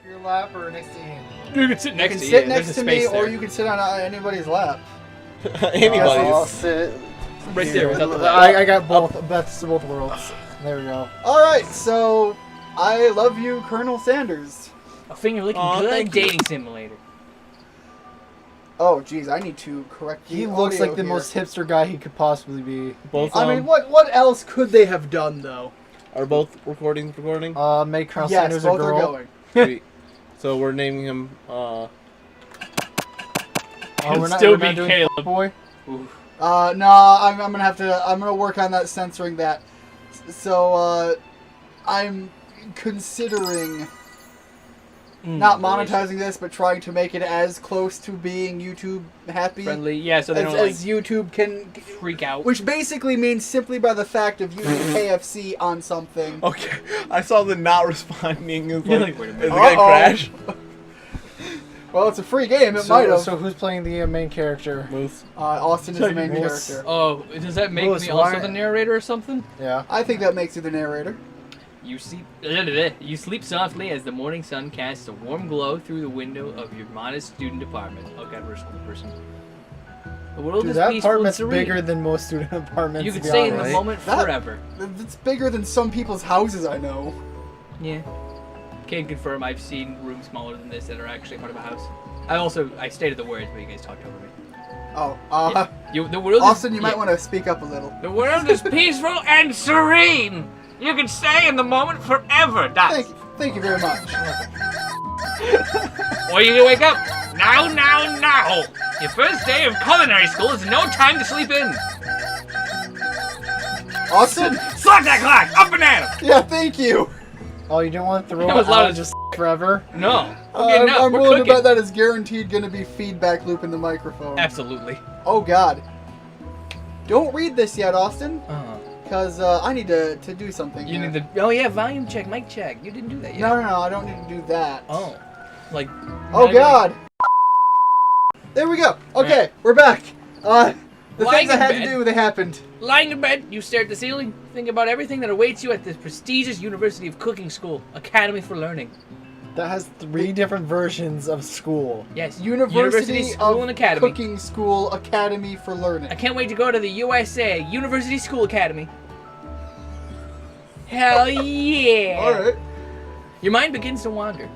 Your lap or next to him? You can sit next to you. You can sit next to me, or you can sit on anybody's lap. Anybody's. I'll sit right there. I got both. Best of both worlds. There we go. All right, so I love you, Colonel Sanders. A finger licking good dating simulator. Oh, geez, I need to correct. He looks like the most hipster guy he could possibly be. Both. I mean, what else could they have done though? Are both recordings recording? Make Colonel Sanders a girl. Yes, both are going. Sweet. So we're naming him. We're not doing Caleb. Boy. Ooh. No, I'm gonna have to. I'm gonna work on that, censoring that. So, I'm considering not monetizing this, but trying to make it as close to being YouTube happy, friendly. Yeah, so they don't as YouTube can freak out. Which basically means simply by the fact of using KFC on something. Okay, I saw the not responding. It's like, wait a minute. is it gonna crash? Well, it's a free game. It might have. So who's playing the main character? Moose. Austin is the main character. Oh, does that make me also the narrator or something? Yeah. I think that makes you the narrator. You sleep softly as the morning sun casts a warm glow through the window of your modest student apartment. Oh God, we're a school person. The world is that peaceful apartment's and serene. bigger than most student apartments. You could stay in the moment forever. It's bigger than some people's houses I know. Yeah. Can confirm I've seen rooms smaller than this that are actually part of a house. I stated the words, but you guys talked over me. Oh, the world Austin, you might want to speak up a little. The world is peaceful and serene. You can stay in the moment forever, Doc. Thank you very much. Or you can wake up. Now. Your first day of culinary school is no time to sleep in. Austin? Slap that clock! Up and at him! Yeah, thank you. Oh, you don't want the That was robot loud to just forever? No. I'm willing to bet that is guaranteed going to be feedback loop in the microphone. Absolutely. Oh, God. Don't read this yet, Austin. Uh-huh. Because I need to do something. You need the... Oh, yeah, volume check, mic check. You didn't do that yet. No, I don't need to do that. Oh. Like... Oh, God. There we go. Okay, we're back. The things I had to do, they happened. Lying in bed, you stare at the ceiling, think about everything that awaits you at the prestigious University of Cooking School, Academy for Learning. That has 3 different versions of school. Yes, University School and Academy. Cooking School, Academy for Learning. I can't wait to go to the USA, University School Academy. Hell yeah! Alright. Your mind begins to wander.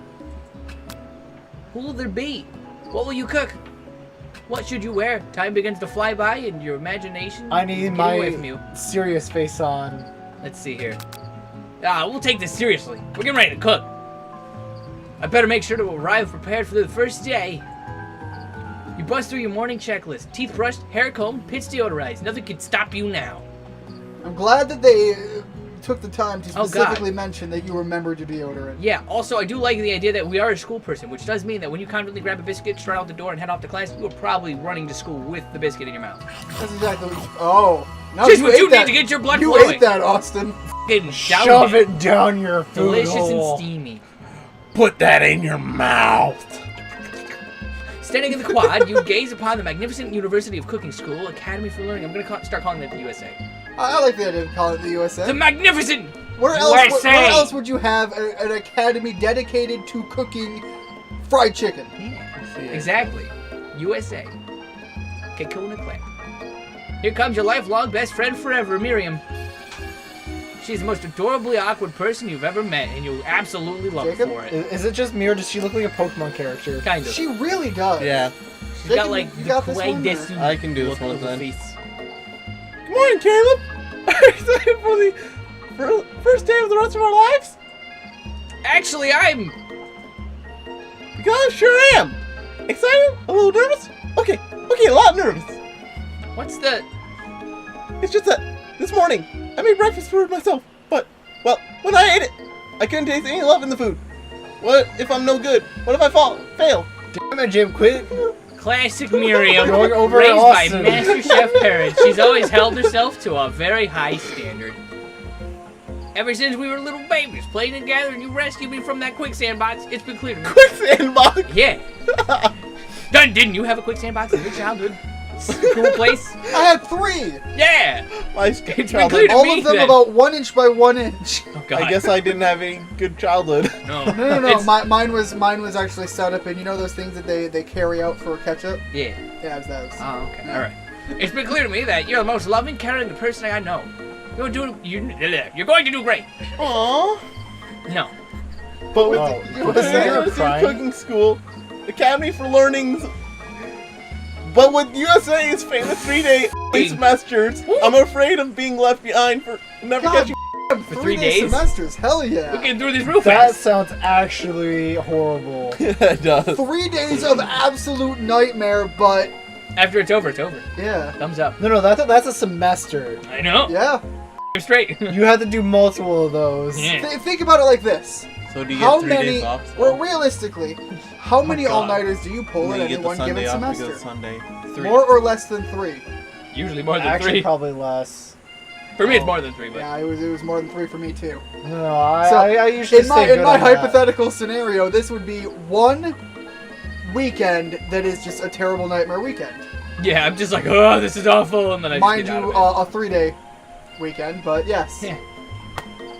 Who will there be? What will you cook? What should you wear? Time begins to fly by and your imagination I need get away from my you. serious face on. Let's see here. We'll take this seriously. We're getting ready to cook. I better make sure to arrive prepared for the first day. You bust through your morning checklist. Teeth brushed, hair combed, pits deodorized. Nothing can stop you now. I'm glad that they took the time to specifically mention that you remembered your deodorant. Yeah, also I do like the idea that we are a school person, which does mean that when you confidently grab a biscuit, strut out the door, and head off to class, you are probably running to school with the biscuit in your mouth. That's exactly what Oh. No, Just what you need to get your blood flowing. You ate that, Austin. Shove it down your food Delicious hole. and steamy. Put that in your mouth. Standing in the quad, you gaze upon the magnificent University of Cooking School, Academy for Learning. I'm going to start calling it the USA. I like the idea of calling it the USA. The magnificent Where else would you have an academy dedicated to cooking fried chicken? Yeah, exactly. USA. Kakuna Clan. Here comes your lifelong best friend forever, Miriam. She's the most adorably awkward person you've ever met, and you'll absolutely love her for it. Is it just me, or does she look like a Pokemon character? Kind of. She really does. Yeah. She's got like you got this one, Desu. I can do this one then. Face. Good morning, Caleb. Are you excited for the first day of the rest of our lives? Actually, I'm... Because I sure am. Excited? A little nervous? Okay, a lot nervous. What's the... It's just that this morning I made breakfast for myself, but, well, when I ate it, I couldn't taste any love in the food. What if I'm no good? What if I fail? Damn it, Jim, quit. Classic Miriam, Going over raised by Austin. Master Chef parents. She's always held herself to a very high standard. Ever since we were little babies, playing together and you rescued me from that quicksand box, it's been clear to me. Quicksand box? Yeah. Didn't you have a quicksand box in your childhood? school place? I had 3. Yeah. My It's been childhood. clear to All me of them that- about 1 inch by 1 inch. Oh God. I guess I didn't have any good childhood. No. No. It's- Mine was actually set up in, you know those things that they carry out for ketchup? Yeah. Yeah, it was those. Oh, okay. Yeah. All right. It's been clear to me that you're the most loving, caring person I know. You're going to do great. Aww. No. But with Oh, the was that University crying? Cooking School, Academy for Learnings, but with USA's famous 3-day semesters, I'm afraid of being left behind for never God, catching. For 3 days? semesters, hell yeah. We're getting through this real That fast. sounds actually horrible. It does. 3 days of absolute nightmare, but After it's over, it's over. yeah. Thumbs up. No, that's a semester. I know. Yeah. You're straight. You have to do multiple of those. Yeah. Think about it like this. So do you How get 3 many, days off? as well, well? realistically, how many God. all-nighters do you pull And in then you any get the one Sunday given off because semester? it's Sunday. 3. More or less than 3? Usually more than Actually, 3. probably less. For me, it's more than 3. But Yeah, it was more than 3 for me too. No, So, I usually In stay my good on that. hypothetical scenario, this would be 1 weekend that is just a terrible nightmare weekend. yeah, I'm just like, oh, this is awful, and then I just Mind get out you, of a 3-day weekend, but yes. Yeah.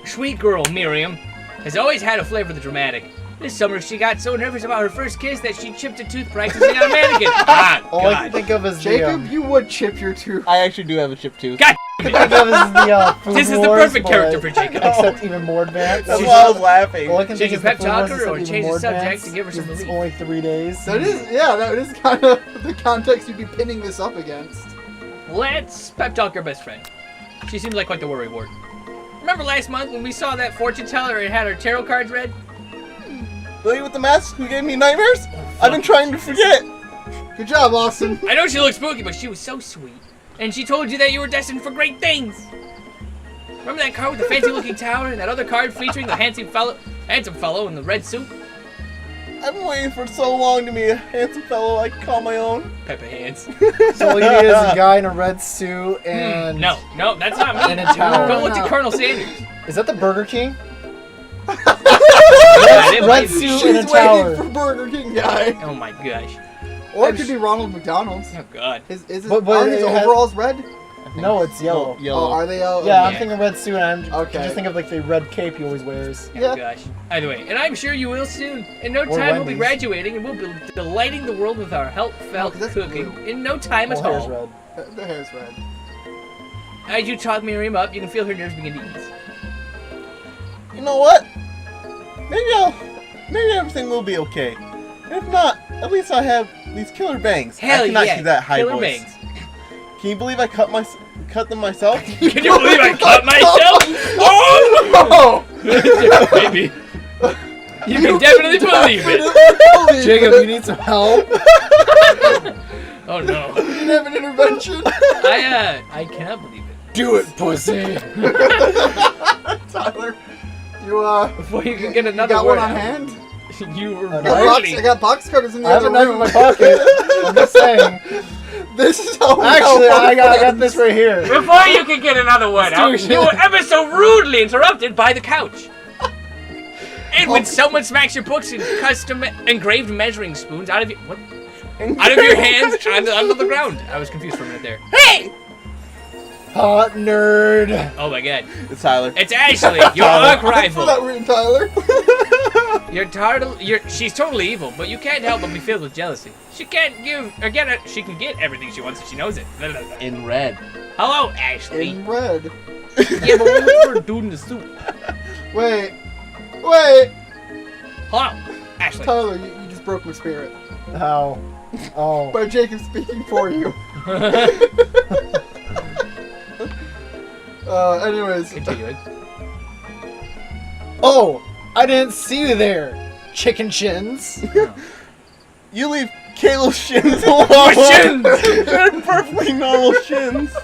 Sweet girl Miriam has always had a flair for the dramatic. This summer, she got so nervous about her first kiss that she chipped a tooth practicing on a mannequin. Ah, All I can God. think of is Jacob, you would chip your tooth. I actually do have a chip tooth. God. the food This is the wars, perfect but- character for Jacob. Except even more advanced. That's why I was laughing. All I can Should think you is the pep food talk wars, her except or even change the more subject advanced, to give her some because it's relief? only 3 days. That is kind of the context you'd be pinning this up against. Let's pep talk our best friend. She seems like quite the worry wart. Remember last month when we saw that fortune teller and had her tarot cards read? The lady with the mask who gave me nightmares? I've been trying to forget. Good job, Austin. I know she looked spooky, but she was so sweet. And she told you that you were destined for great things. Remember that card with the fancy-looking tower and that other card featuring the handsome fellow in the red suit? I've been waiting for so long to meet a handsome fellow I can call my own. Pepper hands. So all you need is a guy in a red suit and... No, that's not me. And a tower. Go look to Colonel Sanders. Is that the Burger King? Yeah, it Red might be. suit She's and a waiting tower. for Burger King guy. Oh my gosh. Or it could be Ronald McDonald's. Oh god. Is his, But are his it has- overalls red? No, it's yellow. Yellow. Oh, are they? Oh, Yeah, okay. I'm thinking red suit, and I'm Okay. just think of like the red cape he always wears. Oh Yeah. gosh. Either way, and I'm sure you will soon. In no Or time we'll be Wendy's. graduating and we'll be delighting the world with our heartfelt 'cause that's cooking. blue. In no time Well, at hair's all. red. The hair's red. As you talk Miriam up, you can feel her nerves begin to ease. You know what? Maybe everything will be okay. And if not, at least I have these killer bangs. Hell I cannot yeah. do that high Killer voice. bangs. Can you believe I cut them myself? Can you believe I cut myself? Oh! Maybe. You can definitely believe it. Jacob, you need some help? Oh no. You didn't have an intervention. I cannot believe it. Do it, pussy. Tyler, Before you can get you another got word one on out, hand? you were I rudely. I got box cutters in the I have a other knife room. in my pocket. I'm just saying. This is how we Actually, help our I got friends. this right here. Before you could get another word out, Let's do you it. were ever so rudely interrupted by the couch. And when someone smacks your books and custom engraved measuring spoons out of your hands onto the ground. I was confused for a minute there. Hey! Hot nerd. Oh my god. It's Tyler. It's Ashley, your arch Thanks for that rival. reading, Tyler. She's totally evil, but you can't help but be filled with jealousy. She can't she can get everything she wants if she knows it. In red. Hello, Ashley. In red. Yeah, but what was for a dude in the suit? Wait. Hello, Ashley. Tyler, you just broke my spirit. How? Oh. By Jacob speaking for you. Anyways. Continuing. Oh, I didn't see you there. Chicken shins. You leave Kayla's shins alone. My shins! They're perfectly normal shins.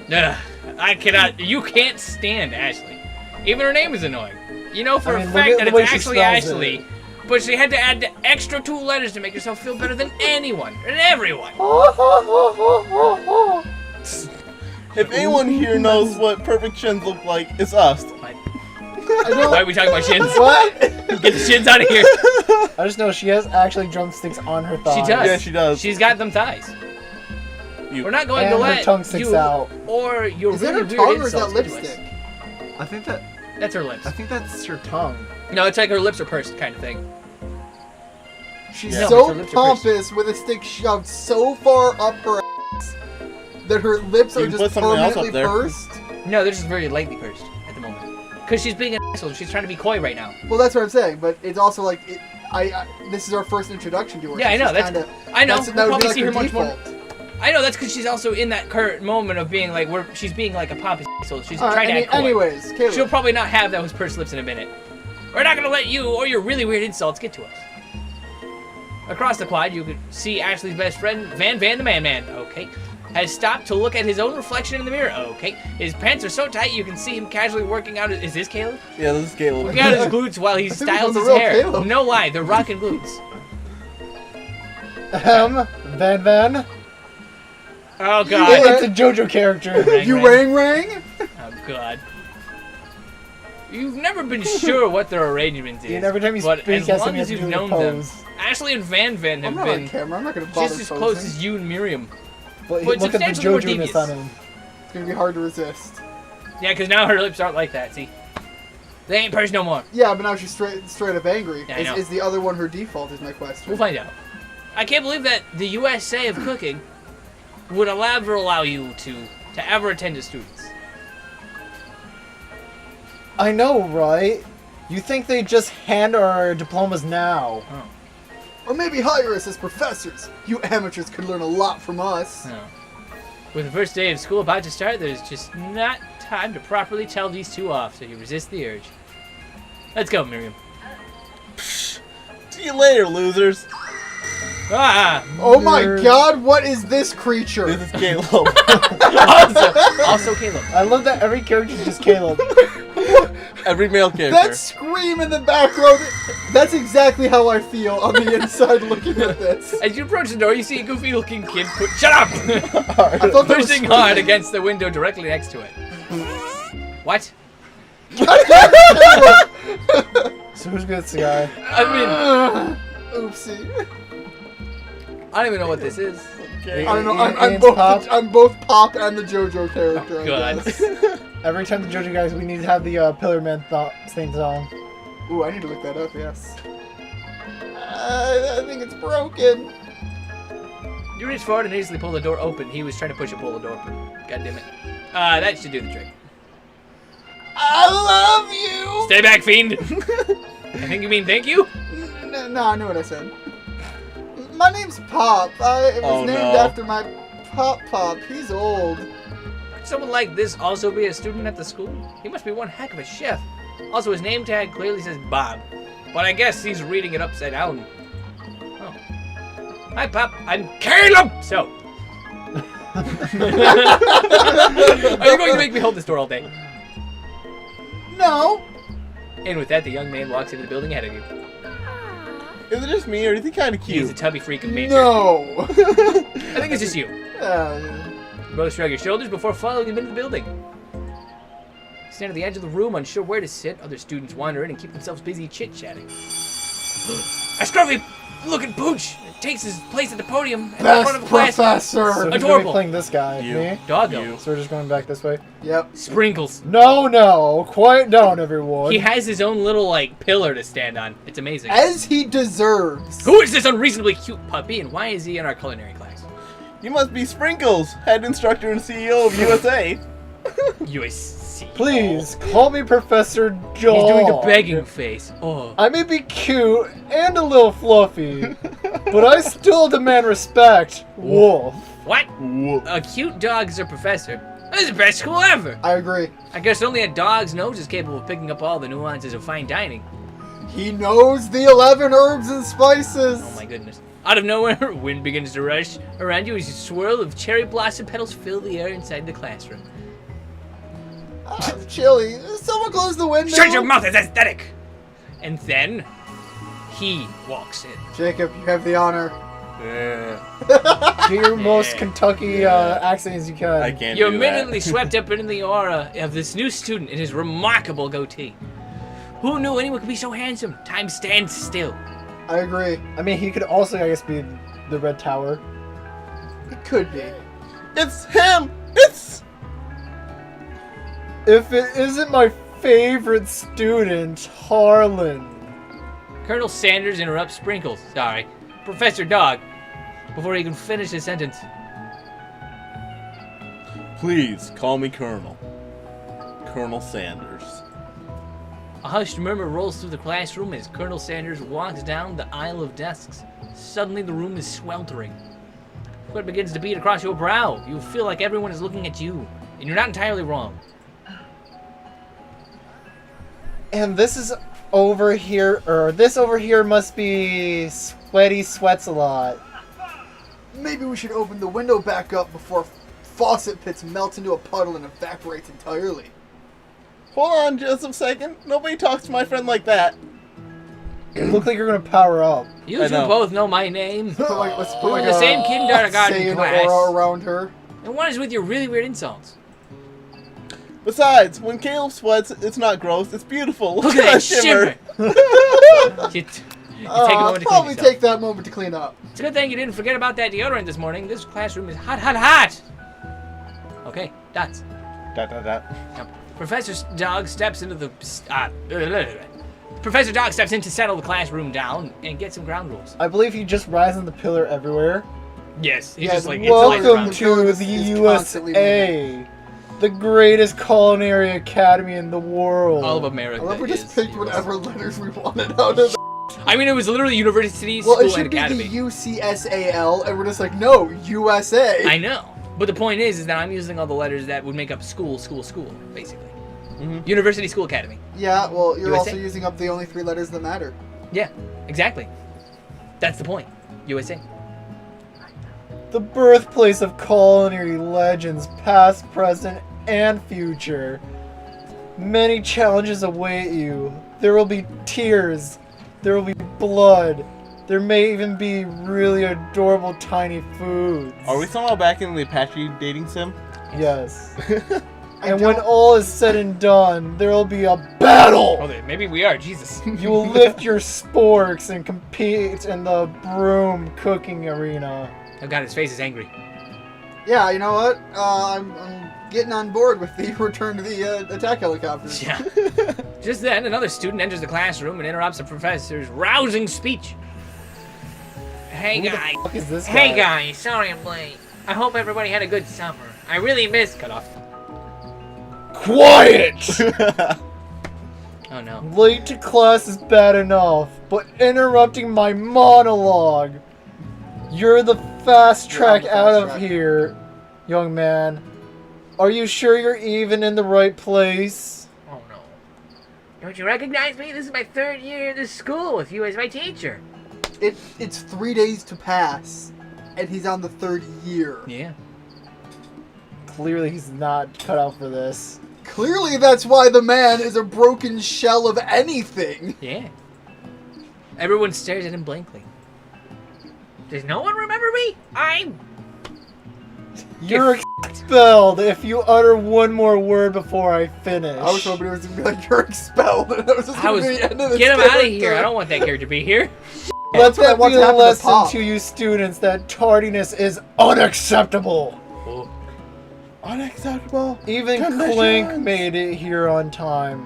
I cannot. You can't stand Ashley. Even her name is annoying. You know for I mean, a look fact at that the way it's she actually spells Ashley, but she had to add the extra 2 letters to make herself feel better than anyone and everyone. If anyone here knows what perfect shins look like, it's us. I know. Why are we talking about shins? What? Get the shins out of here. I just know she has actually drumsticks on her thighs. She does. Yeah, she does. She's got them thighs. We're not going And to her let tongue sticks you out. or your Is that really her weird tongue or is that insults get to us. lipstick? I think that That's her lips. I think that's her tongue. No, it's like her lips are pursed kind of thing. She's Yeah. so Her lips are pursed. pompous with a stick shoved so far up her ass that her lips You are can just put something else up permanently there. pursed. No, they're just very lightly pursed at the moment. Because she's being an asshole. She's trying to be coy right now. Well, that's what I'm saying, but it's also like this is our first introduction to her. Yeah, I know. She's That's. kinda, I know. That We'll would be probably like see her much default. more. I know. That's because she's also in that current moment of being like, she's being like a pompous asshole. She's trying to act coy. Anyways, Caleb. She'll probably not have those pursed lips in a minute. We're not gonna let you or your really weird insults get to us. Across the quad, you could see Ashley's best friend, Van the Man. Okay. Has stopped to look at his own reflection in the mirror. Okay. His pants are so tight you can see him casually working out. Is this Caleb? Yeah, this is Caleb. Working out his glutes while he I think we're styles the his real hair. Caleb. No lie, they're rocking glutes. Van. Oh Yeah. god. It's a JoJo character. You rang? Oh god. You've never been sure what their arrangement is. Every time you but speak, as has long something as to you've do with known them, pose. Ashley and Van I'm have not on been camera. I'm not going to bother just as posing. close as you and Miriam. But But look at the substantially more JoJo-ness devious. on him. It's going to be hard to resist. Yeah, because now her lips aren't like that. See, they ain't pursed no more. Yeah, but now she's straight up angry. Yeah, I know. Is the other one her default is my question. We'll find out. I can't believe that the USA of cooking would ever allow you to ever attend to students. I know, right? You think they just hand our diplomas now? Or maybe hire us as professors. You amateurs could learn a lot from us. No. With the first day of school about to start, there's just not time to properly tell these two off, so you resist the urge. Let's go, Miriam. See you later, losers. Ah! Oh my Nerd. god, what is this creature? This is Caleb. Also Caleb. I love that every character is just Caleb. Every male character. That scream in the background, that's exactly how I feel on the inside looking at this. As you approach the door, you see a goofy-looking kid shut up! I thought that was Pushing hard against the window directly next to it. What? So who's good, this guy? I mean, Oopsie. I don't even know what this is. Okay. I don't know, Ian's Pop. I'm both Pop and the JoJo character, Oh, I God. guess. Every time the JoJo guys, we need to have the Pillar Man theme song. Ooh, I need to look that up, yes. I think it's broken. You reach forward and easily pull the door open. He was trying to pull the door open. God damn it. That should do the trick. I love you! Stay back, fiend! I think you mean thank you? No, I know what I said. My name's Pop. It was Oh, named no. after my Pop. He's old. Could someone like this also be a student at the school? He must be one heck of a chef. Also, his name tag clearly says Bob. But I guess he's reading it upside down. Oh. Hi, Pop. I'm Caleb! So. Are you going to make me hold this door all day? No. And with that, the young man walks into the building ahead of you. Is it just me, or is he kind of He's a cute? tubby freak of nature. No. I think it's just you. You both shrug your shoulders before following him into the building. Stand at the edge of the room, unsure where to sit. Other students wander in and keep themselves busy chit-chatting. A scruffy-looking pooch takes his place at the podium at the Best front of the class. professor. So who's gonna be Adorable. playing this guy? You. Me? Doggo. You. So we're just going back this way? Yep. Sprinkles. No, quiet down, everyone. He has his own little, like, pillar to stand on. It's amazing. As he deserves. Who is this unreasonably cute puppy, and why is he in our culinary class? You must be Sprinkles, head instructor and CEO of USA. USC. Please, call me Professor Joel. He's doing a begging face. Oh. I may be cute and a little fluffy, but I still demand respect. Wolf. What? A cute dog is a professor. This is the best school ever. I agree. I guess only a dog's nose is capable of picking up all the nuances of fine dining. He knows the 11 herbs and spices. Oh my goodness. Out of nowhere, wind begins to rush. Around you, as a swirl of cherry blossom petals fill the air inside the classroom. Chilly. Someone close the window. Shut your mouth, it's aesthetic! And then, he walks in. Jacob, you have the honor. Yeah, Do your most Yeah. Kentucky accent as you can. I can't You're do that. immediately swept up into the aura of this new student in his remarkable goatee. Who knew anyone could be so handsome? Time stands still. I agree. I mean, he could also, I guess, be the Red Tower. It could be. It's him! It's... If it isn't my favorite student, Harlan. Colonel Sanders interrupts Sprinkles. Sorry, Professor Dog, before he can finish his sentence. Please, call me Colonel. Colonel Sanders. A hushed murmur rolls through the classroom as Colonel Sanders walks down the aisle of desks. Suddenly, the room is sweltering. Sweat begins to beat across your brow. You feel like everyone is looking at you, and you're not entirely wrong. And this is over here, or this over here must be Sweaty Sweats a lot. Maybe we should open the window back up before faucet pits melt into a puddle and evaporates entirely. Hold on just a second. Nobody talks to my friend like that. It looks like you're gonna power up. You I two know. both know my name. Let's put We're in the same kindergarten Saiyan class. aura around her. And what is with your really weird insults? Besides, when Caleb sweats, it's not gross, it's beautiful. Look at that shimmer! You take a moment to clean Probably yourself. take that moment to clean up. It's a good thing you didn't forget about that deodorant this morning. This classroom is hot, hot, hot! Okay, dots. Dot, dot, dot. Yep. Professor Dog steps into the... Professor Dog steps in to settle the classroom down and get some ground rules. I believe he just rides on the pillar everywhere. Yes, he's Yeah, just like... Welcome it's to is the constantly USA, the greatest culinary academy in the world. all of America. I love we just is picked USA. whatever letters we wanted out of it. I mean, it was literally University, Well, School, it should and be Academy. the UCSAL, and we're just like, no, USA. I know. But the point is that I'm using all the letters that would make up school, basically. Mhm. University, School, Academy. Yeah, well, you're USA. also using up the only 3 letters that matter. Yeah, exactly. That's the point. USA. The birthplace of culinary legends, past, present, and future. Many challenges await you. There will be tears. There will be blood. There may even be really adorable tiny foods. Are we somehow back in the Apache dating sim? Yes. I And when don't- all is said and done, there will be a battle! Oh, maybe we are. Jesus. You will lift your sporks and compete in the broom cooking arena. Oh god, his face is angry. Yeah, you know what? I'm getting on board with the return to the attack helicopters. Yeah. Just then, another student enters the classroom and interrupts the professor's rousing speech. Hey Who the guys. fuck is this Hey guy? guys, sorry I'm late. I hope everybody had a good summer. I really missed... Cut off. Quiet! Oh no. Late to class is bad enough, but interrupting my monologue. You're the fast Yeah, track I'm the out fast of track. here, young man. Are you sure you're even in the right place? Oh no. Don't you recognize me? This is my 3rd year in this school with you as my teacher. It's 3 days to pass, and he's on the 3rd year. Yeah. Clearly he's not cut out for this. Clearly, that's why the man is a broken shell of anything. Yeah. Everyone stares at him blankly. Does no one remember me? I'm... You're expelled if you utter one more word before I finish. I was hoping it was gonna be like, you're expelled, and that was just I gonna was... be the end of this Get him out of character. here. I don't want that character to be here. Let That's what I that want be to a happen to lesson Pop. to you students that tardiness is unacceptable. Oh. Unacceptable. Even Conditions. Clink made it here on time,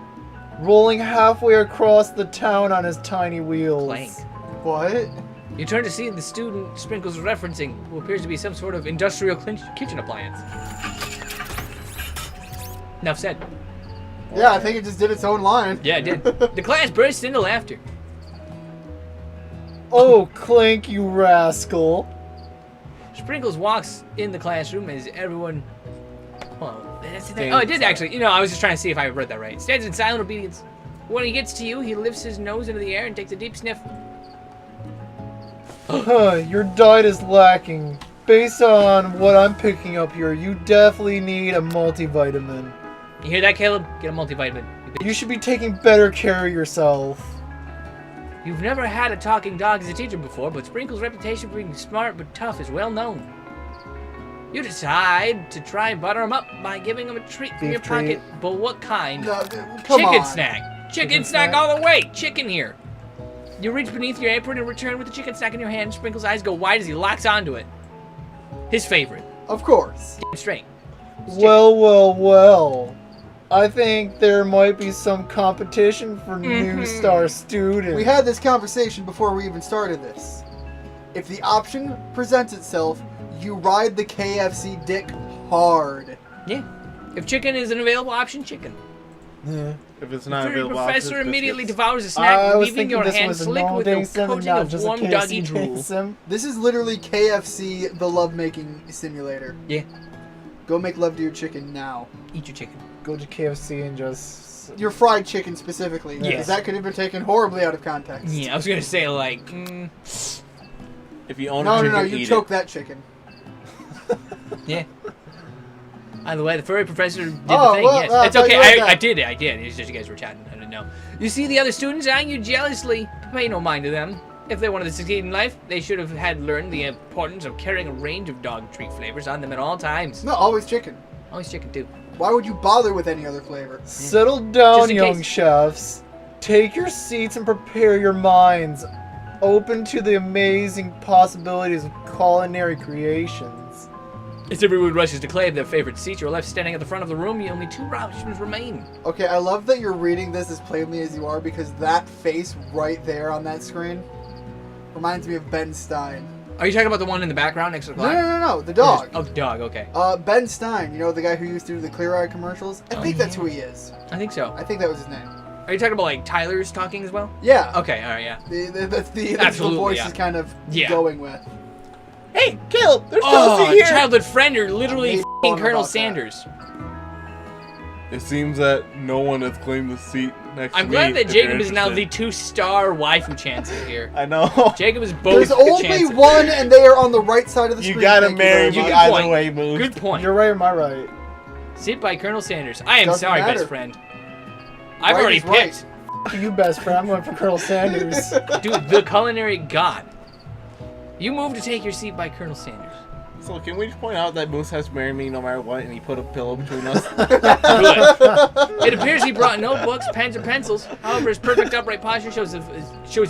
rolling halfway across the town on his tiny wheels. Clank. What? You turn to see the student Sprinkles is referencing, who appears to be some sort of industrial kitchen appliance. Enough said. Yeah, I think it just did its own line. Yeah, it did. The class burst into laughter. Oh, Clink, you rascal. Sprinkles walks in the classroom as everyone... Well, that's the thing. Oh, it did actually. You know, I was just trying to see if I read that right. Stands in silent obedience. When he gets to you, he lifts his nose into the air and takes a deep sniff. Your diet is lacking. Based on what I'm picking up here, you definitely need a multivitamin. You hear that, Caleb? Get a multivitamin. You should be taking better care of yourself. You've never had a talking dog as a teacher before, but Sprinkles' reputation for being smart but tough is well known. You decide to try and butter him up by giving him a treat from Beef your pocket. treat. But what kind? No, come Chicken on. snack. Chicken Chicken snack snack? all the way. Chicken here. You reach beneath your apron and return with the chicken snack in your hand. Sprinkles' eyes go wide as he locks onto it. His favorite. Of course. Damn straight. Well. I think there might be some competition for new star students. We had this conversation before we even started this. If the option presents itself, you ride the KFC dick hard. Yeah. If chicken is an available option, chicken. Yeah. If it's not The available, professor options, immediately biscuits. devours a I snack, was leaving thinking your this hand was a slick with non-ding a sim, coating not of just a warm KFC doggy ding drool. sim. This is literally KFC, the lovemaking simulator. Yeah. Go make love to your chicken now. Eat your chicken. Go to KFC and just... Your fried chicken specifically. Yes. Because that could have been taken horribly out of context. Yeah, I was gonna say like, If you own a No, chicken, you eat choke it. that chicken. yeah. Either way, the furry professor did Oh, the thing. well, Yes, I it's thought okay. you read that. I did. It's just you guys were chatting. I didn't know. You see the other students eyeing you jealously. Pay no mind to them. If they wanted to succeed in life, they should have had learned the importance of carrying a range of dog treat flavors on them at all times. No, always chicken. Always chicken too. Why would you bother with any other flavor? Settle down, Just in young case. chefs. Take your seats and prepare your minds. Open to the amazing possibilities of culinary creations. As everyone rushes to claim their favorite seat, you're left standing at the front of the room. Only 2 options remain. Okay, I love that you're reading this as plainly as you are because that face right there on that screen reminds me of Ben Stein. Are you talking about the one in the background next to the No, clock? no, the dog. Oh, the dog. Okay. Ben Stein, you know the guy who used to do the Clear Eye commercials? I think that's who he is. I think so. I think that was his name. Are you talking about like Tyler's talking as well? Yeah. Okay. All right. Yeah. That's the Absolutely, voice yeah. is kind of Yeah. going with. Hey, Caleb, there's still Oh, a seat here. childhood friend, you're literally Maybe f***ing on Colonel about that. Sanders. It seems that no one has claimed the seat next I'm to me. glad that if you're Jacob is now the interested. 2-star waifu chancellor here. I know. Jacob is both There's only chancellor. one, and they are on the right side of the You screen. gotta Thank marry you me very Good much. either point. way, Moose. Good point. You're right or am I right? Sit by Colonel Sanders. I am Doesn't sorry, matter. best friend. I've Right already is right. picked. You best friend. I'm going for Colonel Sanders. Dude, the culinary god. You move to take your seat by Colonel Sanders. So can we just point out that Moose has to marry me no matter what, and he put a pillow between us? Good. It appears he brought no books, pens, or pencils. However, his perfect upright posture shows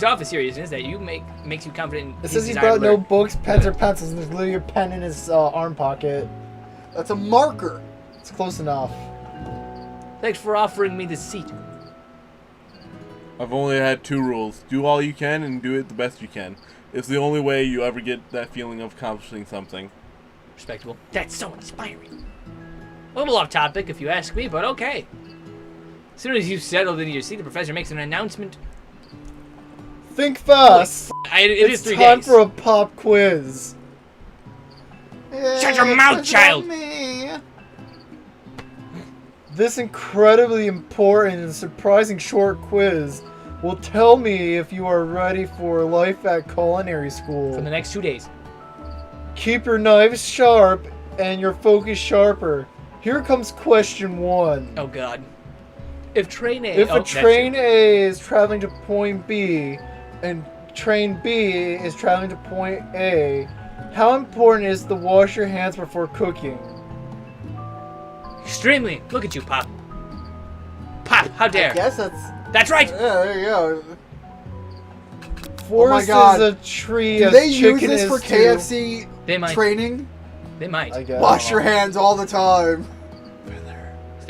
off a seriousness that makes you confident in It his says he desire to brought no learn. books, pens, or pencils, and there's literally a pen in his arm pocket. That's a marker. It's close enough. Thanks for offering me this seat. I've only had 2 rules. Do all you can and do it the best you can. It's the only way you ever get that feeling of accomplishing something. Respectable. That's so inspiring. A little off topic, if you ask me, but okay. As soon as you've settled into your seat, the professor makes an announcement. Think fast. It is It's 3 time days. for a pop quiz. Shut your mouth, It's child. on me. This incredibly important and surprising short quiz will tell me if you are ready for life at culinary school. For the next 2 days. Keep your knives sharp and your focus sharper. Here comes question 1. Oh God. If train A. If oh, a that's train it. A is traveling to point B and train B is traveling to point A, how important is to wash your hands before cooking? Extremely. Look at you, Pop. Pop, how I dare. guess that's. That's right. Yeah, there you go. Forest God. is a tree Do as they use chicken this is for too. KFC They might. training? They might. I guess. Wash your hands all the time.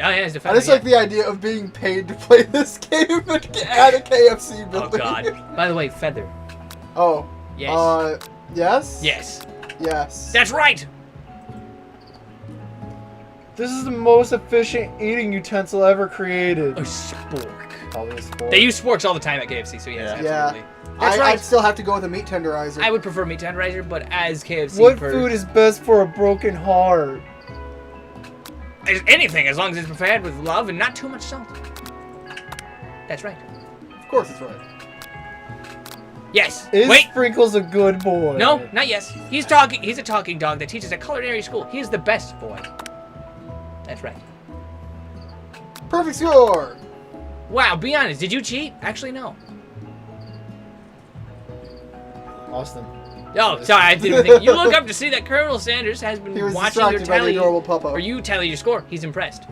Oh, yeah, it's I defended, just like the idea of being paid to play this game at a KFC Oh building. God. By the way, feather. Oh. Yes. Yes? Yes. Yes. That's right. This is the most efficient eating utensil ever created. A spork. Probably a sport. They use sporks all the time at KFC, so yes, Yeah. absolutely. That's I'd right. still have to go with a meat tenderizer. I would prefer meat tenderizer, but as KFC What per food is best for a broken heart? anything, as long as it's prepared with love and not too much salt. That's right. Of course it's right. Yes. Is Wait. Sprinkles a good boy? No, not yes. He's talking. He's a talking dog that teaches at culinary school. He is the best boy. That's right. Perfect score! Wow. Be honest. Did you cheat? Actually, no. Austin. Oh, sorry. I didn't think. You look up to see that Colonel Sanders has been He was watching your distracted by the tally, adorable puppo. or you tally your score. He's impressed.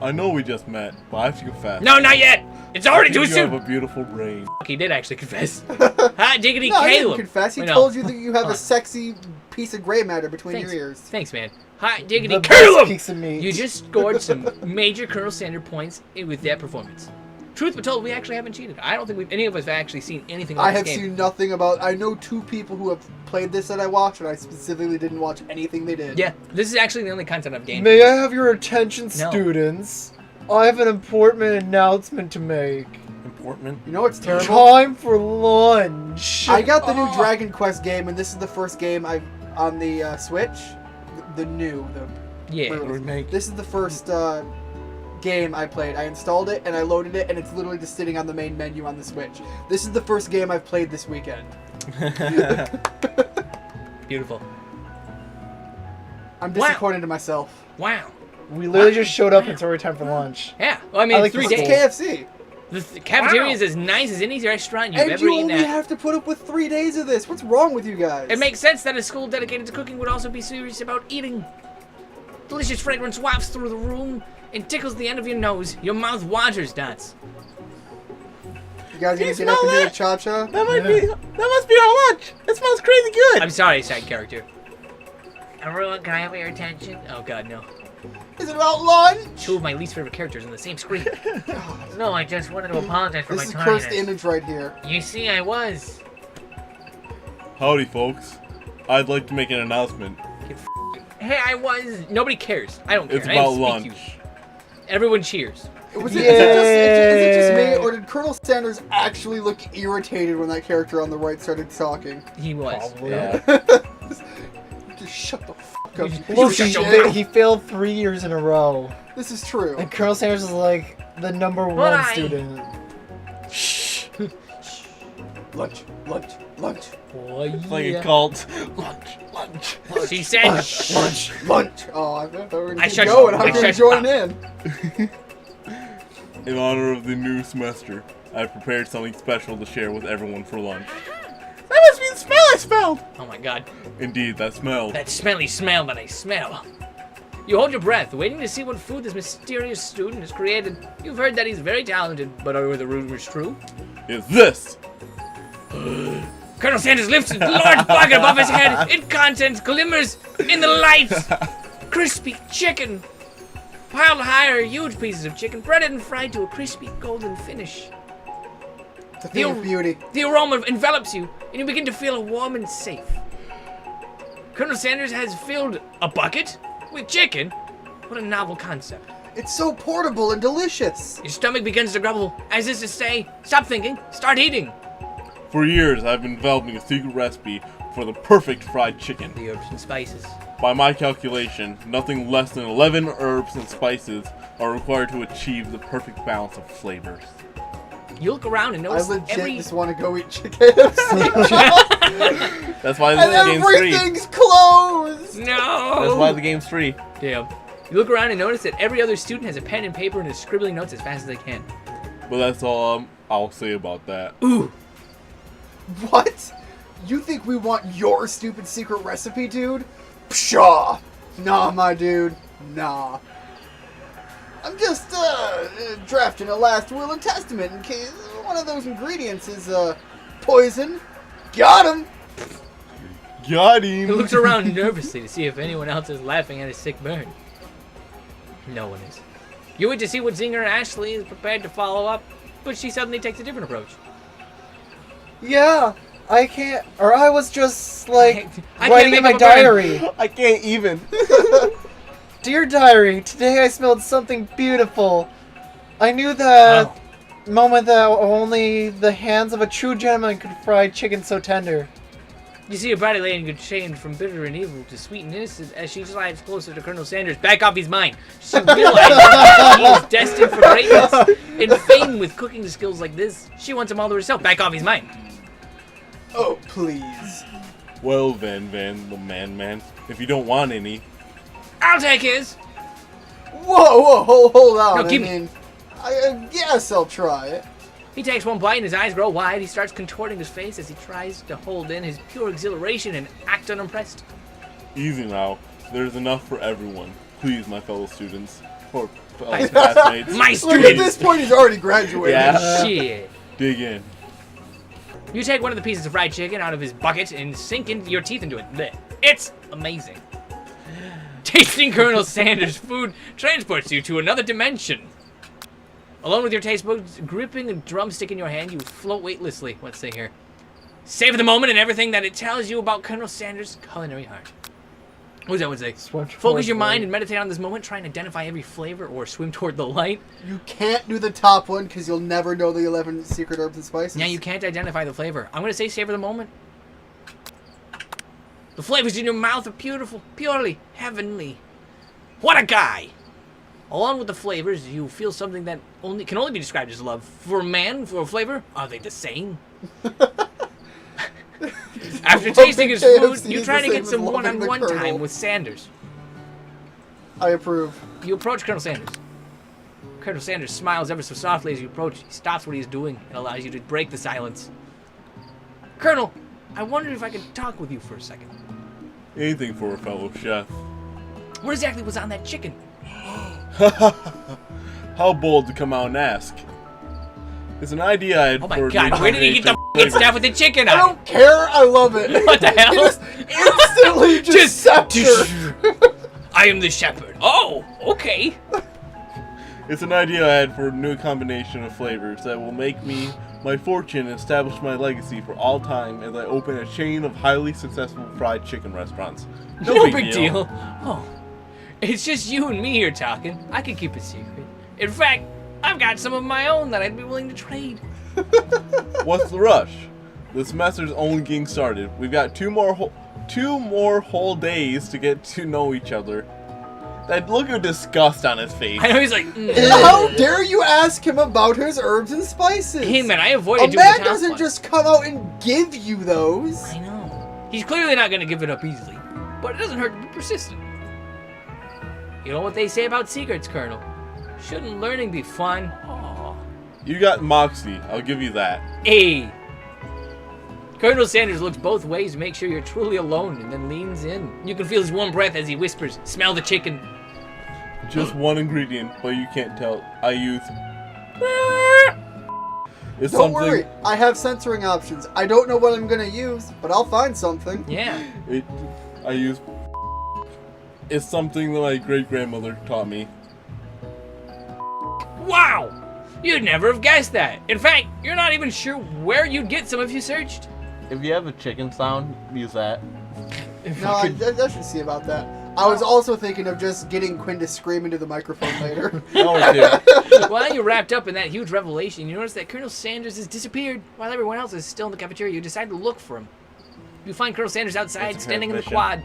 I know we just met, but I have to confess. No, not yet. It's already too You soon. have a beautiful brain. He did actually confess. Hot diggity, No, he didn't Caleb. confess. He Wait, no. told you that you have Hold a on. sexy piece of gray matter between Thanks. your ears. Thanks, man. Hot diggity, The best Caleb. piece of meat. You just scored some major Colonel Sanders points with that performance. Truth be told, we actually haven't cheated. I don't think any of us have actually seen anything about I this have game. seen nothing about. I know 2 people who have played this that I watched, and I specifically didn't watch anything they did. Yeah, this is actually the only content I've gained. May I have your attention, No. students? I have an important announcement to make. Important? You know what's terrible? Time for lunch. I got the new Oh. Dragon Quest game, and this is the first game I've on the Switch. The Yeah. Remake. This is the first game I played. I installed it and I loaded it, and it's literally just sitting on the main menu on the Switch. This is the first game I've played this weekend. Beautiful. I'm Wow. disappointed in myself. Wow. We literally just showed up and it's already time for lunch. Yeah. Well, I mean, I like 3 this It's days. KFC, The cafeteria is as nice as any restaurant you've and ever you eaten only at. have to put up with 3 days of this. What's wrong with you guys? It makes sense that a school dedicated to cooking would also be serious about eating. Delicious fragrance wafts through the room and tickles the end of your nose. Your mouth waters, Dots. You guys Do gonna you get up and smell do a that? cha-cha? That must be our lunch. It smells crazy good. I'm sorry, side character. Everyone, can I have your attention? Oh god, no. Is it about lunch? 2 of my least favorite characters on the same screen. No, I just wanted to apologize for This my is tardiness. cursed image right here. You see, I was. Howdy, folks. I'd like to make an announcement. Hey, I was. Nobody cares. I don't care. It's I didn't about speak lunch. you. Everyone cheers. Is it just me, Yeah. or did Colonel Sanders actually look irritated when that character on the right started talking? He was. Probably. Yeah. Just shut the fuck up. you Look, piece of shut your shit. mouth. he failed 3 years in a row. This is true. And Colonel Sanders is like the number one Why? student. Lunch, lunch, lunch, Oh, It's like yeah. a cult. Lunch, lunch. She said, lunch, lunch. Oh, I thought we were I gonna shut keep going. you. I'm I gonna shut join you. in. In honor of the new semester, I've prepared something special to share with everyone for lunch. That must be the smell I smelled! oh my god, Indeed, that smell. that smelly smell that I smell. You hold your breath, waiting to see what food this mysterious student has created. You've heard that he's very talented, but are the rumors true? Is this? Colonel Sanders lifts a large bucket above his head. Its contents glimmers in the lights. Crispy chicken. Piled higher are huge pieces of chicken, breaded and fried to a crispy golden finish. The thing of beauty. The aroma envelops you, and you begin to feel warm and safe. Colonel Sanders has filled a bucket with chicken. What a novel concept. It's so portable and delicious. Your stomach begins to grumble, as is to say, stop thinking, start eating. For years, I've been developing a secret recipe for the perfect fried chicken. The herbs and spices. By my calculation, nothing less than 11 herbs and spices are required to achieve the perfect balance of flavors. You look around and I notice legit every... just want to go eat chicken. That's why And the game's free. everything's closed. No! That's why the game's free. Damn. You look around and notice that every other student has a pen and paper and is scribbling notes as fast as they can. But that's all I'll say about that. Ooh! What? You think we want your stupid secret recipe, dude? Pshaw! Nah, my dude. Nah. I'm just drafting a last will and testament in case one of those ingredients is poison. Got him. Got He him! looks around nervously to see if anyone else is laughing at his sick burn. No one is. You wait to see what Zinger Ashley is prepared to follow up, but she suddenly takes a different approach. Yeah, I can't. Or I was just like I can't writing make in my up a burn. diary. I can't even. Dear diary, today I smelled something beautiful. I knew that moment that only the hands of a true gentleman could fry chicken so tender. You see a body laying good change from bitter and evil to sweet and innocent as she slides closer to Colonel Sanders. Back off his mind. She realizes he is destined for greatness and fame with cooking skills like this. She wants him all to herself. Back off his mind. Oh, please. Well then, the man. If you don't want any, I'll take his. Whoa, hold on. No, give me- I mean, I guess I'll try it. He takes one bite and his eyes grow wide. He starts contorting his face as he tries to hold in his pure exhilaration and act unimpressed. easy now. There's enough for everyone. Please, my fellow students. Or classmates. My Look, at students. this point, he's already graduated. Yeah. Shit. Dig in. You take one of the pieces of fried chicken out of his bucket and sink your teeth into it. Blech. It's amazing. Tasting Colonel Sanders' food transports you to another dimension. Alone with your taste buds, gripping a drumstick in your hand, you float weightlessly. Let's see here. Savor the moment and everything that it tells you about Colonel Sanders' culinary heart. What does that one say? Focus your mind and meditate on this moment. Try and identify every flavor or swim toward the light. You can't do the top one because you'll never know the 11 secret herbs and spices. Yeah, you can't identify the flavor. I'm going to say savor the moment. The flavors in your mouth are beautiful, purely heavenly. What a guy! Along with the flavors, you feel something that can only be described as love. For a man, for a flavor, are they the same? After tasting his food, you try to get some one-on-one time with Sanders. I approve. You approach Colonel Sanders. Colonel Sanders smiles ever so softly as you approach. He stops what he's doing and allows you to break the silence. Colonel, I wondered if I could talk with you for a second. Anything for a fellow chef. What exactly was on that chicken? How bold to come out and ask. It's an idea I had Oh my for a god, new where did he get the flavor. stuff with the chicken I on it? don't care. I love it. What the hell? He just instantly just scepter. I am the shepherd. Oh, okay. It's an idea I had for a new combination of flavors that will make me my fortune and establish my legacy for all time as I open a chain of highly successful fried chicken restaurants. No big deal. Oh, it's just you and me here talking. I can keep it secret. In fact, I've got some of my own that I'd be willing to trade. What's the rush? The semester's only getting started. We've got two more whole days to get to know each other. That look of disgust on his face. I know he's like, How dare you ask him about his herbs and spices? hey man, I A avoided doing man the top doesn't one. just come out and give you those. I know. He's clearly not going to give it up easily, but it doesn't hurt to be persistent. You know what they say about secrets, Colonel? Shouldn't learning be fun? Aw. You got moxie, I'll give you that. Hey. Colonel Sanders looks both ways to make sure you're truly alone and then leans in. You can feel his warm breath as he whispers, smell the chicken. Just one ingredient, but you can't tell. I use... It's Don't something... worry, I have censoring options. I don't know what I'm gonna use, but I'll find something. Yeah. I use... It's something that my great-grandmother taught me. Wow! You'd never have guessed that. In fact, you're not even sure where you'd get some if you searched. If you have a chicken sound, use that. No, I should see about that. I was also thinking of just getting Quinn to scream into the microphone later. Oh, dude. While you're wrapped up in that huge revelation, you notice that Colonel Sanders has disappeared while everyone else is still in the cafeteria. You decide to look for him. You find Colonel Sanders outside, That's a standing in the mission. quad.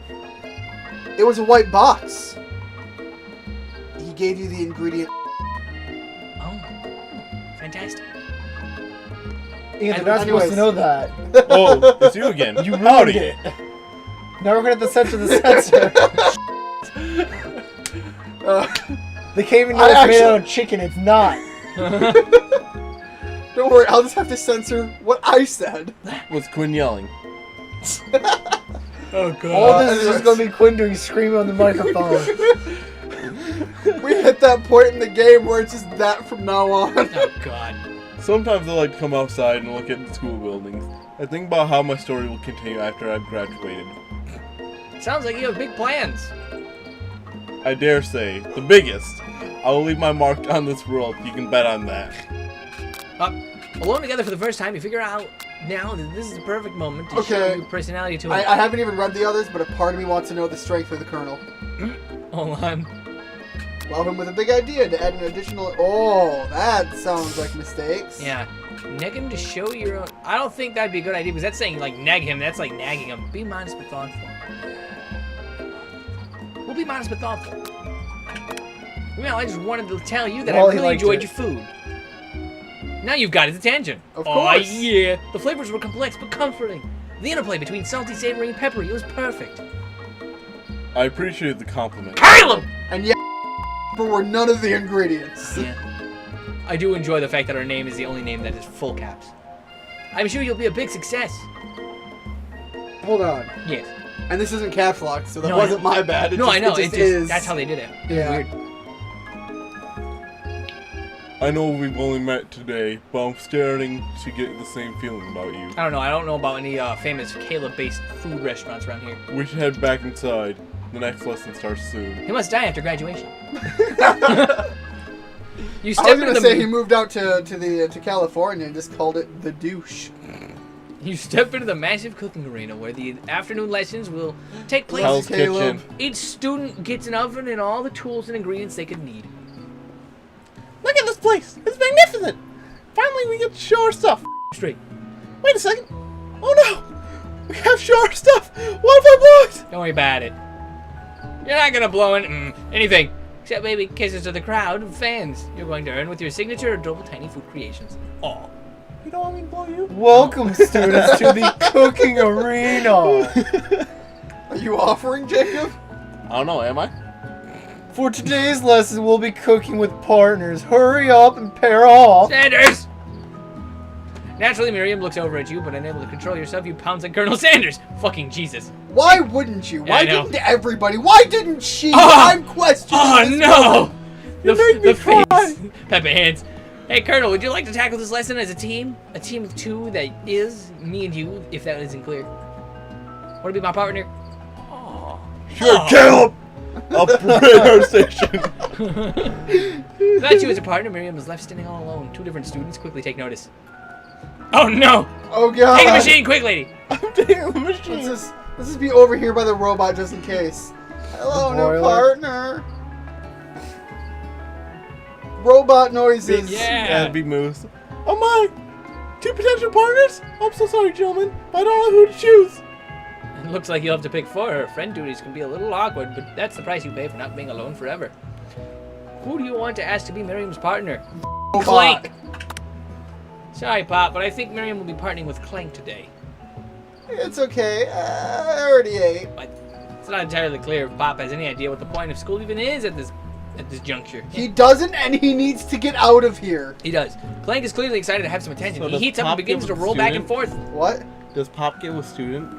It was a white box. He gave you the ingredient. Oh, fantastic. Ian, they're not supposed to know that. Oh, it's you again. You ruined Howdy. it. Now we're gonna have to censor the censor. They can't even know I it's made actually- out of chicken. It's not. Don't worry, I'll just have to censor what I said. Was Quinn yelling? Oh, God. All this is just gonna be Quinn doing screaming on the microphone. We hit that point in the game where it's just that from now on. Oh, God. Sometimes I like to come outside and look at the school buildings. I think about how my story will continue after I've graduated. Sounds like you have big plans. I dare say, the biggest. I will leave my mark on this world. You can bet on that. Alone together for the first time, you figure out now that this is the perfect moment to show Okay. your personality to him. I haven't even read the others, but a part of me wants to know the strength of the Colonel. Hold on. Love him with a big idea to add an additional... Oh, that sounds like mistakes. Yeah. Neg him to show your own... I don't think that'd be a good idea, because that's saying, like, neg him. That's like nagging him. Be modest but thoughtful. We'll be modest but thoughtful. Well, I just wanted to tell you that Well, I he really liked enjoyed it. your food. Now you've got his attention. Of Oh, course. yeah. The flavors were complex but comforting. The interplay between salty, savory, and peppery was perfect. I appreciate the compliment. Kill him! And yet, were none of the ingredients. Yeah. I do enjoy the fact that our name is the only name that is full caps. I'm sure you'll be a big success. Hold on. Yes. And this isn't caps lock, so that No, I wasn't my bad. It No, just, I know. It just is. That's how they did it. Yeah. Weird. I know we've only met today, but I'm starting to get the same feeling about you. I don't know. I don't know about any famous Caleb-based food restaurants around here. We should head back inside. The next lesson starts soon. He must die after graduation. You I step was into gonna the say he moved out to California and just called it the douche. You step into the massive cooking arena where the afternoon lessons will take place. Hell's Caleb. Kitchen. Each student gets an oven and all the tools and ingredients they could need. Look at this place! It's magnificent! Finally, we get to show our stuff. Straight. Wait a second. Oh no! We have to show our stuff! What if I blow it? Don't worry about it. You're not gonna blow in anything. Except maybe kisses to the crowd of fans you're going to earn with your signature adorable tiny food creations. Aw. You don't want me to blow you? Welcome, students, to the cooking arena. Are you offering, Jacob? I don't know, am I? For today's lesson, we'll be cooking with partners. Hurry up and pair off. Sanders! Naturally, Miriam looks over at you, but unable to control yourself, you pounce at Colonel Sanders. Fucking Jesus. Why wouldn't you? Yeah, Why I know. didn't everybody? Why didn't she? Oh! I'm questioning. Oh this no! You make me cry. face. Pepper hands. Hey, Colonel, would you like to tackle this lesson as a team? A team of two that is me and you, if that isn't clear. Want to be my partner? Sure, Caleb! I'll parade our station. Without you as a partner, Miriam is left standing all alone. Two different students quickly take notice. Oh no! Oh god. Take the machine, quick, lady! I'm taking the machine. Let's just be over here by the robot just in case. Hello, The new boiler. partner. Robot noises. Yeah. And Big Moose. Oh my! 2 potential partners? I'm so sorry, gentlemen. I don't know who to choose. It looks like you'll have to pick 4. Friend duties can be a little awkward, but that's the price you pay for not being alone forever. Who do you want to ask to be Miriam's partner? Robot. Clank! Sorry, Pop, but I think Miriam will be partnering with Clank today. It's okay. I already ate. But it's not entirely clear if Pop has any idea what the point of school even is at this juncture. He doesn't, and he needs to get out of here. He does. Clank is clearly excited to have some attention. So He does heats up and Pop begins give to a roll back and student? forth. What? Does Pop get with student?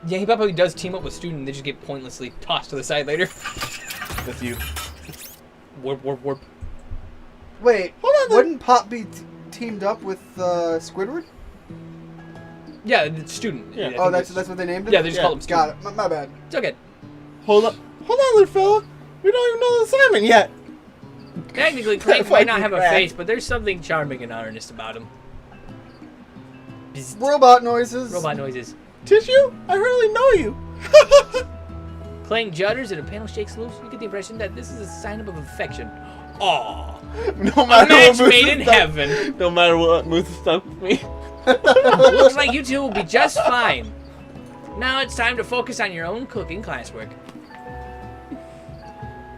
Yeah, he probably does team up with student. They just get pointlessly tossed to the side later. That's you. Warp, warp, warp. Wait, Hold on, wouldn't Pop be teamed up with Squidward? Yeah, the student. Yeah. I Oh, think that's what they named him? Yeah, they just Yeah. call him student. Got it. My bad. It's okay. Hold on, little fella. We don't even know the assignment yet. Technically, Clank might not have a Fucking face, but there's something charming and earnest about him. Bzzzt. Robot noises. Robot noises. Tissue? I hardly know you. Clank judders and a panel shakes loose. You get the impression that this is a sign of affection. Aww. No A matter match what made Moose in has done- heaven. No matter what, Moose is stuck with me. Looks like you two will be just fine. Now it's time to focus on your own cooking classwork.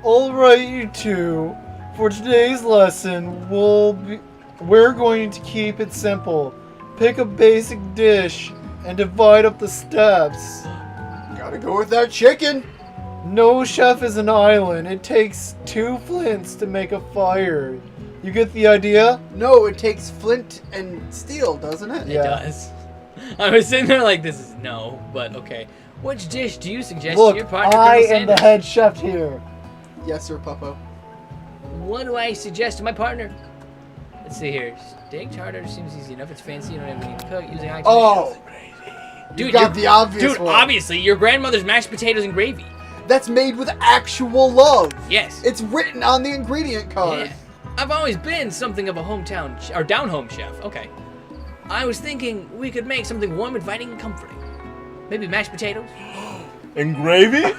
Alright, you two. For today's lesson, we're going to keep it simple. Pick a basic dish and divide up the steps. Gotta go with that chicken. No chef is an island. It takes 2 flints to make a fire. You get the idea? No, it takes flint and steel, doesn't it? It Yeah. does. I was sitting there like, this is no, but okay. Which dish do you suggest Look, to your partner, I Colonel am the Sanders? head chef here. Yes, sir, Puppo. What do I suggest to my partner? Let's see here. Steak tartar seems easy enough. It's fancy. You don't even need to cook. Using high Oh, dude, you got you're- the obvious dude, one. obviously, your grandmother's mashed potatoes and gravy. That's made with actual love. Yes. It's written on the ingredient card. Yeah. I've always been something of a hometown or down home chef. Okay. I was thinking we could make something warm, inviting, and comforting. Maybe mashed potatoes. And gravy?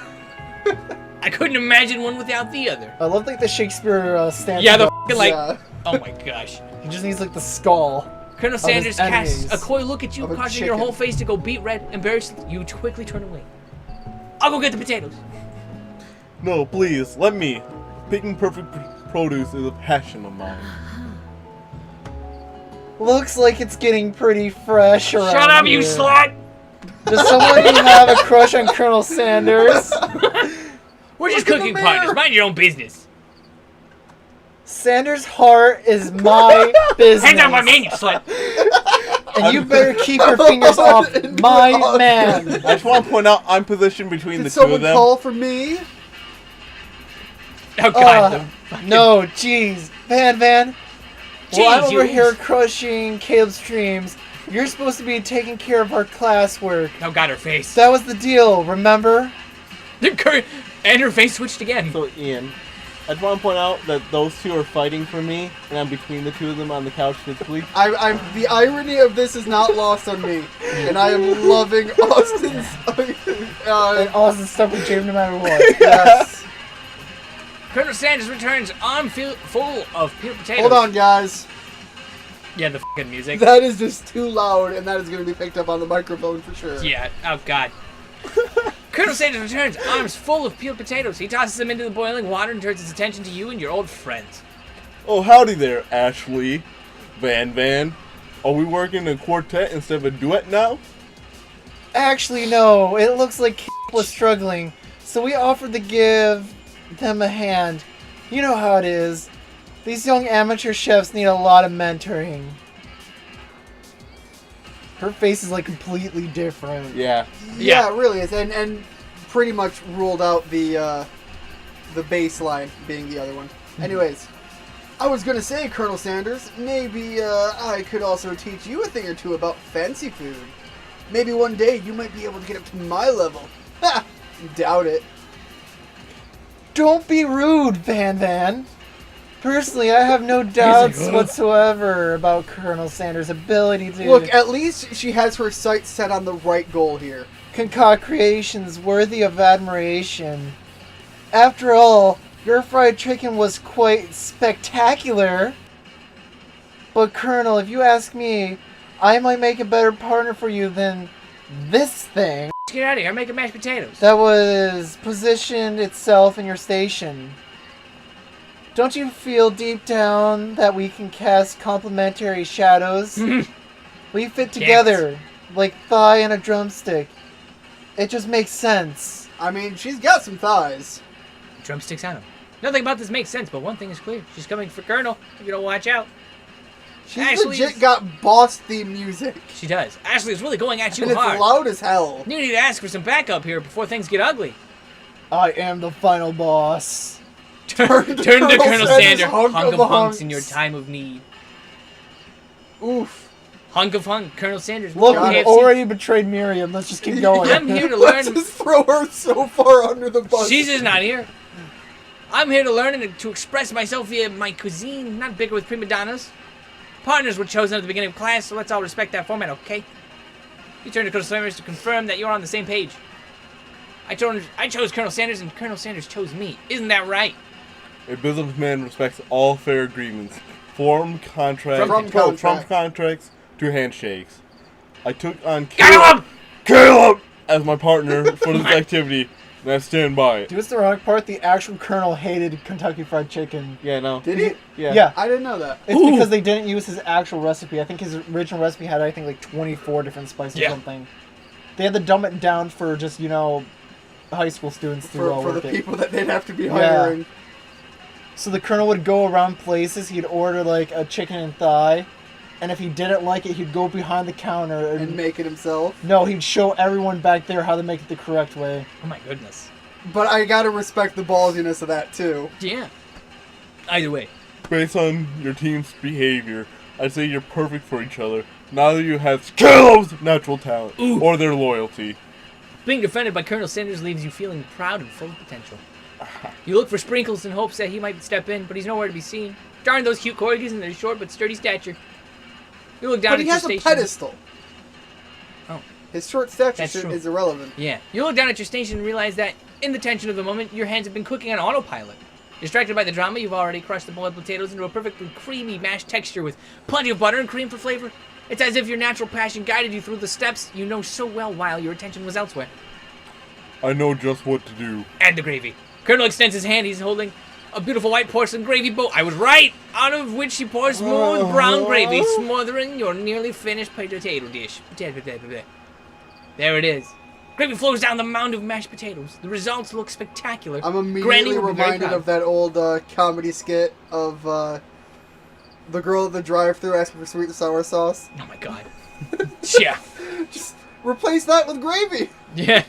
I couldn't imagine one without the other. I love like the Shakespeare stand. Yeah, the f***ing, like. Yeah. Oh my gosh. He just needs like the skull. Colonel his Sanders casts enemies. a coy look at you, Of a causing your chicken. whole face to go beet red. Embarrassed, you quickly turn away. I'll go get the potatoes. No, please, let me. Picking perfect produce is a passion of mine. Looks like it's getting pretty fresh around Shut up, you here. slut! Does someone have a crush on Colonel Sanders? We're just Look at cooking the partners. mirror. Mind your own business. Sanders' heart is my business. Hands off my man, you slut. And you better keep your fingers off my man. I just want to point out I'm positioned between Did the two of someone them. call for me? Oh god. No, jeez. Van, Well, I'm Jeez, over you- here crushing Caleb's dreams. You're supposed to be taking care of our classwork. Oh God, her face. That was the deal, remember? And her face switched again. So, Ian, I just want to point out that those two are fighting for me, and I'm between the two of them on the couch physically. I'm the irony of this is not lost on me, and I am loving Austin's. And Austin's stuck with James no matter what. Yes. Colonel Sanders returns arm full of peeled potatoes. Hold on, guys. Yeah, the fucking music. That is just too loud, and that is going to be picked up on the microphone for sure. Yeah, oh God. Colonel Sanders returns, arms full of peeled potatoes. He tosses them into the boiling water and turns his attention to you and your old friends. Oh, howdy there, Ashley. Van. Are we working a quartet instead of a duet now? Actually, no. It looks like Caleb was struggling, so we offered to give them a hand. You know how it is. These young amateur chefs need a lot of mentoring. Her face is like completely different. Yeah. Yeah, it really is, and pretty much ruled out the baseline being the other one. Anyways, I was gonna say, Colonel Sanders, maybe I could also teach you a thing or two about fancy food. Maybe one day you might be able to get up to my level. Ha! Doubt it. Don't be rude, Van. Personally, I have no doubts "Ugh." whatsoever about Colonel Sanders' ability to Look, at least she has her sights set on the right goal here. concoct creations worthy of admiration. After all, your fried chicken was quite spectacular. But Colonel, if you ask me, I might make a better partner for you than this thing Get out of here, I'm making mashed potatoes. that was positioned itself in your station. Don't you feel deep down that we can cast complementary shadows? We fit together like thigh and a drumstick. It just makes sense. I mean, she's got some thighs. Drumsticks on him. Nothing about this makes sense, but one thing is clear. She's coming for Colonel, if you don't watch out. She's Ashley legit is- got boss theme music. She does. Ashley is really going at you And it's hard. loud as hell. You need to ask for some backup here before things get ugly. I am the final boss. Turn to Colonel Sanders, Sanders, hunk hunk of of hunks in your hunks. time of need. Oof. Hunk of hunk, Colonel Sanders. Look, God, we've KFC. already betrayed Miriam. Let's just keep going. I'm here to Let's learn. just throw her so far under the bus. She's just not here. I'm here to learn and to express myself via my cuisine, not bicker with prima donnas. Partners were chosen at the beginning of class, so let's all respect that format, okay? You turn to Colonel Sanders to confirm that you're on the same page. I chose Colonel Sanders, and Colonel Sanders chose me. Isn't that right? A businessman respects all fair agreements, from contracts, From from contracts to handshakes. I took on Caleb! Caleb as my partner for this activity, and I stand by it. Dude, it's the wrong part. The actual Colonel hated Kentucky Fried Chicken. Yeah, no. Did he? Yeah. I didn't know that. It's Ooh. because they didn't use his actual recipe. I think his original recipe had, like 24 different spices Yeah. or something. They had to dumb it down for just, high school students to For the work it. people that they'd have to be Yeah. hiring. So the Colonel would go around places, he'd order like a chicken and thigh, and if he didn't like it, he'd go behind the counter And make it himself. No, he'd show everyone back there how to make it the correct way. Oh my goodness. But I gotta respect the ballsiness of that too. Yeah. Either way. Based on your team's behavior, I'd say you're perfect for each other. Neither of you has Caleb's natural talent Ooh. or their loyalty. Being defended by Colonel Sanders leaves you feeling proud and full of potential. You look for Sprinkles in hopes that he might step in, but he's nowhere to be seen. Darn those cute corgis and their short but sturdy stature. You look down But at he your has a station. pedestal. Oh. His short stature That's true. is irrelevant. Yeah. You look down at your station and realize that, in the tension of the moment, your hands have been cooking on autopilot. Distracted by the drama, you've already crushed the boiled potatoes into a perfectly creamy mashed texture with plenty of butter and cream for flavor. It's as if your natural passion guided you through the steps you know so well while your attention was elsewhere. I know just what to do. And the gravy. Colonel extends his hand. He's holding a beautiful white porcelain gravy bowl. I was right! Out of which he pours smooth brown gravy, smothering your nearly finished potato dish. There it is. Gravy flows down the mound of mashed potatoes. The results look spectacular. I'm Granny immediately will be very reminded proud. of that old comedy skit of the girl at the drive-thru asking for sweet and sour sauce. Oh my god. Yeah. Just replace that with gravy. Yeah.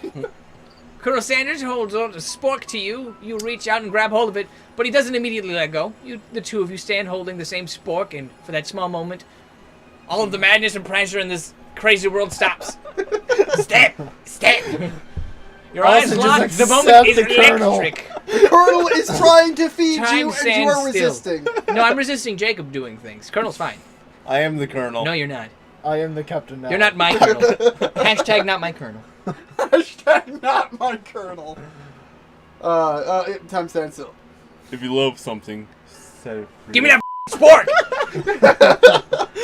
Colonel Sanders holds out a spork to you. You reach out and grab hold of it, but he doesn't immediately let go. The two of you stand holding the same spork, and for that small moment, all of the madness and pressure in this crazy world stops. Step! Your eyes Also, just locked. The moment is accept the Colonel. electric. The Colonel is trying to feed Time you, and you stands are still. resisting. No, I'm resisting Jacob doing things. Colonel's fine. I am the Colonel. No, you're not. I am the captain now. You're not my colonel. Hashtag not my colonel. Hashtag not my Colonel. Time stands still. If you love something, set it free. Give me that spork!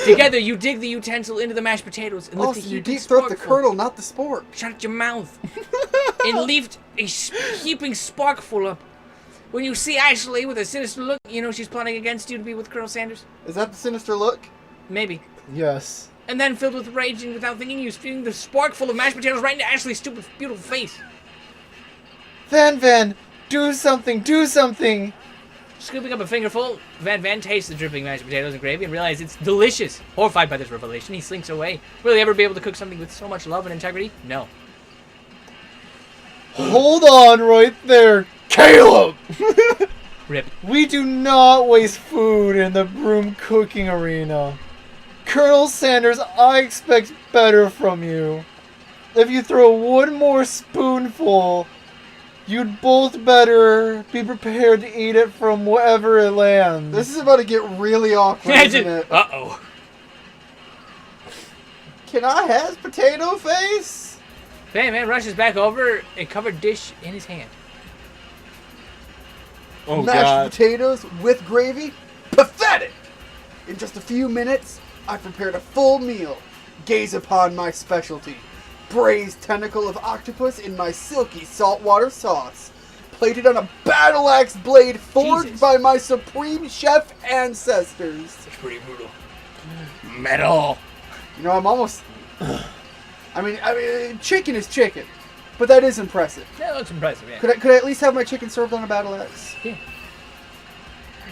Together, you dig the utensil into the mashed potatoes and lift Oh, the so you heaped deep throat the sporkful. Colonel, not the spork. Shut your mouth. And leaped a heaping sparkful up. When you see Ashley with a sinister look, you know she's plotting against you to be with Colonel Sanders. Is that the sinister look? Maybe. Yes. And then, filled with rage and without thinking, you spewing the sparkful of mashed potatoes right into Ashley's stupid, beautiful face. Van, do something, do something. Scooping up a fingerful, Van tastes the dripping mashed potatoes and gravy and realizes it's delicious. Horrified by this revelation, he slinks away. Will he ever be able to cook something with so much love and integrity? No. Hold on right there, Caleb. Rip. We do not waste food in the broom cooking arena. Colonel Sanders, I expect better from you. If you throw one more spoonful, you'd both better be prepared to eat it from wherever it lands. This is about to get really awkward, isn't it? Uh-oh. Can I have potato face? Van rushes back over, a covered dish in his hand. Oh Mashed God. potatoes with gravy? Pathetic! In just a few minutes, I prepared a full meal. Gaze upon my specialty. Braised tentacle of octopus in my silky saltwater sauce. Plated on a battle axe blade forged Jesus. by my supreme chef ancestors. It's pretty brutal. Metal. You know, I'm almost... I mean, chicken is chicken. But that is impressive. That looks impressive, yeah. Could I at least have my chicken served on a battle axe? Yeah.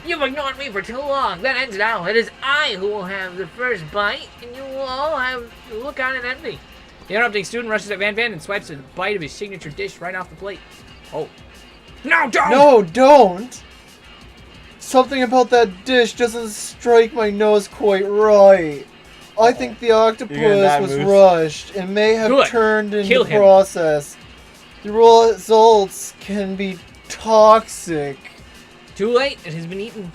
You've ignored me for too long. That ends now. It is I who will have the first bite, and you will all have to look on and envy. The interrupting student rushes at Van and swipes a bite of his signature dish right off the plate. Oh. No, don't! No, don't! Something about that dish doesn't strike my nose quite right. I think the octopus that, was Moose. rushed and may have Good. turned in Kill the him. process. The results can be toxic. Too late. It has been eaten.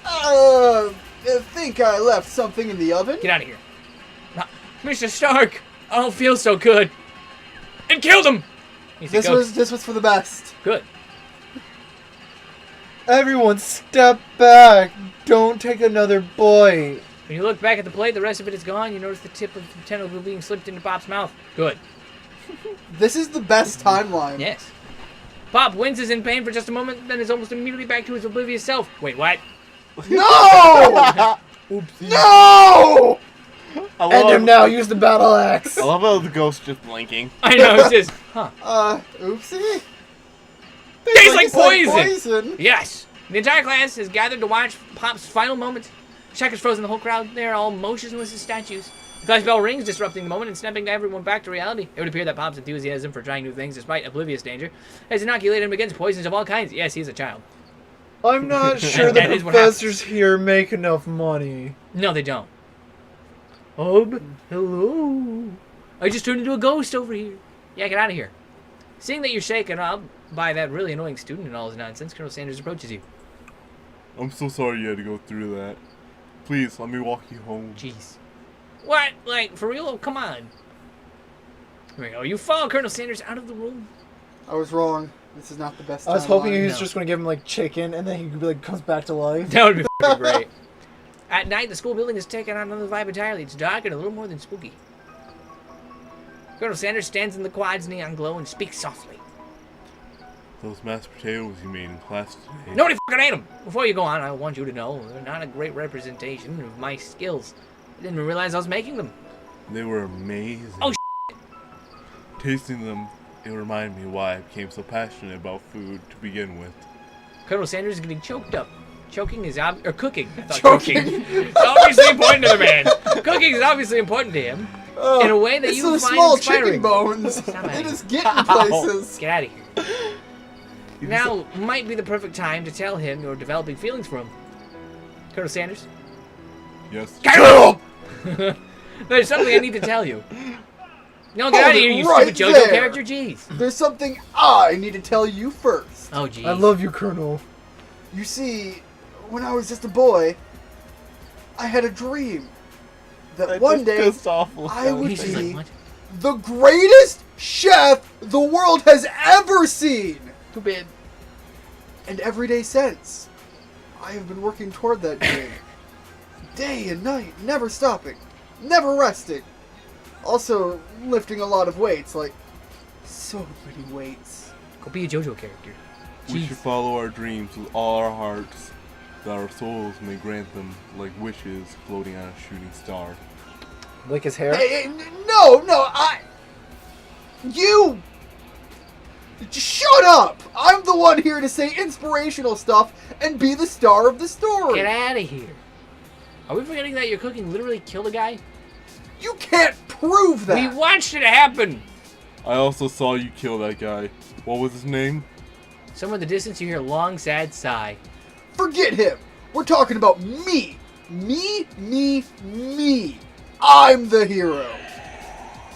I think I left something in the oven. Get out of here. No. Mr. Stark! I don't feel so good. It killed him! He's a ghost. This was for the best. Good. Everyone step back. Don't take another bite. When you look back at the plate, the rest of it is gone. You notice the tip of the tentacle being slipped into Pop's mouth. Good. This is the best timeline. Yes. Pop winces in pain for just a moment, then is almost immediately back to his oblivious self. Wait, what? No! No! I End him love, now. Use the battle axe. I love how the ghost just blinking. I know, it's just, huh. Oopsie. Tastes like It's like poison! Yes. The entire class has gathered to watch Pop's final moments. Shaq is frozen, the whole crowd there, all motionless as statues. The class bell rings, disrupting the moment and snapping everyone back to reality. It would appear that Pop's enthusiasm for trying new things, despite oblivious danger, has inoculated him against poisons of all kinds. Yes, he's a child. I'm not sure That the is what professors here make enough money. No, they don't. Hello. I just turned into a ghost over here. Yeah, get out of here. Seeing that you're shaken up by that really annoying student and all his nonsense, Colonel Sanders approaches you. I'm so sorry you had to go through that. Please, let me walk you home. Jeez. What? Like, for real? Oh, come on. Here we go. You follow Colonel Sanders out of the room. I was wrong. This is not the best I was hoping he timeline. was No. just going to give him like chicken and then he like comes back to life. That would be fucking great. At night, the school building is taken on another vibe entirely. It's dark and a little more than spooky. Colonel Sanders stands in the quad's neon glow and speaks softly. Those mashed potatoes you made in class today. Nobody fucking ate them! Before you go on, I want you to know they're not a great representation of my skills. I didn't even realize I was making them. They were amazing. Oh, Tasting them, it reminded me why I became so passionate about food to begin with. Colonel Sanders is getting choked up. Choking is cooking. I thought Choking. choking. It's obviously important to the man. Cooking is obviously important to him. in a way that It's you those find small inspiring. chicken bones. Stop They it. just get in places. Get out of here. Now might be the perfect time to tell him you're developing feelings for him. Colonel Sanders? Yes. Kill him! There's something I need to tell you. No, get Hold out of it here, you right stupid JoJo there. character. Jeez. There's something I need to tell you first. Oh, jeez. I love you, Colonel. You see, when I was just a boy, I had a dream that one day I would He's just be like, what? the greatest chef the world has ever seen. Too bad. And every day since, I have been working toward that dream. Day and night, never stopping, never resting. Also, lifting a lot of weights, like so many weights. Go be a JoJo character. We Jeez. should follow our dreams with all our hearts, that our souls may grant them like wishes floating on a shooting star. Lick his hair. Hey, no, you just shut up! I'm the one here to say inspirational stuff and be the star of the story. Get out of here. Are we forgetting that your cooking literally killed a guy? You can't prove that. We watched it happen. I also saw you kill that guy. What was his name? Somewhere in the distance, you hear a long, sad sigh. Forget him. We're talking about me. Me. I'm the hero.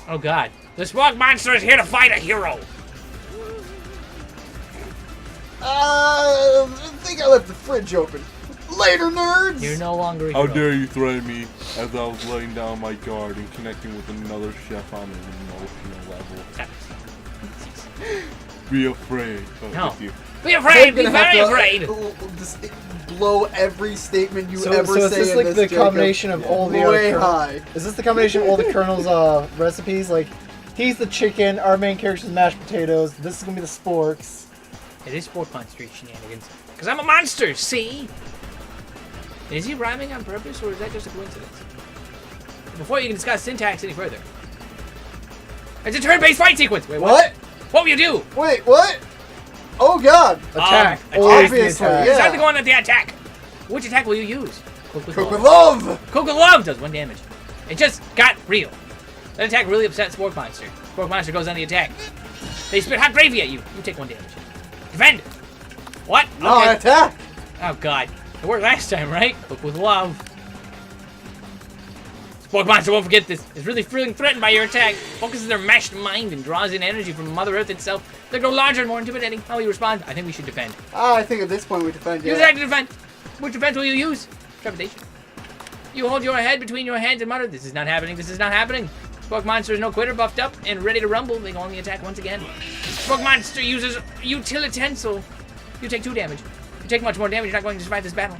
Oh, God. The Smoke Monster is here to fight a hero. I think I left the fridge open. Later, nerds. You're no longer a How hero. dare you threaten me as I was laying down my guard and connecting with another chef on an emotional level. Be afraid. Oh, No. with you. Be afraid. Be I'm gonna very have afraid. to just blow every statement you So ever is say this in like this, the Jacob. combination of all the Way other high. Is this the combination of all the Colonel's recipes? Like, he's the chicken, our main character's mashed potatoes, this is gonna be the sporks. It is Sport Monster shenanigans. Because I'm a monster, see? Is he rhyming on purpose, or is that just a coincidence? Before you can discuss syntax any further. It's a turn-based fight sequence! Wait, What? What will you do? Wait, what? Oh God! Attack. Attack. Always the Obviously, attack. yeah. Decide to go on at the attack. Which attack will you use? Cook with Cook with love. love. Cook with love does 1 damage. It just got real. That attack really upset Spork Monster. Spork Monster goes on the attack. They spit hot gravy at you. You take 1 damage. Defend. What? No, Okay. attack. Oh God. It worked last time, right? Cook with love. Spork Monster won't forget this. Is really feeling threatened by your attack. Focuses their meshed mind and draws in energy from Mother Earth itself. They grow larger and more intimidating. How will you respond? I think we should defend. I think at this point we defend. You decide to defend. Which defense will you use? Trepidation. You hold your head between your hands and mutter, "This is not happening, this is not happening." Spork Monster is no quitter, buffed up and ready to rumble. They go on the attack once again. Spork Monster uses utilitensel. You take 2 damage. You take much more damage, you're not going to survive this battle.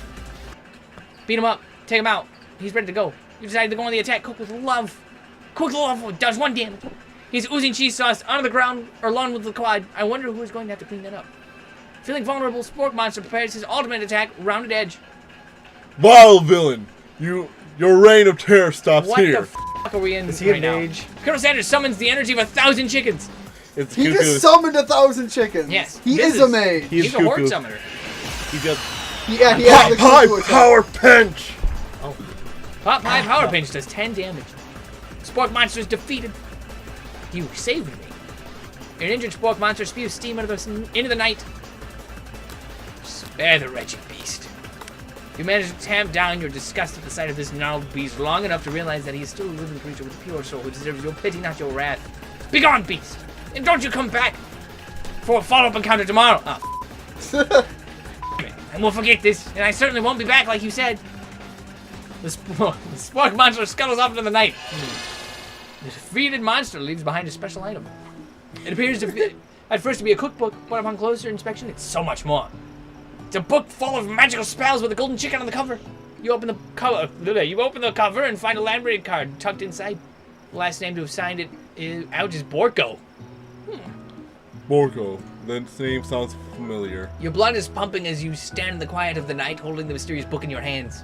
Beat him up. Take him out. He's ready to go. You decided to go on the attack. Cook with love. Cook with love does 1 damage. He's oozing cheese sauce onto the ground or along with the quad. I wonder who is going to have to clean that up. Feeling vulnerable, Spork Monster prepares his ultimate attack, Rounded Edge. Vile villain! Your reign of terror stops What here. the f*** are we in Is he right a now? mage? Colonel Sanders summons the energy of 1,000 chickens. It's He cuckoo. just summoned 1,000 chickens. Yes. He this is a mage. He's He's a horde cuckoo. summoner. He just Yeah, he has the high cuckoo attack. power pinch. Oh. Pop High Power Pinch does 10 damage. Spork Monster is defeated. You saved me. An injured Spork Monster spews steam into the night. Spare the wretched beast. You manage to tamp down your disgust at the sight of this gnarled beast long enough to realize that he is still a living creature with a pure soul who deserves your pity, not your wrath. Begone, beast! And don't you come back for a follow-up encounter tomorrow. Oh. And we'll forget this, and I certainly won't be back like you said. The Spork Monster scuttles off into the night. The defeated monster leaves behind a special item. It appears at first to be a cookbook, but upon closer inspection, it's so much more. It's a book full of magical spells with a golden chicken on the cover. You open the cover and find a library card tucked inside. The last name to have signed it out is Borko. Borgo. That name sounds familiar. Your blood is pumping as you stand in the quiet of the night, holding the mysterious book in your hands.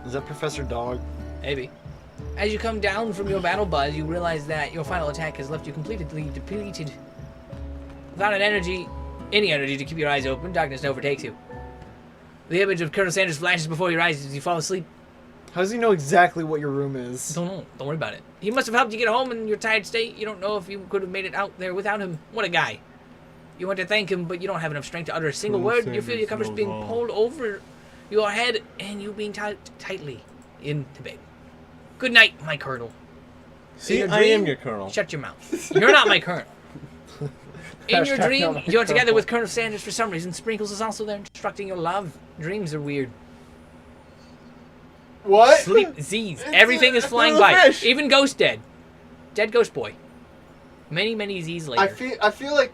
Is that Professor Dog? Maybe. As you come down from your battle buzz, you realize that your final attack has left you completely depleted. Without any energy to keep your eyes open, darkness overtakes you. The image of Colonel Sanders flashes before your eyes as you fall asleep. How does he know exactly what your room is? Don't know. Don't worry about it. He must have helped you get home in your tired state. You don't know if you could have made it out there without him. What a guy. You want to thank him, but you don't have enough strength to utter a single word. You feel your covers being pulled over your head and you being tied tightly into bed. Good night, my colonel. See, In I am your colonel. Shut your mouth. You're not my colonel. In your Hashtag not dream, my you're together colonel. with Colonel Sanders for some reason. Sprinkles is also there instructing your love. Dreams are weird. What? Sleep Z's. Everything is flying a by. fish. Even Ghost dead. Dead Ghost Boy. Many Z's later. I feel like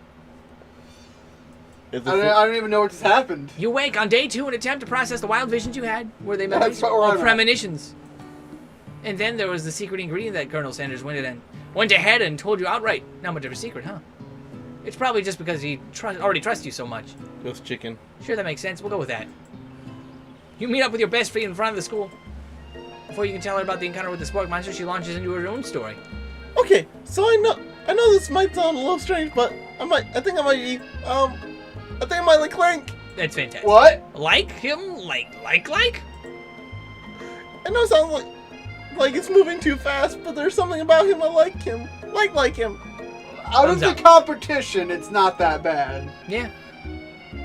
It's I don't even know what just happened. You wake on day 2 and attempt to process the wild visions you had. Were they That's memories what we're or on. premonitions? And then there was the secret ingredient that Colonel Sanders went ahead and told you outright. Not much of a secret, huh? It's probably just because he already trusts you so much. Ghost chicken. Sure, that makes sense. We'll go with that. You meet up with your best friend in front of the school. Before you can tell her about the encounter with the spark monster, she launches into her own story. Okay, so I know this might sound a little strange, but I think I might be I think I might like Clank. That's fantastic. What? Like him? Like? I know it sounds like it's moving too fast, but there's something about him I like him. Like him. Out of Thumbs the up. competition, it's not that bad. Yeah.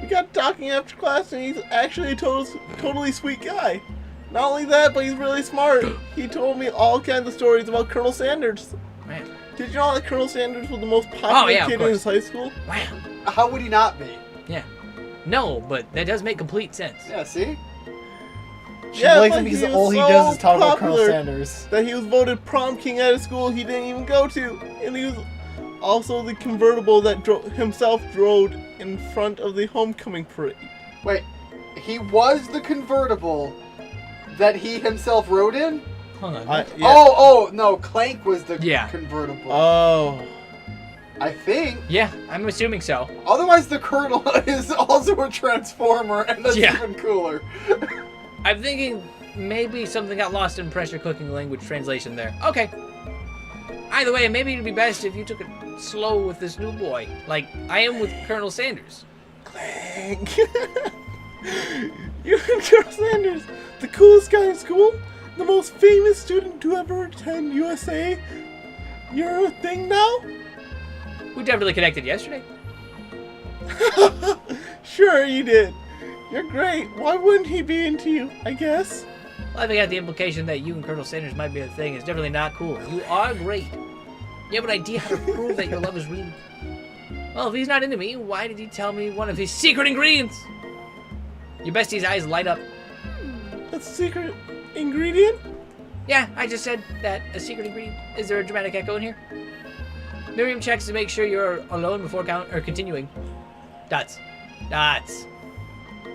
We got talking after class, and he's actually a totally sweet guy. Not only that, but he's really smart. He told me all kinds of stories about Colonel Sanders. Man. Did you know that Colonel Sanders was the most popular Oh, yeah, of kid in his high school? Wow. How would he not be? Yeah. No, but that does make complete sense. Yeah, see? She Yeah, likes but him because he was all he so does is talk about Colonel popular Sanders. That he was voted prom king at a school he didn't even go to, and he was also the convertible that himself drove in front of the homecoming parade. Wait, he was the convertible that he himself rode in? Hold on. Yeah. Oh, no, Clank was the Yeah. convertible. Oh. I think. Yeah, I'm assuming so. Otherwise, the Colonel is also a Transformer, and that's Yeah. even cooler. I'm thinking maybe something got lost in pressure cooking language translation there. Okay. Either way, maybe it'd be best if you took it slow with this new boy, like I am with Colonel Sanders. Clank. You're Colonel Sanders, the coolest guy in school, the most famous student to ever attend USA. You're a thing now? We definitely connected yesterday. Sure you did. You're great. Why wouldn't he be into you, I guess? Well, I think the implication that you and Colonel Sanders might be a thing is definitely not cool. You are great. You have an idea how to prove that your love is real. Well, if he's not into me, why did he tell me one of his secret ingredients? Your bestie's eyes light up. That's a secret ingredient? Yeah, I just said that. A secret ingredient. Is there a dramatic echo in here? Miriam checks to make sure you're alone before continuing. Dots.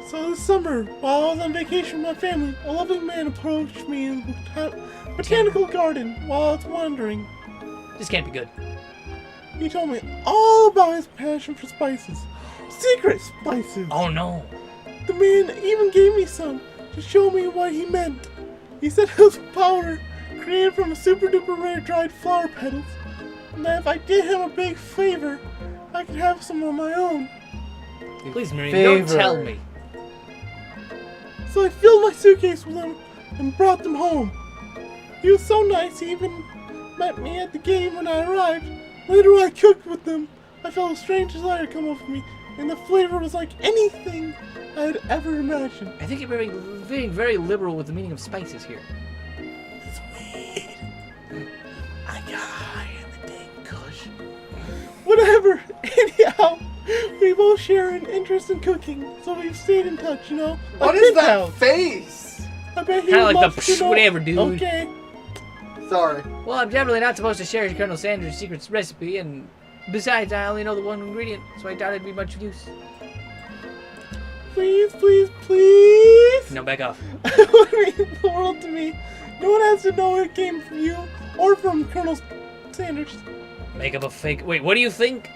So this summer, while I was on vacation with my family, a lovely man approached me in the botanical garden while I was wandering. This can't be good. He told me all about his passion for spices. Secret spices! Oh no. The man even gave me some to show me what he meant. He said it was powder created from super duper rare dried flower petals, and that if I did him a big favor, I could have some on my own. Please, Miriam, don't Favor. tell me. So I filled my suitcase with them and brought them home. He was so nice, he even met me at the game when I arrived. Later when I cooked with them, I felt a strange desire come over me, and the flavor was like anything I had ever imagined. I think you're being very liberal with the meaning of spices here. It's weed. I got high in the dang kush. Whatever. Anyhow, we both share an interest in cooking, so we've stayed in touch, you know. What Like is that pal. face? I bet he Kinda would like love the to know. whatever, dude. Okay. Sorry. Well, I'm definitely not supposed to share Colonel Sanders' secret recipe, and besides, I only know the one ingredient, so I doubt it'd be much use. Please, please, please. No, back off. It would mean the world to me. No one has to know it came from you or from Colonel Sanders. Make up a fake. Wait, what do you think?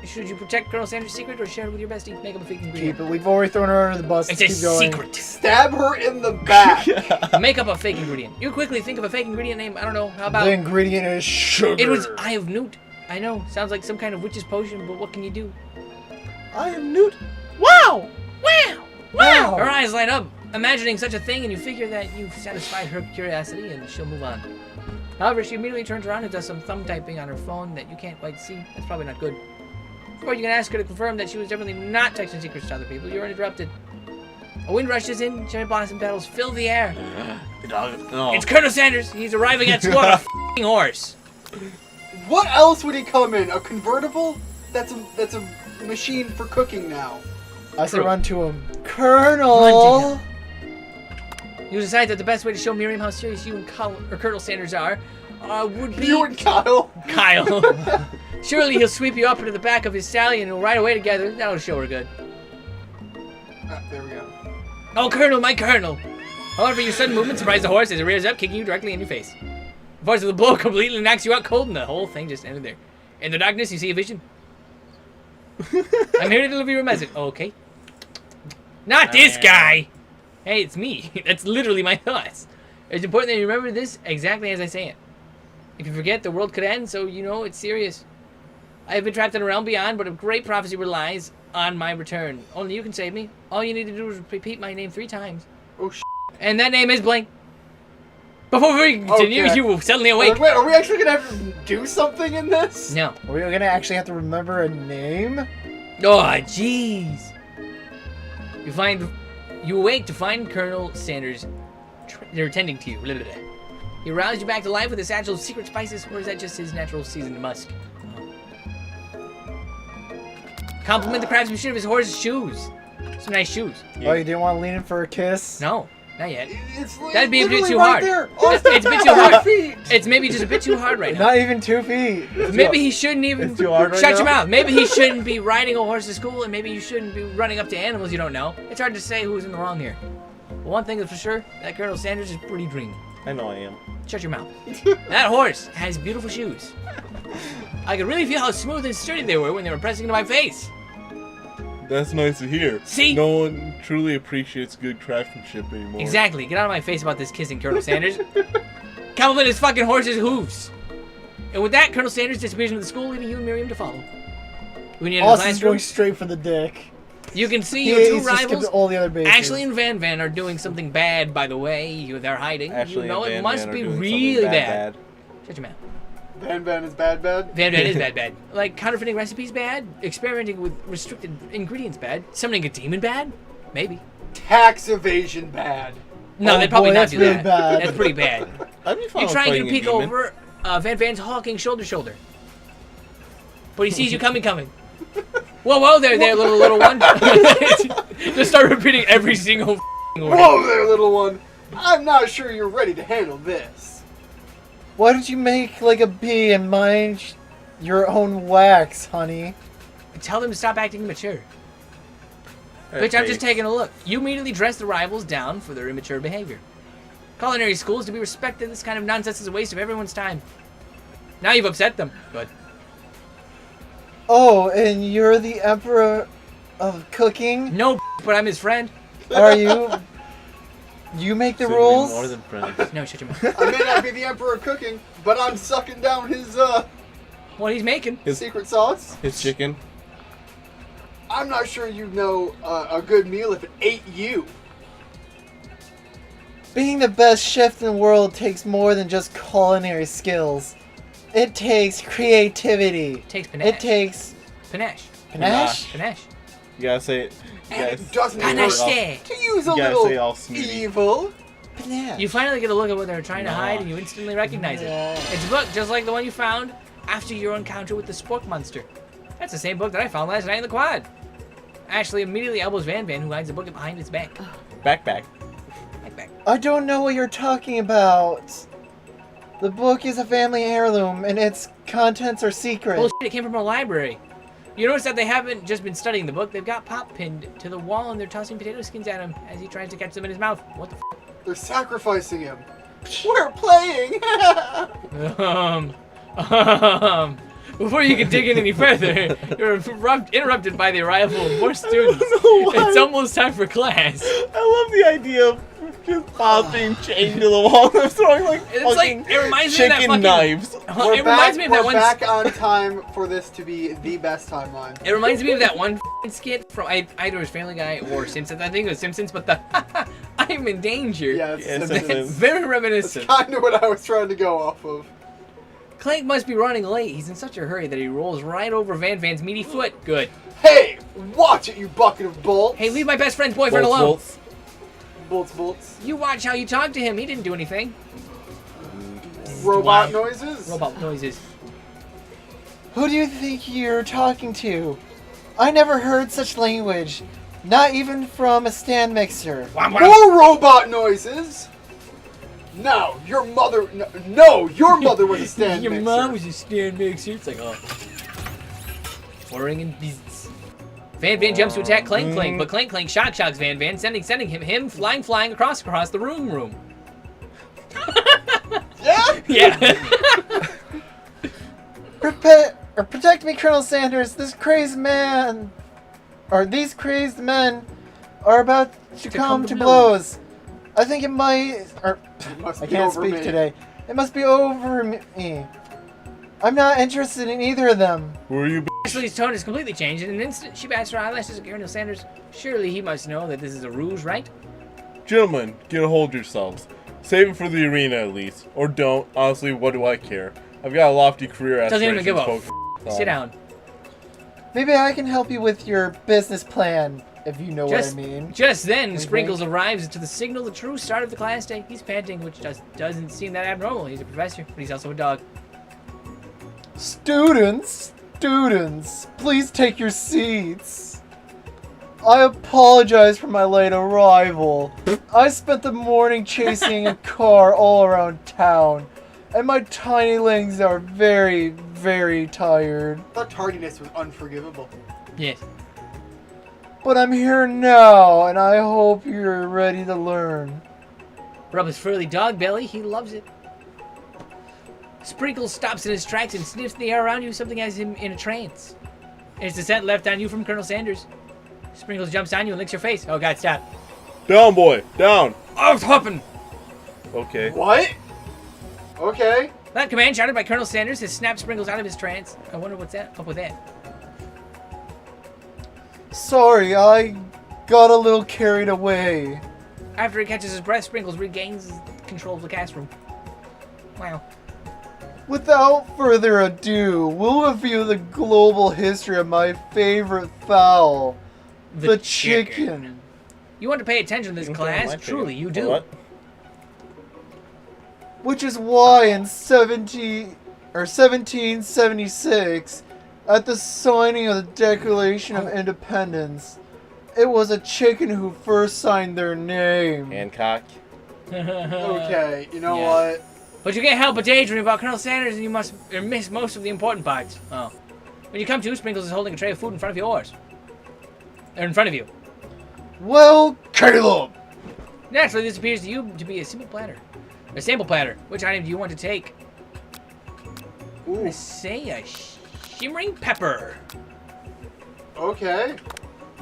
Should you protect Colonel Sanders' secret or share it with your bestie? Make up a fake ingredient. Keep it. We've already thrown her under the bus. It's Keep a going. secret. Stab her in the back. Make up a fake ingredient. You quickly think of a fake ingredient name. I don't know. How about The ingredient is sugar. it was Eye of Newt? I know. Sounds like some kind of witch's potion, but what can you do? I am Newt. Wow! Wow! Wow! Her eyes light up. imagining such a thing, and you figure that you've satisfied her curiosity and she'll move on. However, she immediately turns around and does some thumb typing on her phone that you can't quite see. That's probably not good. Or you can ask her to confirm that she was definitely not texting secrets to other people. You're interrupted. A wind rushes in, cherry blossom petals fill the air. No. It's Colonel Sanders. He's arriving at school on a f***ing horse. What else would he come in? A convertible? That's a machine for cooking now. I say True. run to him. Colonel! Run You decide that the best way to show Miriam how serious you and Colonel Sanders are would be... You and Kyle. Kyle. Surely he'll sweep you up into the back of his stallion and we'll ride away together. That'll show her good. There we go. Oh, Colonel, my Colonel. However, your sudden movement surprised the horse as it rears up, kicking you directly in your face. The force of the blow completely knocks you out cold, and the whole thing just ended there. In the darkness, you see a vision. I'm here to deliver your message. Okay. Not this guy! Hey, it's me. That's literally my thoughts. It's important that you remember this exactly as I say it. If you forget, the world could end, so you know it's serious. I have been trapped in a realm beyond, but a great prophecy relies on my return. Only you can save me. All you need to do is repeat my name 3 times. Oh, And that name is blank. Before we continue, Okay. you will suddenly awake. Wait, are we actually gonna have to do something in this? No. Are we gonna actually have to remember a name? Oh, jeez. You awake to find Colonel Sanders they're attending to you. Blah, blah, blah. He roused you back to life with a satchel of secret spices, or is that just his natural seasoned musk? Compliment the craftsmanship of his horse's shoes. Some nice shoes. Oh, you didn't want to lean in for a kiss? No, not yet. It's That'd be a bit literally too right hard. There. It's a bit too on my hard. feet. It's maybe just a bit too hard right now. Not even 2 feet. Maybe he shouldn't even... It's too hard right Shut now? your mouth. Maybe he shouldn't be riding a horse to school, and maybe you shouldn't be running up to animals you don't know. It's hard to say who's in the wrong here. But one thing is for sure, that Colonel Sanders is pretty dreamy. I know I am. Shut your mouth. That horse has beautiful shoes. I could really feel how smooth and sturdy they were when they were pressing into my face. That's nice to hear. See? No one truly appreciates good craftsmanship anymore. Exactly. Get out of my face about this kissing, Colonel Sanders. Compliment his fucking horse's hooves. And with that, Colonel Sanders disappears into the school, leaving you and Miriam to follow. When you enter the Austin's going classroom, straight for the dick. you can see He your two needs to skip rivals. all the other bases. Ashley and Van Van are doing something bad, by the way. They're hiding. Ashley You know and it Van must Van are be doing really something bad. Shut your mouth. Van is bad. Van Van is bad. Like counterfeiting recipes bad, experimenting with restricted ingredients bad, summoning a demon bad, maybe. Tax evasion bad. No, Oh, they'd probably boy, not that's do really that. bad. That's pretty bad. I'd be fine You with try and get fighting a peek demon. over Van Van's hulking shoulder to shoulder, but he sees you coming. Whoa, there, little one. Just start repeating every single word. Whoa there, little one. I'm not sure you're ready to handle this. Why don't you make like a bee and mind your own wax, honey? Tell them to stop acting immature. Hey, Bitch, I'm just hey. taking a look. You immediately dress the rivals down for their immature behavior. Culinary schools to be respected. This kind of nonsense is a waste of everyone's time. Now you've upset them. Good. Oh, and you're the emperor of cooking? No, but I'm his friend. Are you? You make the Should be rules? More than friends. No, shut your mouth. I may not be the emperor of cooking, but I'm sucking down his What he's making. His secret sauce. his chicken. I'm not sure you know a good meal if it ate you. Being the best chef in the world takes more than just culinary skills. It takes creativity. Takes panache. It takes Panache. panache. Panache. You gotta say it. You And gotta, it doesn't Panache. hurt to use a You gotta say all little snooty. evil. Panache. You finally get a look at what they're trying to Nah. hide, and you instantly recognize it. Yeah. It's a book just like the one you found after your encounter with the spork monster. That's the same book that I found last night in the quad. Ashley immediately elbows Van Van, who hides the book behind his back. Backpack. Back. I don't know what you're talking about. The book is a family heirloom, and its contents are secret. Bullshit, it came from a library. You notice that they haven't just been studying the book, they've got Pop pinned to the wall and they're tossing potato skins at him as he tries to catch them in his mouth. What the They're sacrificing him. We're playing. Before you can dig in any further, you're interrupted by the arrival of more students. know why. It's almost time for class. I love the idea of just Bob being chained to the wall and throwing like It's fucking like, it reminds me of that chicken fucking... knives. It reminds me of that we're one... back on time for this to be the best timeline. It reminds me of that one skit from either it was Family Guy or Simpsons. I think it was Simpsons, but the I'm in danger. Yeah, Yes, that's it is. Very reminiscent. kind of what I was trying to go off of. Clank must be running late. He's in such a hurry that he rolls right over Van Van's meaty foot. Good. Hey, watch it, you bucket of bolts. Hey, leave my best friend's boyfriend Bolts, alone. bolts. Bolts, bolts. You watch how you talk to him. He didn't do anything. Robot Wow. noises. Robot noises. Who do you think you're talking to? I never heard such language. Not even from a stand mixer. Wham, wham. More robot noises. No, your mother. No, your mother was a stand Your mixer. mom was a stand mixer. It's like, oh. Boring and beasts. Van Van jumps to attack Clank Clank, but Clank Clank shocks Van Van, sending him flying across the room. Yeah. Yeah. Protect me, Colonel Sanders. These crazed men are about to come to blows. I think it might. Or It must I be can't over speak me. today. It must be over me. I'm not interested in either of them. Who are you? Ashley's tone has completely changed. In an instant, she bats her eyelashes at Colonel Sanders. Surely he must know that this is a ruse, right? Gentlemen, get a hold of yourselves. Save it for the arena at least. Or don't. Honestly, what do I care? I've got a lofty career Doesn't even aspirations. give a folks. Sit down. Maybe I can help you with your business plan, if you know Just, what I mean. just then, Okay. Sprinkles arrives to the signal the true start of the class day. He's panting, which just doesn't seem that abnormal. He's a professor, but he's also a dog. Students, please take your seats. I apologize for my late arrival. I spent the morning chasing a car all around town, and my tiny legs are very, very tired. I thought tardiness was unforgivable. Yes. But I'm here now, and I hope you're ready to learn. Rub his furry dog belly. He loves it. Sprinkles stops in his tracks and sniffs the air around you. Something has him in a trance. It's the scent left on you from Colonel Sanders. Sprinkles jumps on you and licks your face. Oh, God, stop. Down, boy. Down. Oh, hopping. Okay. What? Okay. That command shouted by Colonel Sanders has snapped Sprinkles out of his trance. I wonder what's up with that. Sorry, I got a little carried away. After he catches his breath, Sprinkles regains control of the cast room. Wow. Without further ado, we'll review the global history of my favorite fowl, the chicken. You want to pay attention to this class? Truly, you do. What? Which is why in 1776, at the signing of the Declaration of Independence, it was a chicken who first signed their name. Hancock. Okay. You know Yeah. what? But you can't help but daydream about Colonel Sanders, and you must miss most of the important parts. Oh. When you come to, Sprinkles is holding a tray of food in front of yours. Or in front of you. Well, Caleb! Naturally, this appears to you to be a simple platter. A sample platter. Which item do you want to take? Ooh. I say a shimmering pepper. Okay.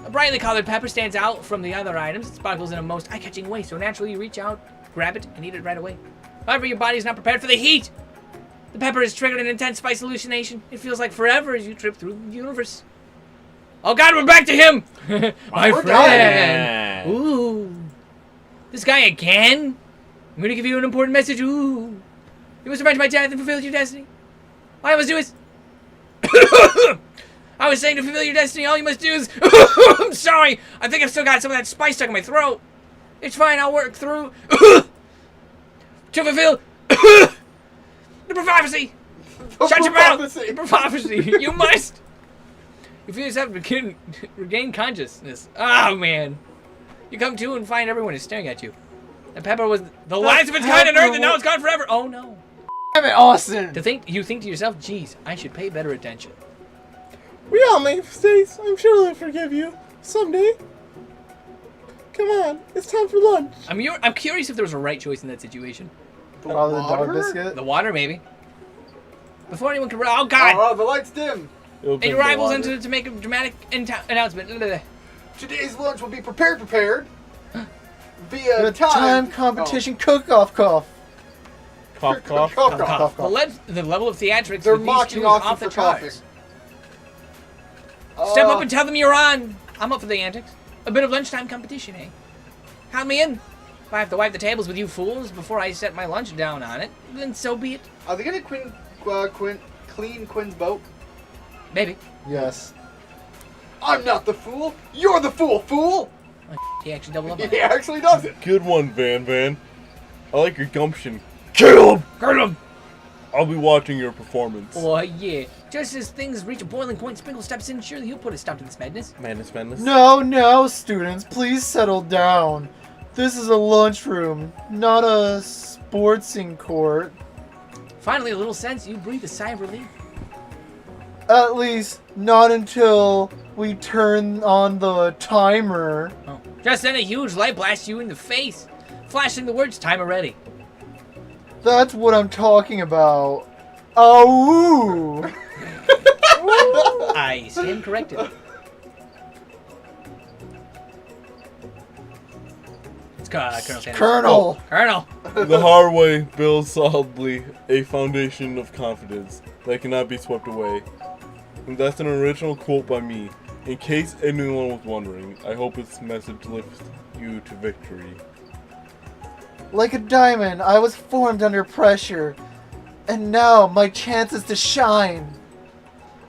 A brightly colored pepper stands out from the other items. It sparkles in a most eye-catching way, so naturally you reach out, grab it, and eat it right away. However, your body is not prepared for the heat. The pepper has triggered an intense spice hallucination. It feels like forever as you trip through the universe. Oh God, we're back to him! My we're friend! Ooh. This guy again? I'm gonna give you an important message. Ooh. You must avenge my death and fulfill your destiny. All I must do is... I was saying to fulfill your destiny, all you must do is... I'm sorry. I think I've still got some of that spice stuck in my throat. It's fine, I'll work through... to fulfill... the prophecy. Shut your mouth. The prophecy. You must... You feel yourself regain consciousness. Oh, man. You come to and find everyone is staring at you. And pepper was the last of its kind on Earth, and now it's gone forever. Oh, no. Damn it, Austin! You think to yourself, geez, I should pay better attention. We all make mistakes. I'm sure they'll forgive you someday. Come on, it's time for lunch. I'm curious if there was a right choice in that situation. Probably the dog water? biscuit. The water, maybe. Before anyone can... Oh, God! Oh, the lights dim. And your rivals enter to make a dramatic announcement. Today's lunch will be prepared via The time competition cook-off cough. Cough, cough. Cough, cough. The level of theatrics They're with these mocking two is Austin off the for coughing. charts. Step up and tell them you're on. I'm up for the antics. A bit of lunchtime competition, eh? Count me in. If I have to wipe the tables with you fools before I set my lunch down on it, then so be it. Are they gonna clean Quinn's boat? Maybe. Yes. I'm not the fool. You're the fool. He actually doubled up on He it. actually does it. Good one, Van Van. I like your gumption. Kill him! Kill him! I'll be watching your performance. Oh, yeah. Just as things reach a boiling point, Sprinkle steps in. Surely he'll put a stop to this madness. Madness. No, students, please settle down. This is a lunchroom, not a sportsing court. Finally, a little sense, you breathe a sigh of relief. At least, not until we turn on the timer. Oh. Just then, a huge light blasts you in the face, flashing the words, "Time already." That's what I'm talking about. Oh! I stand corrected. It's Colonel Sanders. Colonel! Colonel! The hard way builds solidly a foundation of confidence that cannot be swept away. And that's an original quote by me. In case anyone was wondering, I hope this message lifts you to victory. Like a diamond, I was formed under pressure. And now my chance is to shine.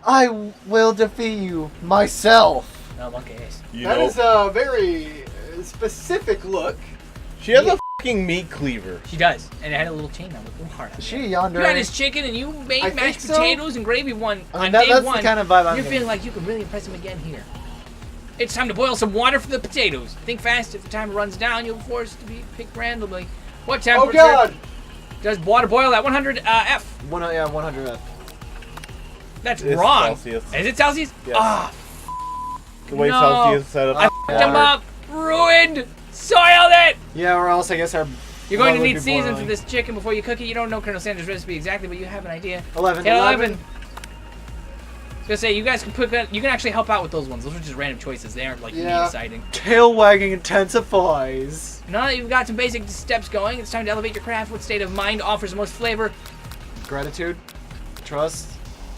I will defeat you myself. No, monkeys. You That know, is a very specific look. she has a fucking meat cleaver. She does, and it had a little chain on with a little heart on it. She yonder. You had his chicken, and you made I think mashed so. potatoes and gravy on that's day the one. kind of vibe I'm You're getting. feeling like you can really impress him again here. It's time to boil some water for the potatoes. Think fast. If the timer runs down, you'll be forced to be picked randomly. What Oh temperature God! does water boil at 100 F? 100 F. That's It's wrong. Celsius. Is it Celsius? Yes. Ah, The way No. Celsius is set up. I f***ed him up. Ruined. Soiled it. Yeah, or else I guess our... You're going to blood would need be season for boiling. this chicken before you cook it. You don't know Colonel Sanders' recipe exactly, but you have an idea. 11. Yeah, 11. I was gonna say, you guys can you can actually help out with those ones. Those are just random choices. They aren't like Yeah. me deciding. Tail wagging intensifies. Now that you've got some basic steps going, it's time to elevate your craft. What state of mind offers the most flavor? Gratitude. Trust.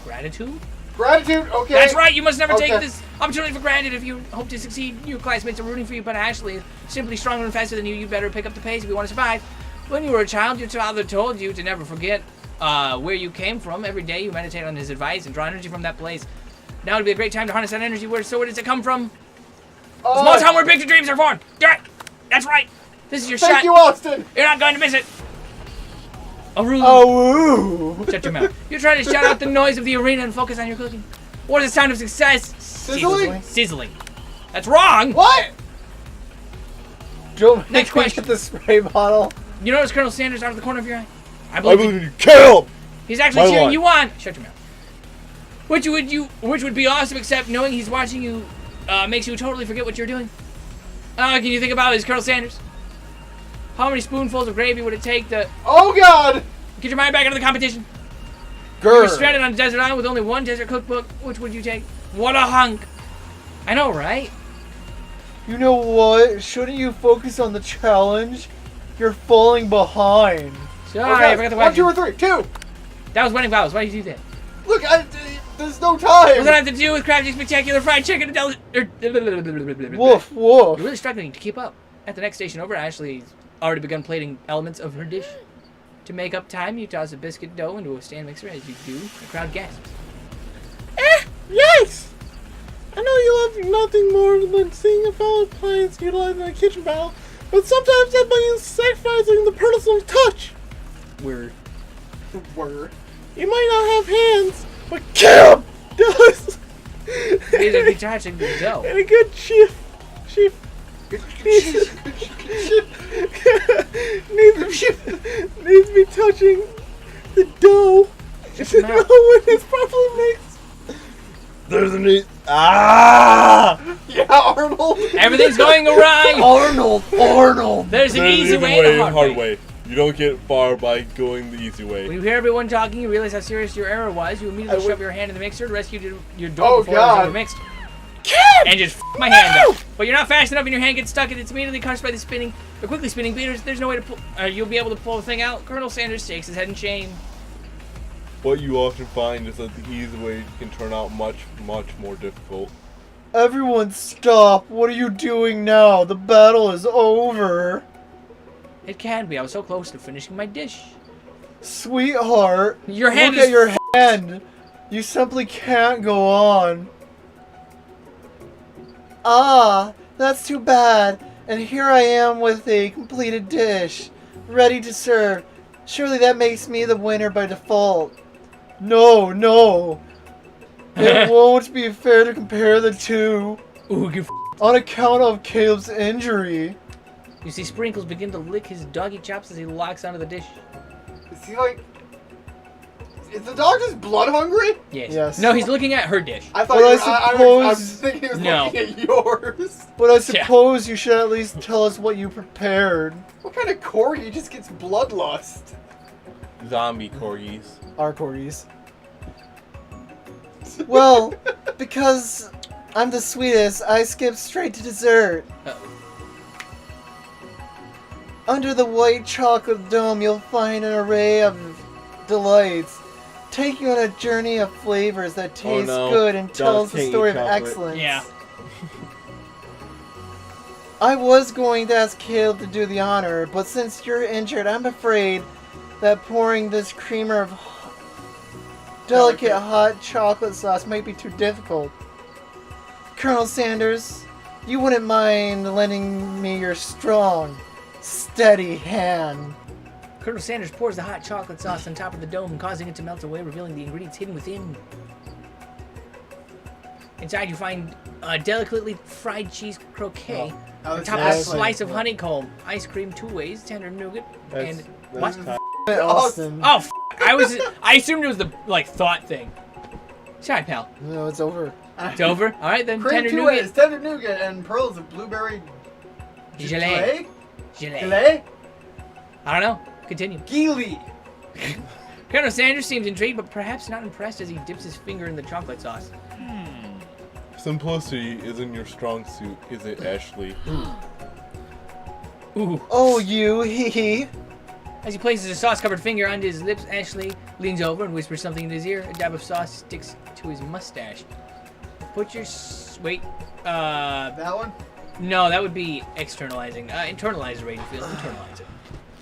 Gratitude? Gratitude. Okay. That's right, you must never take Okay. this opportunity for granted. If you hope to succeed, your classmates are rooting for you, but Ashley is simply stronger and faster than you. You better pick up the pace if you want to survive. When you were a child, your father told you to never forget where you came from. Every day you meditate on his advice and draw energy from that place. Now would be a great time to harness that energy. Where does it come from? Small town where big dreams are born. Do it. That's right. This is your Thank shot. you, Austin. You're not going to miss it. Aru. Oh, woo. Shut your mouth. You try to shut out the noise of the arena and focus on your cooking. What is the sound of success? Sizzling? Sizzling. That's wrong. What? Don't Next make me question. get the spray bottle. You notice Colonel Sanders out of the corner of your eye? I I believe believe you kill! he's actually My cheering line. you on. Shut your mouth. Which would be awesome, except knowing he's watching you makes you totally forget what you're doing. Can you think about it as Colonel Sanders? How many spoonfuls of gravy would it take to Oh God! get your mind back into the competition? You were Grr. stranded on a desert island with only one desert cookbook. Which would you take? What a hunk! I know, right? You know what? Shouldn't you focus on the challenge? You're falling behind. Sorry, Okay, I forgot the 1, 2, question. or 3. 2. That was winning vowels. Why did you do that? Look, there's no What does that time. have to do with crafting spectacular fried chicken and Woof, woof. You're really struggling to keep up. At the next station over, Ashley's already begun plating elements of her dish. To make up time, you toss a biscuit dough into a stand mixer. As you do, the crowd gasps. Yikes! I know you love nothing more than seeing a fellow appliance utilizing a kitchen battle, but sometimes that means sacrificing the personal touch. We're Word. You might not have hands, but Kim does! These are touching the dough. And a good chef needs to be touching the dough Just to now. know when it's properly mixed. There's a need. Ah! Yeah, Arnold. Everything's going awry. Arnold. There's an There's easy an way and a hard way. You don't get far by going the easy way. When you hear everyone talking, you realize how serious your error was. You immediately shove your hand in the mixer to rescue your dough Oh, before it was God. overmixed. And just my hand up. But you're not fast enough and your hand gets stuck and it's immediately crushed by the quickly spinning beaters. There's no way to pull, you'll be able to pull the thing out. Colonel Sanders shakes his head in shame. What you often find is that the easy way can turn out much, much more difficult. Everyone stop. What are you doing now? The battle is over. It can be. I was so close to finishing my dish. Sweetheart, Your hand look is at your hand. You simply can't go on. Ah, that's too bad. And here I am with a completed dish, ready to serve. Surely that makes me the winner by default. No, no. It won't be fair to compare the two. Ooh, you On account of Caleb's injury. You see Sprinkles begin to lick his doggy chops as he locks onto the dish. Is he like... Is the dog just blood hungry? Yes. Yes. No, he's looking at her dish. I thought Well, you were, I was suppose- thinking he was No. looking at yours. But I suppose you should at least tell us what you prepared. What kind of corgi just gets bloodlust? Zombie corgis. Our corgis. Well, because I'm the sweetest, I skip straight to dessert. Uh-oh. Under the white chocolate dome, you'll find an array of delights. Take you on a journey of flavors that taste no. good and tells the can't eat story of chocolate. excellence. Yeah. I was going to ask Caleb to do the honor, but since you're injured, I'm afraid that pouring this creamer of delicate hot chocolate sauce might be too difficult. Colonel Sanders, you wouldn't mind lending me your strong, steady hand. Colonel Sanders pours the hot chocolate sauce on top of the dome, causing it to melt away, revealing the ingredients hidden within. Inside, you find a delicately fried cheese croquet, on top of a that's slice of like- honeycomb, ice cream 2 ways, tender nougat, and what? Austin. Oh, I assumed it was the thought thing. Sorry, pal. No, it's over. It's over. All right then. Cream Tender 2 nougat. is tender nougat and pearls of blueberry Gelée. Gelée. Gelée? I don't know. Continue. Geely. Colonel Sanders seems intrigued, but perhaps not impressed as he dips his finger in the chocolate sauce. Simplicity isn't your strong suit, is it, Ashley? Ooh. Oh, you, hee hee. As he places a sauce-covered finger onto his lips, Ashley leans over and whispers something in his ear. A dab of sauce sticks to his mustache. Put your wait. That one? No, that would be externalizing. Internalize the raging feeling. Internalize it.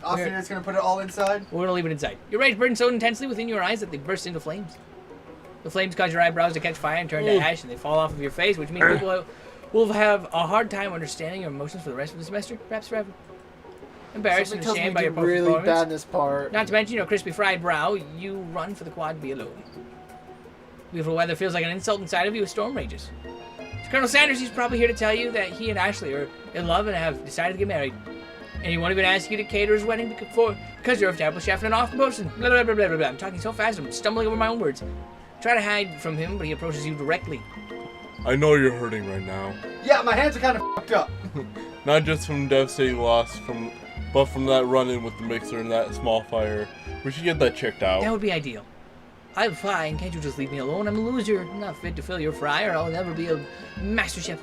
Austin is going to put it all inside. We're gonna leave it inside. Your rage burns so intensely within your eyes that they burst into flames. The flames cause your eyebrows to catch fire and turn to ash, and they fall off of your face, which means people will have a hard time understanding your emotions for the rest of the semester, perhaps forever. Embarrassed and Something tells me ashamed by you your did poor really performance. bad in this part. Not to mention your crispy fried brow, you run for the quad to be alone. Beautiful weather feels like an insult inside of you as storm rages. So Colonel Sanders, he's probably here to tell you that he and Ashley are in love and have decided to get married. And he won't even ask you to cater his wedding because you're a terrible chef and an awful person. Blah, blah, blah, blah, blah, blah. I'm talking so fast, I'm stumbling over my own words. Try to hide from him, but he approaches you directly. I know you're hurting right now. Yeah, my hands are kind of fucked up. Not just from devastating loss, but from that run-in with the mixer and that small fire. We should get that checked out. That would be ideal. I'm fine. Can't you just leave me alone? I'm a loser. I'm not fit to fill your fry, or I'll never be a master chef.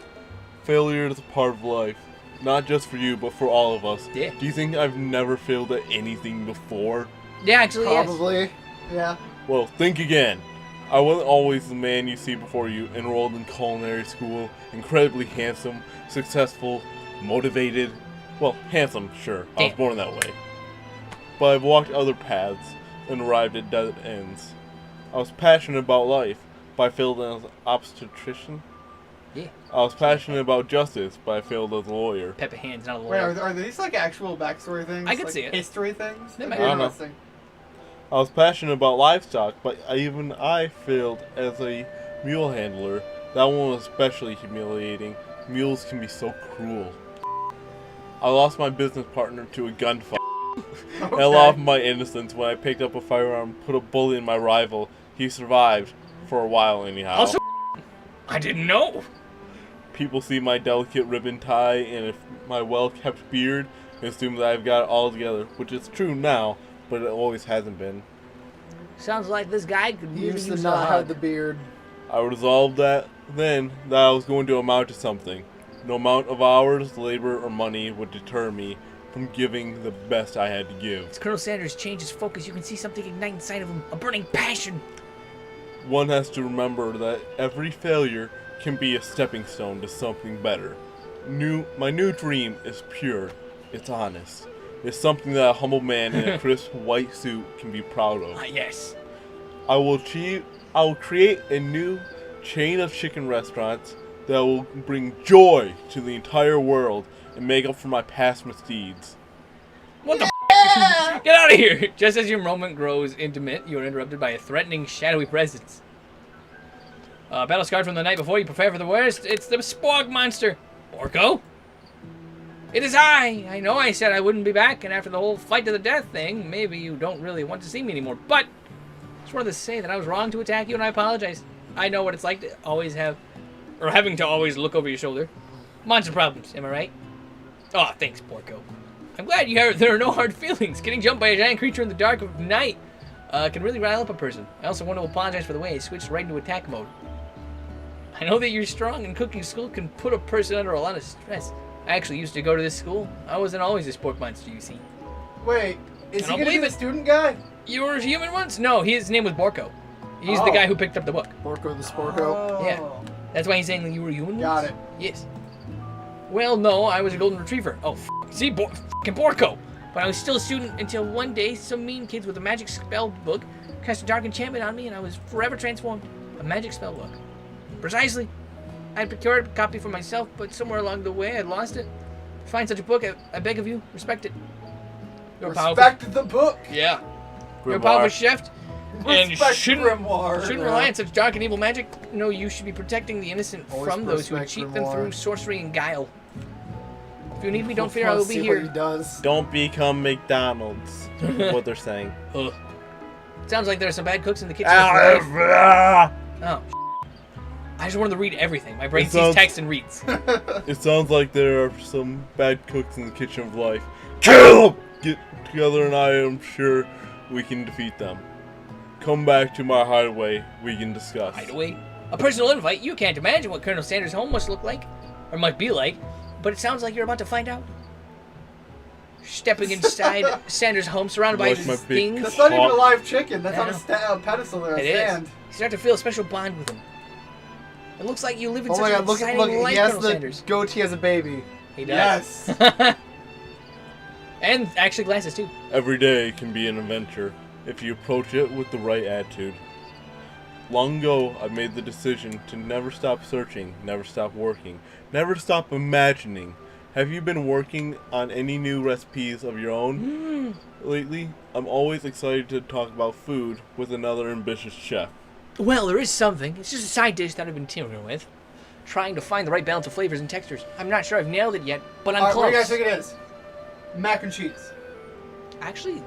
Failure is a part of life. Not just for you, but for all of us. Yeah. Do you think I've never failed at anything before? Yeah, actually, yes. Probably. Yeah. Well, think again. I wasn't always the man you see before you, enrolled in culinary school, incredibly handsome, successful, motivated. Well, handsome, sure. I was Damn. born that way. But I've walked other paths and arrived at dead ends. I was passionate about life, but I failed as an obstetrician. Yeah. I was passionate about justice, but I failed as a lawyer. Pepper hands, not a Wait, lawyer. are these like actual backstory things? I could like see it. History things? They That'd might be be. I don't know. interesting. I was passionate about livestock, but even I failed as a mule handler. That one was especially humiliating. Mules can be so cruel. I lost my business partner to a gunfight. I lost my innocence when I picked up a firearm, put a bullet in my rival. He survived for a while anyhow. Also, I didn't know. People see my delicate ribbon tie and my well-kept beard and assume that I've got it all together, which is true now, but it always hasn't been. Sounds like this guy could He really used to use a not hug. have the beard. I resolved that I was going to amount to something. No amount of hours, labor, or money would deter me from giving the best I had to give. As Colonel Sanders changes focus, you can see something ignite inside of him, a burning passion. One has to remember that every failure can be a stepping stone to something better. My new dream is pure, it's honest. is something that a humble man in a crisp white suit can be proud of. Yes. I will create a new chain of chicken restaurants that will bring joy to the entire world and make up for my past misdeeds. What the Get out of here! Just as your moment grows intimate, you are interrupted by a threatening, shadowy presence. Battle scarred from the night before, you prepare for the worst. It's the Spork monster. Orko? It is I! I know I said I wouldn't be back, and after the whole fight to the death thing, maybe you don't really want to see me anymore, but I just wanted to say that I was wrong to attack you, and I apologize. I know what it's like to always have, or having to always look over your shoulder. Monster problems, am I right? Oh, thanks, Porco. I'm glad there are no hard feelings. Getting jumped by a giant creature in the dark of night can really rile up a person. I also want to apologize for the way I switched right into attack mode. I know that you're strong, and cooking school can put a person under a lot of stress. I actually used to go to this school. I wasn't always a sport monster, you see. Wait, is I he don't gonna be believe the it. student guy? You were human once? No, his name was Borko. He's the Oh. guy who picked up the book. Porco the Sporko. Oh. Yeah. That's why he's saying that you were human Got once? it. Yes. Well, no, I was a golden retriever. Oh, see, fucking Borko. But I was still a student until one day some mean kids with a magic spell book cast a dark enchantment on me, and I was forever transformed. A magic spell book. Precisely. I had procured a copy for myself, but somewhere along the way I'd lost it. If you find such a book, I beg of you, respect it. You're powerful. Respect the book. Yeah. You're a Grimoire. powerful chef, and Respect shouldn't Grimoire. rely on such dark and evil magic. No, you should be protecting the innocent Always from those who would respect cheat them Grimoire. through sorcery and guile. If you need me, don't fear, I Let's will be see what he here. does. Don't become McDonald's. What they're saying. Ugh. Sounds like there are some bad cooks in the kitchen. Ah, Oh. I just wanted to read everything. My brain It sees sounds- text and reads. It sounds like there are some bad cooks in the kitchen of life. Kill them! Get together and I am sure we can defeat them. Come back to my hideaway. We can discuss. Hideaway. A personal invite. You can't imagine what Colonel Sanders' home must look like, or might be like, but it sounds like you're about to find out. Stepping inside Sanders' home, surrounded by Like my big- things, That's not even a Hawk. live chicken. That's I on a know. pedestal there. it A is. stand. You start to feel a special bond with him. It looks like you live in Oh such my an god, look, exciting look, life, he has Colonel the Sanders. goatee as a baby. He does. Yes. And actually glasses too. Every day can be an adventure if you approach it with the right attitude. Long ago, I made the decision to never stop searching, never stop working, never stop imagining. Have you been working on any new recipes of your own lately? I'm always excited to talk about food with another ambitious chef. Well, there is something. It's just a side dish that I've been tinkering with. Trying to find the right balance of flavors and textures. I'm not sure I've nailed it yet, but I'm Alright, what do you guys close. think it is? Mac and cheese. Actually,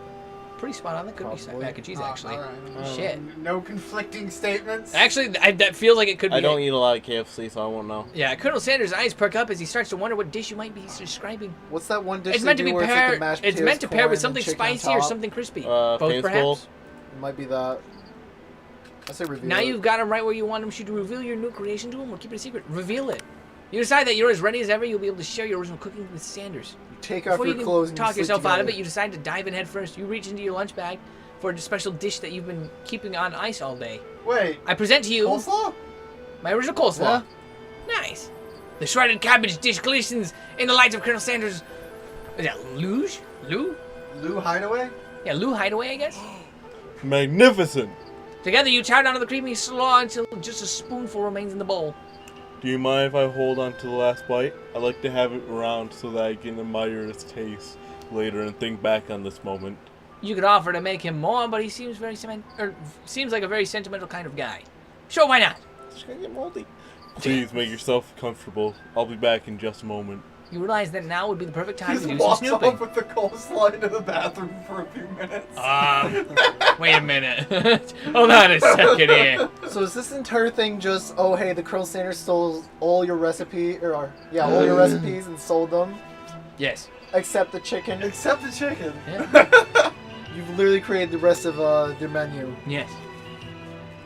pretty spot on. That could be Probably. mac and cheese, actually. Alright. Shit. No conflicting statements. Actually, that feels like it could be. I don't eat a lot of KFC, so I won't know. Yeah, Colonel Sanders' eyes perk up as he starts to wonder what dish you might be describing. What's that one dish It's they meant to do be where it's like paired. the mashed It's potatoes, meant to pair corn, with and something chicken on spicy or top? something crispy. Famous Both, perhaps. Bowls? It might be that. I say reveal Now it. you've got him right where you want him. Should you reveal your new creation to him or keep it a secret? Reveal it. You decide that you're as ready as ever. You'll be able to share your original cooking with Sanders. Take off Before you your can clothes and talk sleep yourself out of it, together. you decide to dive in head first. You reach into your lunch bag for a special dish that you've been keeping on ice all day. Wait. I present to you Coleslaw? my original coleslaw. Nice. The shredded cabbage dish glistens in the lights of Colonel Sanders. Is that luge? Lou? Lou Hideaway? Yeah, Lou Hideaway, I guess. Magnificent! Together, you chow down on the creamy slaw until just a spoonful remains in the bowl. Do you mind if I hold on to the last bite? I like to have it around so that I can admire its taste later and think back on this moment. You could offer to make him more, but he seems seems like a very sentimental kind of guy. Sure, why not? It's gonna get moldy. Please make yourself comfortable. I'll be back in just a moment. You realize that now would be the perfect time to Just do some walks snooping. off with the coleslaw into the bathroom for a few minutes. Wait a minute. Hold on a second here. So is this entire thing just, oh hey, the Colonel Sanders stole all your recipe, or yeah, all your recipes and sold them, Yes. except the chicken? Except the chicken. Yeah. You've literally created the rest of their menu. Yes.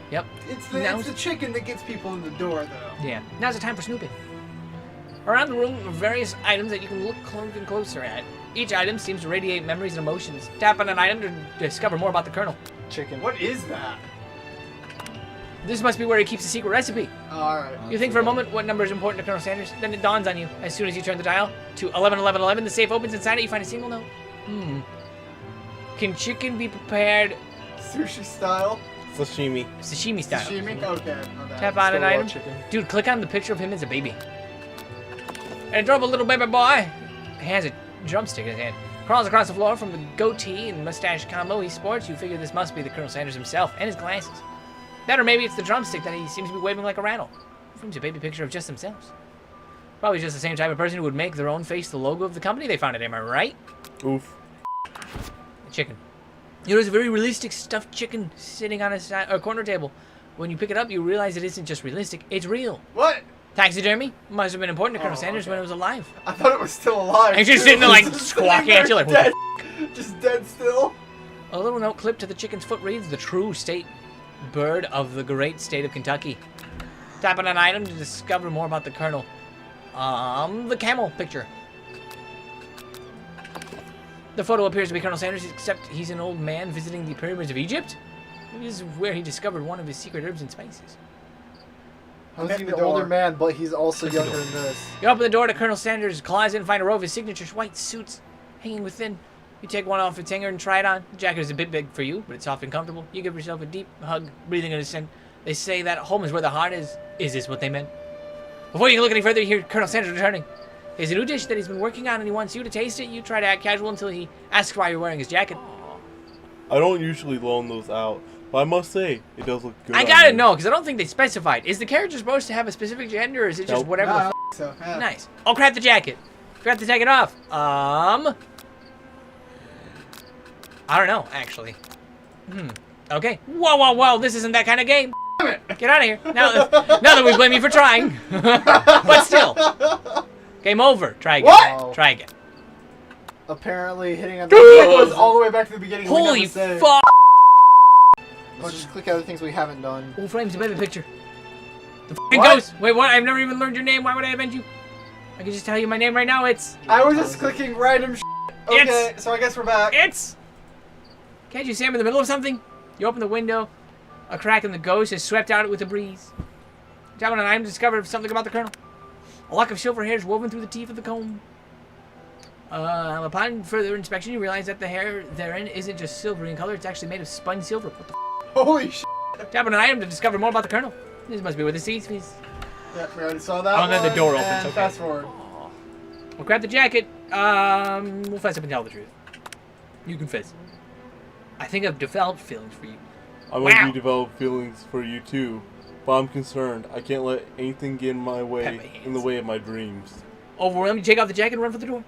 Yep. It's Now- the chicken that gets people in the door, though. Yeah. Now's the time for snooping. Around the room are various items that you can look even closer at. Each item seems to radiate memories and emotions. Tap on an item to discover more about the Colonel. Chicken. What is that? This must be where he keeps the secret recipe. Alright. You think for a moment what number is important to Colonel Sanders, then it dawns on you as soon as you turn the dial to 111111. The safe opens. Inside it, you find a single note. Can chicken be prepared Sushi style. Sashimi. sashimi style? Sashimi? Okay. Tap on an Still raw item. chicken. Dude, click on the picture of him as a baby. An adorable little baby boy has a drumstick in his hand. Crawls across the floor from the goatee and mustache combo he sports. You figure this must be the Colonel Sanders himself and his glasses. That or maybe it's the drumstick that he seems to be waving like a rattle. Frames a baby picture of just themselves. Probably just the same type of person who would make their own face the logo of the company they founded, am I right? Oof. The chicken. You know, there's a very realistic stuffed chicken sitting on a corner table. When you pick it up, you realize it isn't just realistic, it's real. What? Taxidermy must have been important to Colonel Sanders when it was alive. I thought it was still alive. And she's too. sitting there like Just squawking at you like, dead. Just dead still. A little note clipped to the chicken's foot reads, the true state bird of the great state of Kentucky. Tap on an item to discover more about the Colonel. The camel picture. The photo appears to be Colonel Sanders, except he's an old man visiting the pyramids of Egypt. This is where he discovered one of his secret herbs and spices. How's Hit he the an older door. man, but he's also younger than this? You open the door to Colonel Sanders' closet and find a row of his signature white suits hanging within. You take one off its hanger and try it on. The jacket is a bit big for you, but it's soft and comfortable. You give yourself a deep hug, breathing in a scent. They say that home is where the heart is. Is this what they meant? Before you can look any further, you hear Colonel Sanders returning. There's a new dish that he's been working on and he wants you to taste it. You try to act casual until he asks why you're wearing his jacket. I don't usually loan those out, but I must say, it does look good. I on gotta you. know, because I don't think they specified. Is the character supposed to have a specific gender, or is it just Nope. whatever No, the I don't think so. Yeah. Nice. Oh, crap, the jacket. Forgot to take it off. I don't know, actually. Okay. Whoa. This isn't that kind of game. Get out of here. Now that we blame you for trying. But still. Game over. Try again. What? Try again. Apparently, hitting on the It goes all the way back to the beginning. we Holy never saved. fuck. Let's just click other things we haven't done. Who frames the baby picture? The fucking What? ghost. Wait, what? I've never even learned your name. Why would I avenge you? I can just tell you my name right now. It's... I was just clicking random Okay, so I guess we're back. Can't you see I'm in the middle of something? You open the window. A crack in the ghost has swept out with a breeze. Tap on an item to discover something about the Colonel. A lock of silver hairs woven through the teeth of the comb. Upon further inspection, you realize that the hair therein isn't just silvery in color, it's actually made of spun silver. What the Holy shit. Tap on an item to discover more about the Colonel. This must be where the seeds is. Yeah, we already saw that. Oh, and then the one, door opens, and okay. Fast forward. We'll grab the jacket. We'll fess up and tell the truth. You confess. I think I've developed feelings for you. I might be developed feelings for you too, but I'm concerned. I can't let anything get in my way, in the way of my dreams. Overwhelmed, you take off the jacket and run for the door.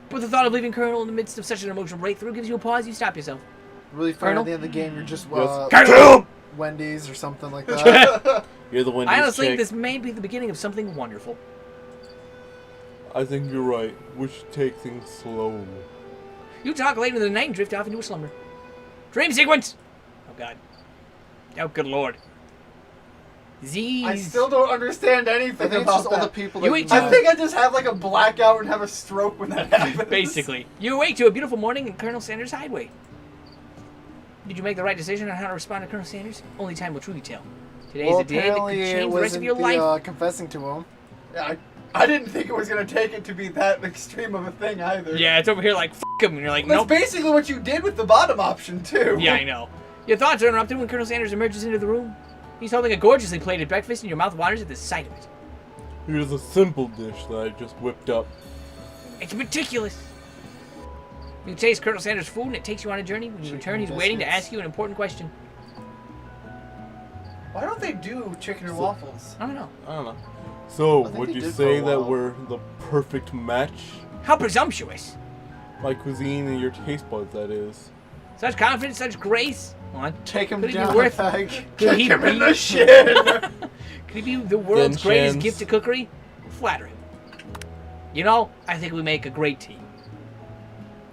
But the thought of leaving Colonel in the midst of such an emotional breakthrough gives you a pause. You stop yourself. Really fun Colonel? at the end of the game, you're just Colonel! Wendy's or something like that. You're the Wendy's I honestly chick. think this may be the beginning of something wonderful. I think you're right. We should take things slow. You talk later in the night and drift off into a slumber. Dream sequence! Oh, God. Oh, good Lord. Z's. I still don't understand I anything think it's about just all the that. people You that ate know. I think I just have like a blackout and have a stroke when that happens. Basically. You awake to a beautiful morning in Colonel Sanders' hideaway. Did you make the right decision on how to respond to Colonel Sanders? Only time will truly tell. Today's Well, the day that could apparently it change the rest of wasn't your life. confessing to him. Yeah, I didn't think it was gonna take it to be that extreme of a thing either. Yeah, it's over here like, f*** him, and you're like, That's nope. basically what you did with the bottom option too. Yeah, I know. Your thoughts are interrupted when Colonel Sanders emerges into the room. He's holding a gorgeously plated breakfast, and your mouth waters at the sight of it. Here's a simple dish that I just whipped up. It's meticulous. You taste Colonel Sanders' food, and it takes you on a journey. When you return, he's waiting to ask you an important question. Why don't they do chicken and waffles? I don't know. I don't know. So, I think would they you did say for a that while. we're the perfect match? How presumptuous. My cuisine and your taste buds, that is. Such confidence, such grace. Come on. Take him Could it be down worth- a peg. Could he Kick him in be- the shin. Could he be the world's Then greatest chance. gift to cookery? Flattering. You know, I think we make a great team.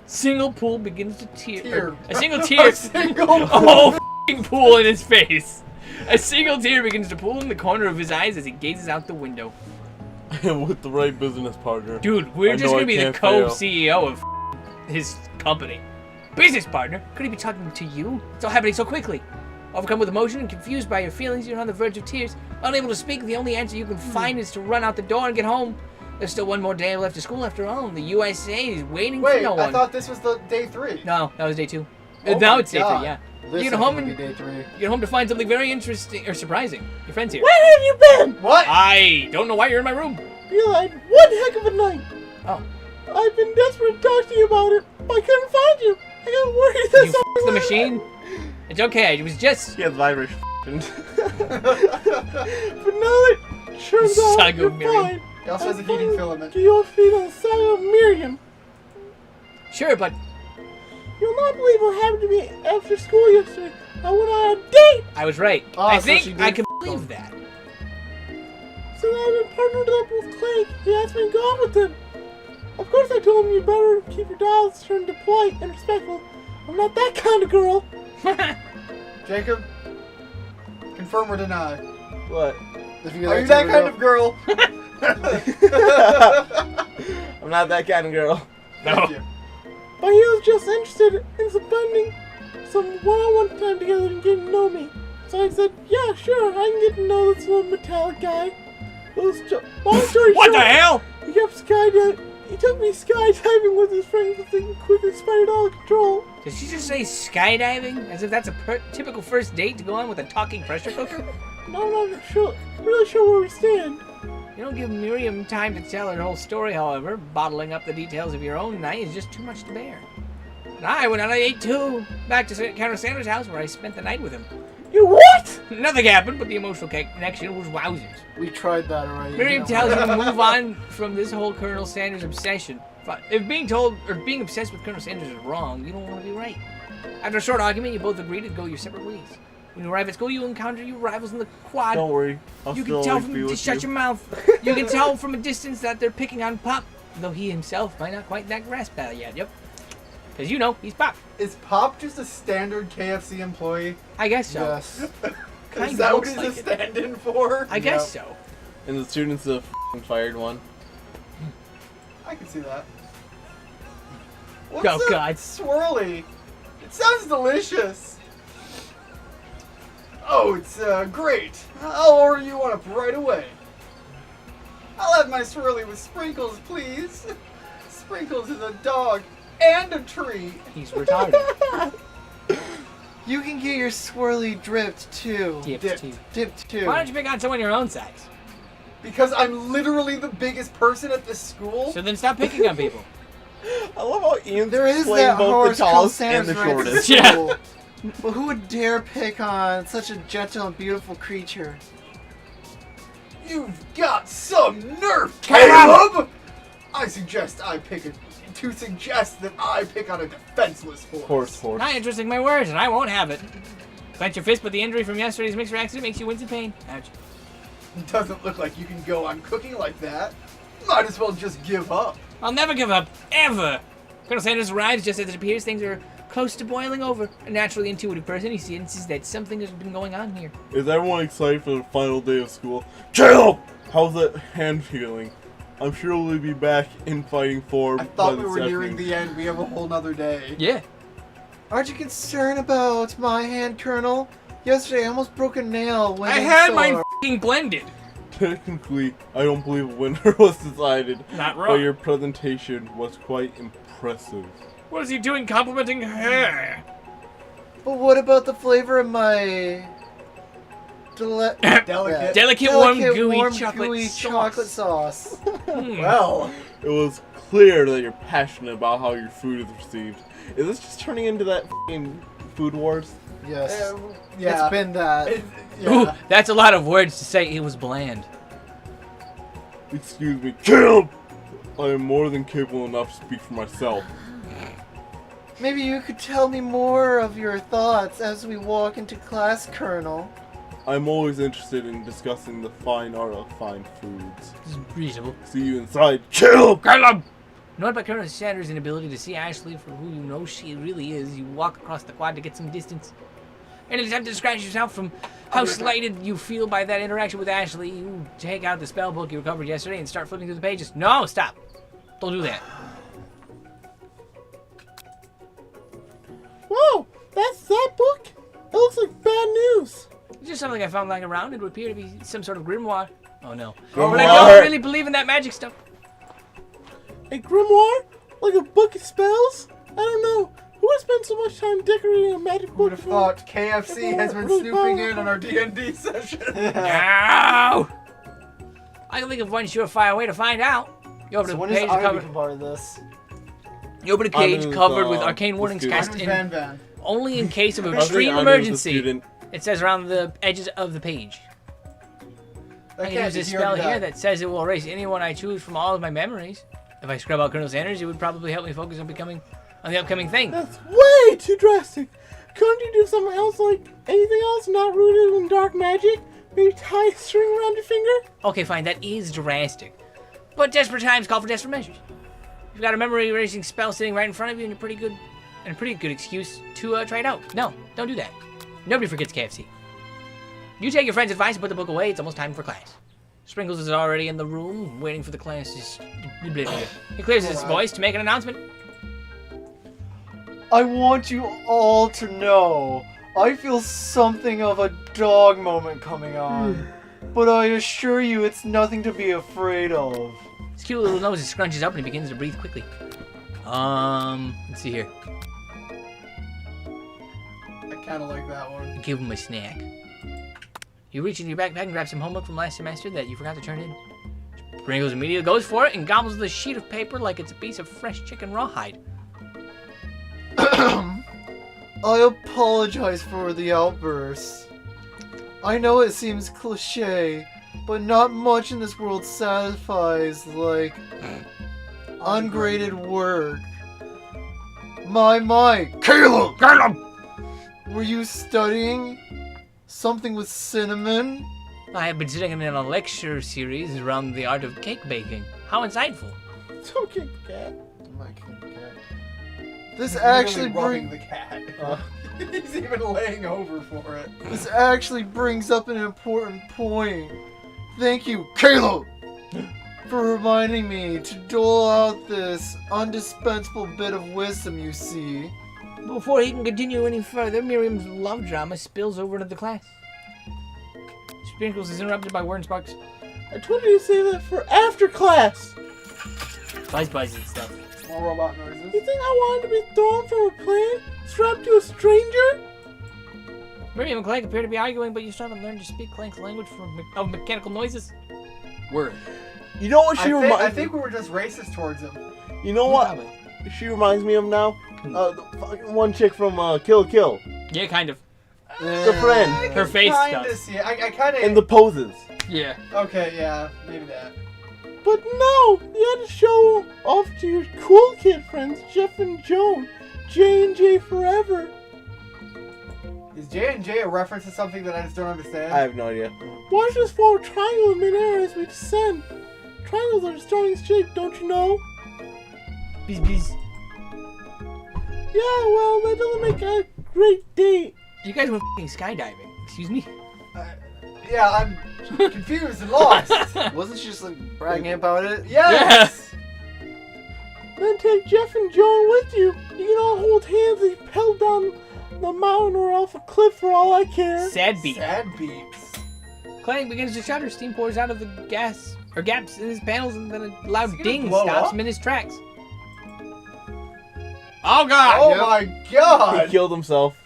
Single pool begins to tear. A single tear. A single Oh, f***ing pool in his face. A single tear begins to pool in the corner of his eyes as he gazes out the window. And with the right business partner. Dude, we're I just know gonna I be the can't fail. co-CEO of his company. Business partner? Could he be talking to you? It's all happening so quickly. Overcome with emotion and confused by your feelings, you're on the verge of tears. Unable to speak, the only answer you can find is to run out the door and get home. There's still one more day left of school after all, and the USA is waiting Wait, for no I one. thought this was the day 3. No, that was day 2. Oh Now my it's day 3, God. yeah. This You get is home gonna and be day 3. you get home to find something very interesting or surprising. Your friend's here. Where have you been? What? I don't know why you're in my room. You had one heck of a night. Oh. I've been desperate to talk to you about it, but I couldn't find you. I got worried that You f***ed the machine? It's okay, it was just... He has vibration. But now that it turns out Saga you're Miriam. fine, He also has a heating filament. your feet on the Saga of Miriam. Sure, but You'll not believe what happened to me after school yesterday. I went on a date. I was right. Ah, I so think she I did can f*** believe him. that. So then I've been partnered up with Clank. He asked me to go out with him. Of course I told him you better keep your dials turned to polite and respectful. I'm not that kind of girl. Jacob, confirm or deny? What? Are you that kind of girl? I'm not that kind of girl. Thank you. But he was just interested in spending some one-on-one time together and getting to know me. So I said, yeah, sure, I can get to know this little metallic guy. Long story What short, the hell? He kept skydiving. He took me skydiving with his friends and things quickly spun out of control. Did she just say skydiving? As if that's a typical first date to go on with a talking pressure cooker? No, I'm not really sure where we stand. You don't give Miriam time to tell her whole story, however. Bottling up the details of your own night is just too much to bear. And I went on a date too, back to Colonel Sanders' house where I spent the night with him. You what? Nothing happened, but the emotional connection was wowzers. We tried that already. Miriam tells you to move on from this whole Colonel Sanders obsession. But if being told or being obsessed with Colonel Sanders is wrong, you don't want to be right. After a short argument, you both agree to go your separate ways. When you arrive at school, you encounter your rivals in the quad. Don't worry. I'll You still can tell always from be with just shut you. your mouth. You can tell from a distance that they're picking on Pop, though he himself might not quite that grasp that yet. Yep. Because you know he's Pop. Is Pop just a standard KFC employee? I guess so. Yes. Kinda Is that what looks he's like a it. stand-in for? I guess so. And the student's the f***ing fired one. I can see that. Oh, What's a God. swirly? It sounds delicious. Oh, it's great. I'll order you one up right away. I'll have my swirly with sprinkles, please. Sprinkles is a dog and a tree. He's retarded. You can get your swirly dripped too. Dipped too. Dipped too. Why don't you pick on someone your own size? Because I'm literally the biggest person at this school. So then stop picking on people. I love how Ian's There is playing that both horse the called tallest and Sanders the right shortest. Yeah. school. But who would dare pick on such a gentle and beautiful creature? You've got some nerve, Caleb! Caleb! I suggest I pick a to suggest that I pick on a defenseless horse. Horse. Not interesting my words, and I won't have it. Clench your fist, but the injury from yesterday's mixer accident makes you wince in pain. Ouch. Doesn't look like you can go on cooking like that. Might as well just give up. I'll never give up, ever. Colonel Sanders arrives just as it appears things are close to boiling over. A naturally intuitive person, he senses that something has been going on here. Is everyone excited for the final day of school? Caleb! How's that hand feeling? I'm sure we'll be back in fighting form. I thought we were nearing the end. We have a whole nother day. Yeah. Aren't you concerned about my hand, Colonel? Yesterday I almost broke a nail when I had mine f***ing blended. Technically, I don't believe a winner was decided. Not But wrong. your presentation was quite impressive. What is he doing complimenting her? But what about the flavor of my Delicate. Delicate, warm, gooey chocolate chocolate sauce? Well, It was clear that you're passionate about how your food is received. Is this just turning into that f***ing Food Wars? Yes. yeah. It's been that. Yeah. Ooh, that's a lot of words to say it was bland. Excuse me, Caleb! I am more than capable enough to speak for myself. Maybe you could tell me more of your thoughts as we walk into class, Colonel. I'm always interested in discussing the fine art of fine foods. This is reasonable. See you inside, Caleb! Caleb! Knowing about Colonel Sanders' inability to see Ashley for who you know she really is, you walk across the quad to get some distance. In an attempt to distract yourself from how slighted you feel by that interaction with Ashley, you take out the spell book you recovered yesterday and start flipping through the pages. No, stop. Don't do that. Whoa! That's that book? It looks like bad news. It's just something I found lying around. It would appear to be some sort of grimoire. Oh no. Grimoire. But I don't really believe in that magic stuff. A grimoire? Like a book of spells? I don't know. Who would spend so much time decorating a magic Who book? would have thought KFC has been snooping in on our D&D session? No! I can think of one surefire way to find out. You open So a when does page I covered. become part of this? You open a cage Anu's, covered with arcane the warnings student. cast Anu's in Van Van. only in case of I think extreme Anu's the emergency. student. It says around the edges of the page. I can use this spell here that says it will erase anyone I choose from all of my memories. If I scrub out Colonel Sanders, it would probably help me focus on the upcoming thing. That's way too drastic. Couldn't you do something else, like anything else not rooted in dark magic? Maybe tie a string around your finger? Okay, fine, that is drastic. But desperate times call for desperate measures. You've got a memory erasing spell sitting right in front of you and a pretty good excuse to try it out. No, don't do that. Nobody forgets KFC. You take your friend's advice and put the book away. It's almost time for class. Sprinkles is already in the room, waiting for the class. He clears his voice to make an announcement. I want you all to know I feel something of a dog moment coming on. But I assure you it's nothing to be afraid of. His cute little nose scrunches up and he begins to breathe quickly. Let's see here. I kind of like that one. Give him a snack. You reach into your backpack and grab some homework from last semester that you forgot to turn in. Sprinkles immediately goes for it and gobbles the sheet of paper like it's a piece of fresh chicken rawhide. I apologize for the outburst. I know it seems cliche, but not much in this world satisfies like ungraded work. My, Caleb! Were you studying something with cinnamon? I have been sitting in a lecture series around the art of cake baking. How insightful. Don't kick the cat. This He's actually literally rubbing brings the cat. He's even laying over for it. this actually brings up an important point. Thank you, Caleb, for reminding me to dole out this indispensable bit of wisdom. You see. Before he can continue any further, Miriam's love drama spills over into the class. Sprinkles is interrupted by word sparks. I told you to save that for after class. Buzz and stuff. More robot noises. You think I wanted to be thrown from a plane, strapped to a stranger? Miriam and Clank appear to be arguing, but you still haven't learned to speak Clank's language of mechanical noises. Word. You know what she reminds I me? think we were just racist towards him. You know what Probably. she reminds me of now? The fucking one chick from Kill Kill. Yeah, kind of. The friend. I Her can face kinda does. see it. I kind of. And the poses. Yeah. Okay, yeah, maybe that. But no, you had to show off to your cool kid friends, Jeff and Joan. J&J forever. Is J&J a reference to something that I just don't understand? I have no idea. Watch us forward triangle in midair as we descend. Triangles are the strongest shape, don't you know? Bees. Yeah, well, that doesn't make a great date. You guys went f***ing skydiving. Excuse me? Yeah, I'm confused and lost. Wasn't she just like bragging about it? Yes! Then take Jeff and Joan with you. You can all hold hands as you pedal down the mountain or off a cliff for all I care. Sad beat. Sad beeps. Clank begins to shudder. Steam pours out of the gaps in his panels, and then a loud Is he gonna ding blow stops up? him in his tracks. Oh god! Oh Yep. my He god! killed himself.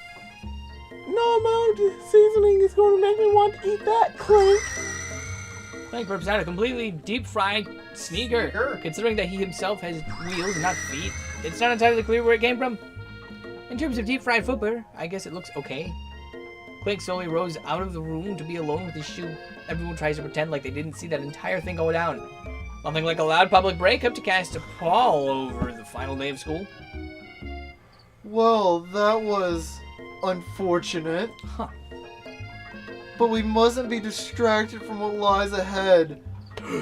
No amount of seasoning is going to make me want to eat that, Clank. Clank rips out a completely deep-fried sneaker. Sneaker? Considering that he himself has wheels and not feet, it's not entirely clear where it came from. In terms of deep-fried footwear, I guess it looks okay. Clank slowly rose out of the room to be alone with his shoe. Everyone tries to pretend like they didn't see that entire thing go down. Nothing like a loud public breakup to cast a pall over the final day of school. Well, that was unfortunate. Huh. But we mustn't be distracted from what lies ahead.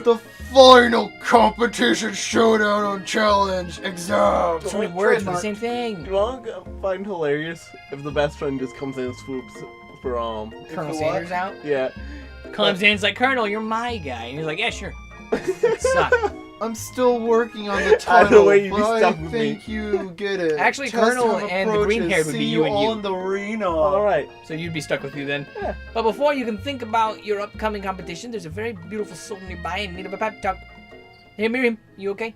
The final competition showdown on challenge exam. So many words for the same thing. Do you want to find hilarious if the best friend just comes in and swoops for Colonel For what? Sanders out. yeah. Comes in, it's like, Colonel, you're my guy. And he's like, yeah, sure. Suck. I'm still working on the I title, know where you'd be but I stuck with think you get it. Actually, Test Colonel of and the approaches. green-haired would be See you and all you. in the arena. All right. So you'd be stuck with you then. Yeah. But before you can think about your upcoming competition, there's a very beautiful soul nearby in need of a pep talk. Hey, Miriam, you okay?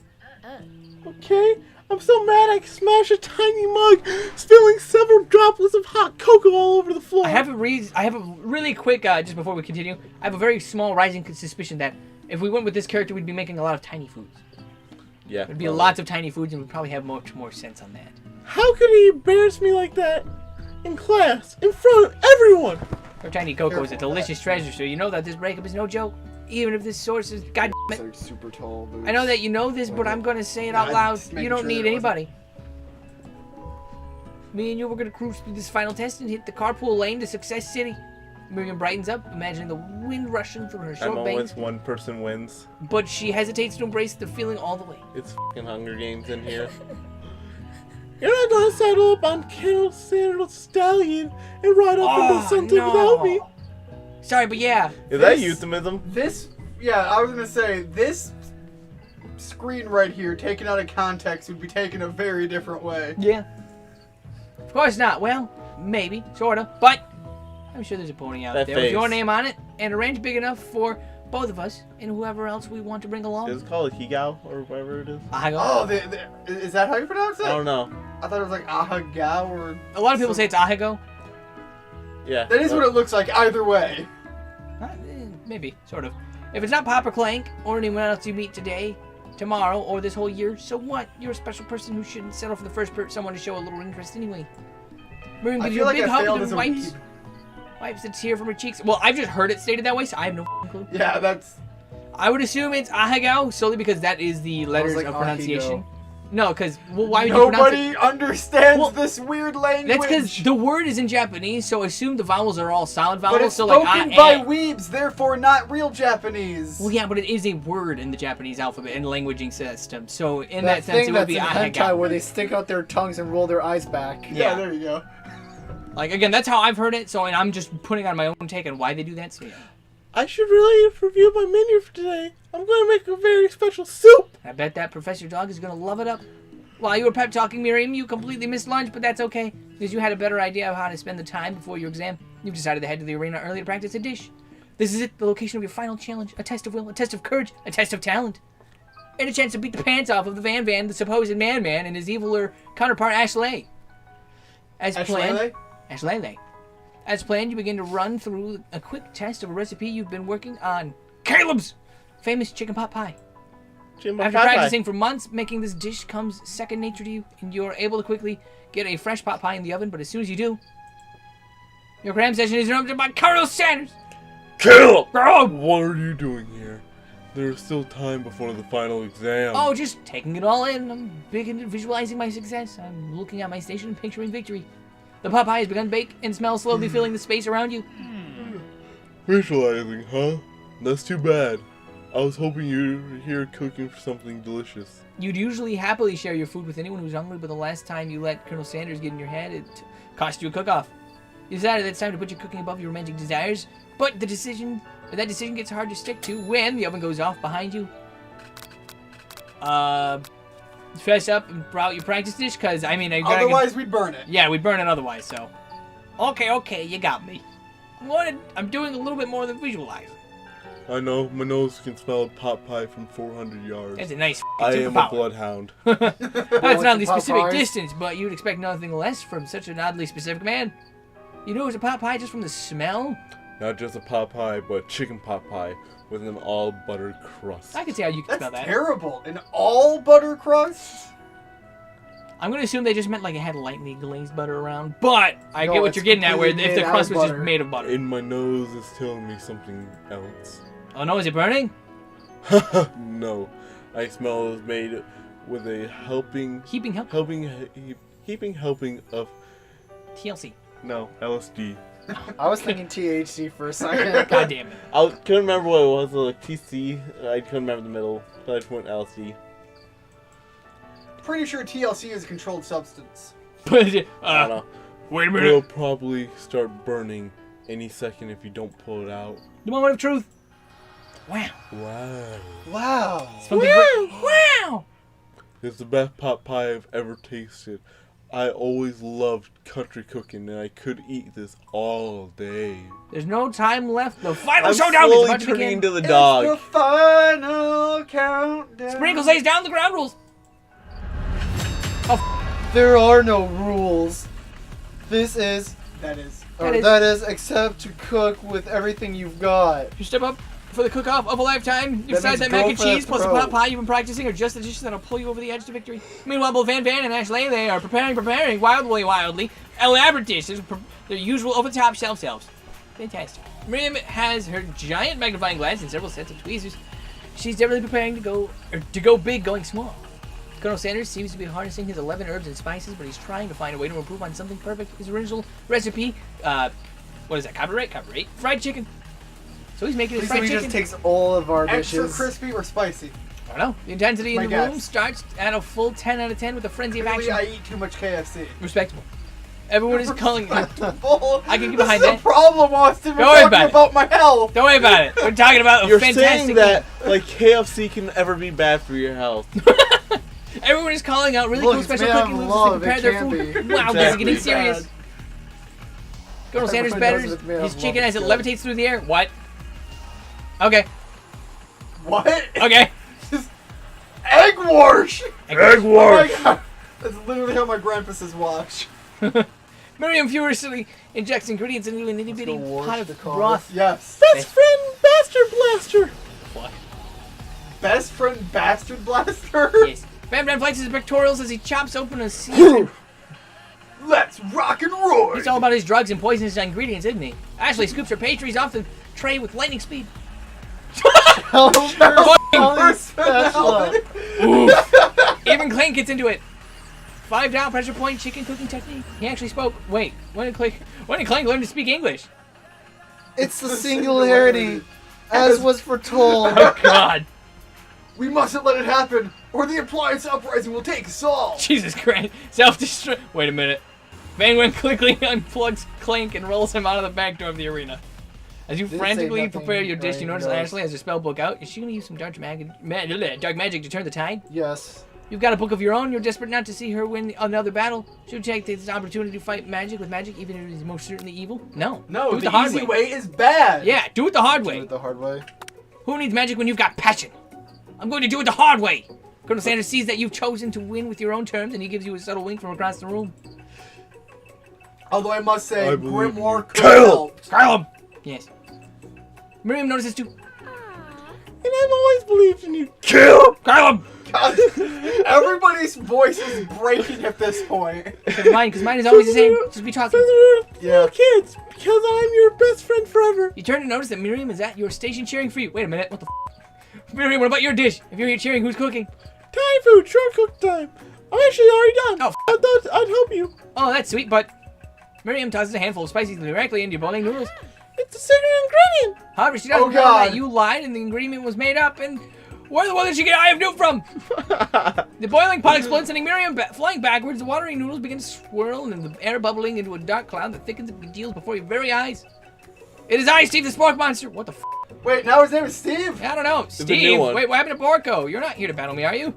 Okay? I'm so mad I smashed a tiny mug, spilling several droplets of hot cocoa all over the floor. I have a really quick, just before we continue, I have a very small rising suspicion that if we went with this character, we'd be making a lot of tiny foods. Yeah. There'd be lots of tiny foods, and we'd probably have much more sense on that. How could he embarrass me like that? In class, in front of everyone. Our tiny cocoa is a delicious treasure, so you know that this breakup is no joke. Even if this source is goddamn it. They're super tall. I know that you know this, but I'm gonna say it out loud. You don't need anybody. Me and you were gonna cruise through this final test and hit the carpool lane to Success City. Miriam brightens up, imagining the wind rushing through her short bangs. Always one person wins. But she hesitates to embrace the feeling all the way. It's fucking Hunger Games in here. You're not gonna settle up on Colonel Sandals Stallion and ride off into something without me. Sorry, but yeah. Is that euphemism? I was gonna say, this screen right here, taken out of context, would be taken a very different way. Yeah. Of course not. Well, maybe, sorta, but I'm sure there's a pony out there with your name on it and a range big enough for both of us and whoever else we want to bring along. Is it called Higao or whatever it is? Ahagao. Oh, is that how you pronounce it? I don't know. I thought it was like Ahagao or... A lot of people say it's Ahagao. Yeah. That is what it looks like either way. Maybe, sort of. If it's not Papa Clank or anyone else you meet today, tomorrow, or this whole year, so what? You're a special person who shouldn't settle for the first someone to show a little interest anyway. Miriam gives you a big hug and wipes a tear from her cheeks. Well, I've just heard it stated that way, so I have no clue. Yeah, that's... I would assume it's Ahagao, solely because that is the letters like of pronunciation. Ahigo. No, because, well, why would you pronounce it? Nobody understands this weird language. That's because the word is in Japanese, so assume the vowels are all solid vowels. But it's so spoken by weebs, therefore not real Japanese. Well, yeah, but it is a word in the Japanese alphabet and languaging system. So in that sense, thing it would that's be in Ahagao. hentai where they stick out their tongues and roll their eyes back. Yeah, there you go. Like, again, that's how I've heard it, so and I'm just putting on my own take on why they do that, so yeah. I should really review my menu for today. I'm going to make a very special soup. I bet that Professor Dog is going to love it up. While you were pep talking, Miriam, you completely missed lunch, but that's okay, because you had a better idea of how to spend the time before your exam. You've decided to head to the arena early to practice a dish. This is it, the location of your final challenge, a test of will, a test of courage, a test of talent, and a chance to beat the pants off of the Van, the supposed Man, and his eviler counterpart, Ashley. As planned, Ashley. As planned, you begin to run through a quick test of a recipe you've been working on. Caleb's famous chicken pot pie. After practicing for months, making this dish comes second nature to you, and you're able to quickly get a fresh pot pie in the oven, but as soon as you do, your cram session is interrupted by Colonel Sanders! Caleb! What are you doing here? There's still time before the final exam. Oh, just taking it all in. I'm big into visualizing my success. I'm looking at my station and picturing victory. The pot pie has begun to bake and smells slowly filling the space around you. Visualizing, huh? That's too bad. I was hoping you were here cooking for something delicious. You'd usually happily share your food with anyone who's hungry, but the last time you let Colonel Sanders get in your head, it cost you a cook-off. You decided that it's time to put your cooking above your romantic desires, but that decision gets hard to stick to when the oven goes off behind you. Fess up and out your practice dish, because, I mean... Otherwise, we'd burn it. Yeah, we'd burn it otherwise, so... Okay, you got me. I'm doing a little bit more than visualizing. I know, my nose can smell a pot pie from 400 yards. That's a nice I am superpower. a bloodhound. That's an oddly specific pies? distance, but you'd expect nothing less from such an oddly specific man. You know it was a pot pie just from the smell? Not just a pot pie, but chicken pot pie with an all butter crust. I can see how you can That's smell that. terrible. An all butter crust? I'm going to assume they just meant like it had lightly glazed butter around, but I get what it's you're getting at, where if completely the made crust out was of just butter. made of butter. And my nose is telling me something else. Oh no, is it burning? No, I smell it was made with a heaping helping of TLC. no LSD. I was thinking THC for a second. God damn it. I couldn't remember what it was, like TC. I couldn't remember the middle, but I just went LSD. Pretty sure TLC is a controlled substance. I don't know. Wait a It'll probably start burning any second if you don't pull it out. The moment of truth. Wow. Wow. Wow. Wow. It's the best pot pie I've ever tasted. I always loved country cooking, and I could eat this all day. There's no time left. The final I'm showdown is slowly about to turning begin. into the It's dog. the final countdown. Sprinkles lays down the ground rules. There are no rules. This is, That is. that is, except to cook with everything you've got. You step up for the cook-off of a lifetime. You That decide means that go mac and for that cheese plus the pro. pot pie you've been practicing are just the dishes that'll pull you over the edge to victory. Meanwhile, both Van and Ashley, they are preparing wildly, elaborate dishes with their usual over-the-top shelf selves. Fantastic. Miriam has her giant magnifying glass and several sets of tweezers. She's definitely preparing to go big, going small. Colonel Sanders seems to be harnessing his 11 herbs and spices, but he's trying to find a way to improve on something perfect. His original recipe, what is that? Copyright? Fried chicken. So he's making his So fried he chicken. just takes all of our Extra dishes. crispy or spicy? I don't know. The intensity in My the room guess. starts at a full 10 out of 10 with a frenzy of Maybe action. I eat too much KFC. Respectable. Everyone is calling. Don't I can get behind This is that. the problem, Austin. We're Don't worry talking about about my health. worry about it. We're talking about a You're fantastic saying that like KFC can ever be bad for your health. Everyone is calling out really Look, cool it's special made out cooking of moves love, to prepare it their can food. be. Wow, this is getting Exactly. serious. Colonel Sanders Everyone knows batters it's made out his of chicken love, as it it's good. levitates through the air. What? Okay. What? Okay. Egg wash. Egg Oh my wash. god. That's literally how my grandpa says wash. Miriam furiously injects ingredients into an itty bitty go wash pot of the car. broth. Yes. Best friend, bastard blaster. What? Best friend bastard blaster. Yes. Bam Bam flexes his pectorals as he chops open a season. Let's rock and roll. He's all about his drugs and poisonous ingredients, isn't he? Ashley scoops her pastries off the tray with lightning speed. Personality. Even Clank gets into it. 5 down pressure point chicken cooking technique. He actually spoke. Wait, when did Clank learn to speak English? It's the singularity, as was foretold. Oh God. We mustn't let it happen, or the appliance uprising will take us all. Jesus Christ. Self-destruct. Wait a minute. Van Gwen quickly unplugs Clank and rolls him out of the back door of the arena. As you Didn't say frantically nothing, prepare your dish, you right? notice No. Ashley has her spell book out. Is she going to use some dark magic to turn the tide? Yes. You've got a book of your own. You're desperate not to see her win another battle. Should you take this opportunity to fight magic with magic, even if it is most certainly evil? No. No, do it the hard easy way is bad. Yeah, do it the hard Do way. it the hard way. Who needs magic when you've got passion? I'm going to do it the hard way. Colonel Sanders sees that you've chosen to win with your own terms, and he gives you a subtle wink from across the room. Although I must say, I believe Grimoire could Kill! help. Kyle him! Yes. Miriam notices too. And I've always believed in you. Kill. Kyle him! God, everybody's voice is breaking at this point. Because mine is always the same. Just be talking. Yeah. Kids, because I'm your best friend forever. You turn to notice that Miriam is at your station cheering for you. Wait a minute, what the f? Miriam, what about your dish? If you're here cheering, who's cooking? Thai food, short cook time. I'm actually already done. Oh, I thought I'd help you. Oh, that's sweet, but Miriam tosses a handful of spices directly into your boiling noodles. It's a secret ingredient. However, she doesn't Oh, know God. that you lied and the ingredient was made up, and where the world did she get Eye of Newt from? The boiling pot explodes, sending Miriam flying backwards. The watery noodles begin to swirl, and the air bubbling into a dark cloud that thickens and congeals before your very eyes. It is I, Steve the Spork Monster. What the f? Wait, now his name is Steve? I don't know. a Steve, new one. wait, what happened to Borko? You're not here to battle me, are you?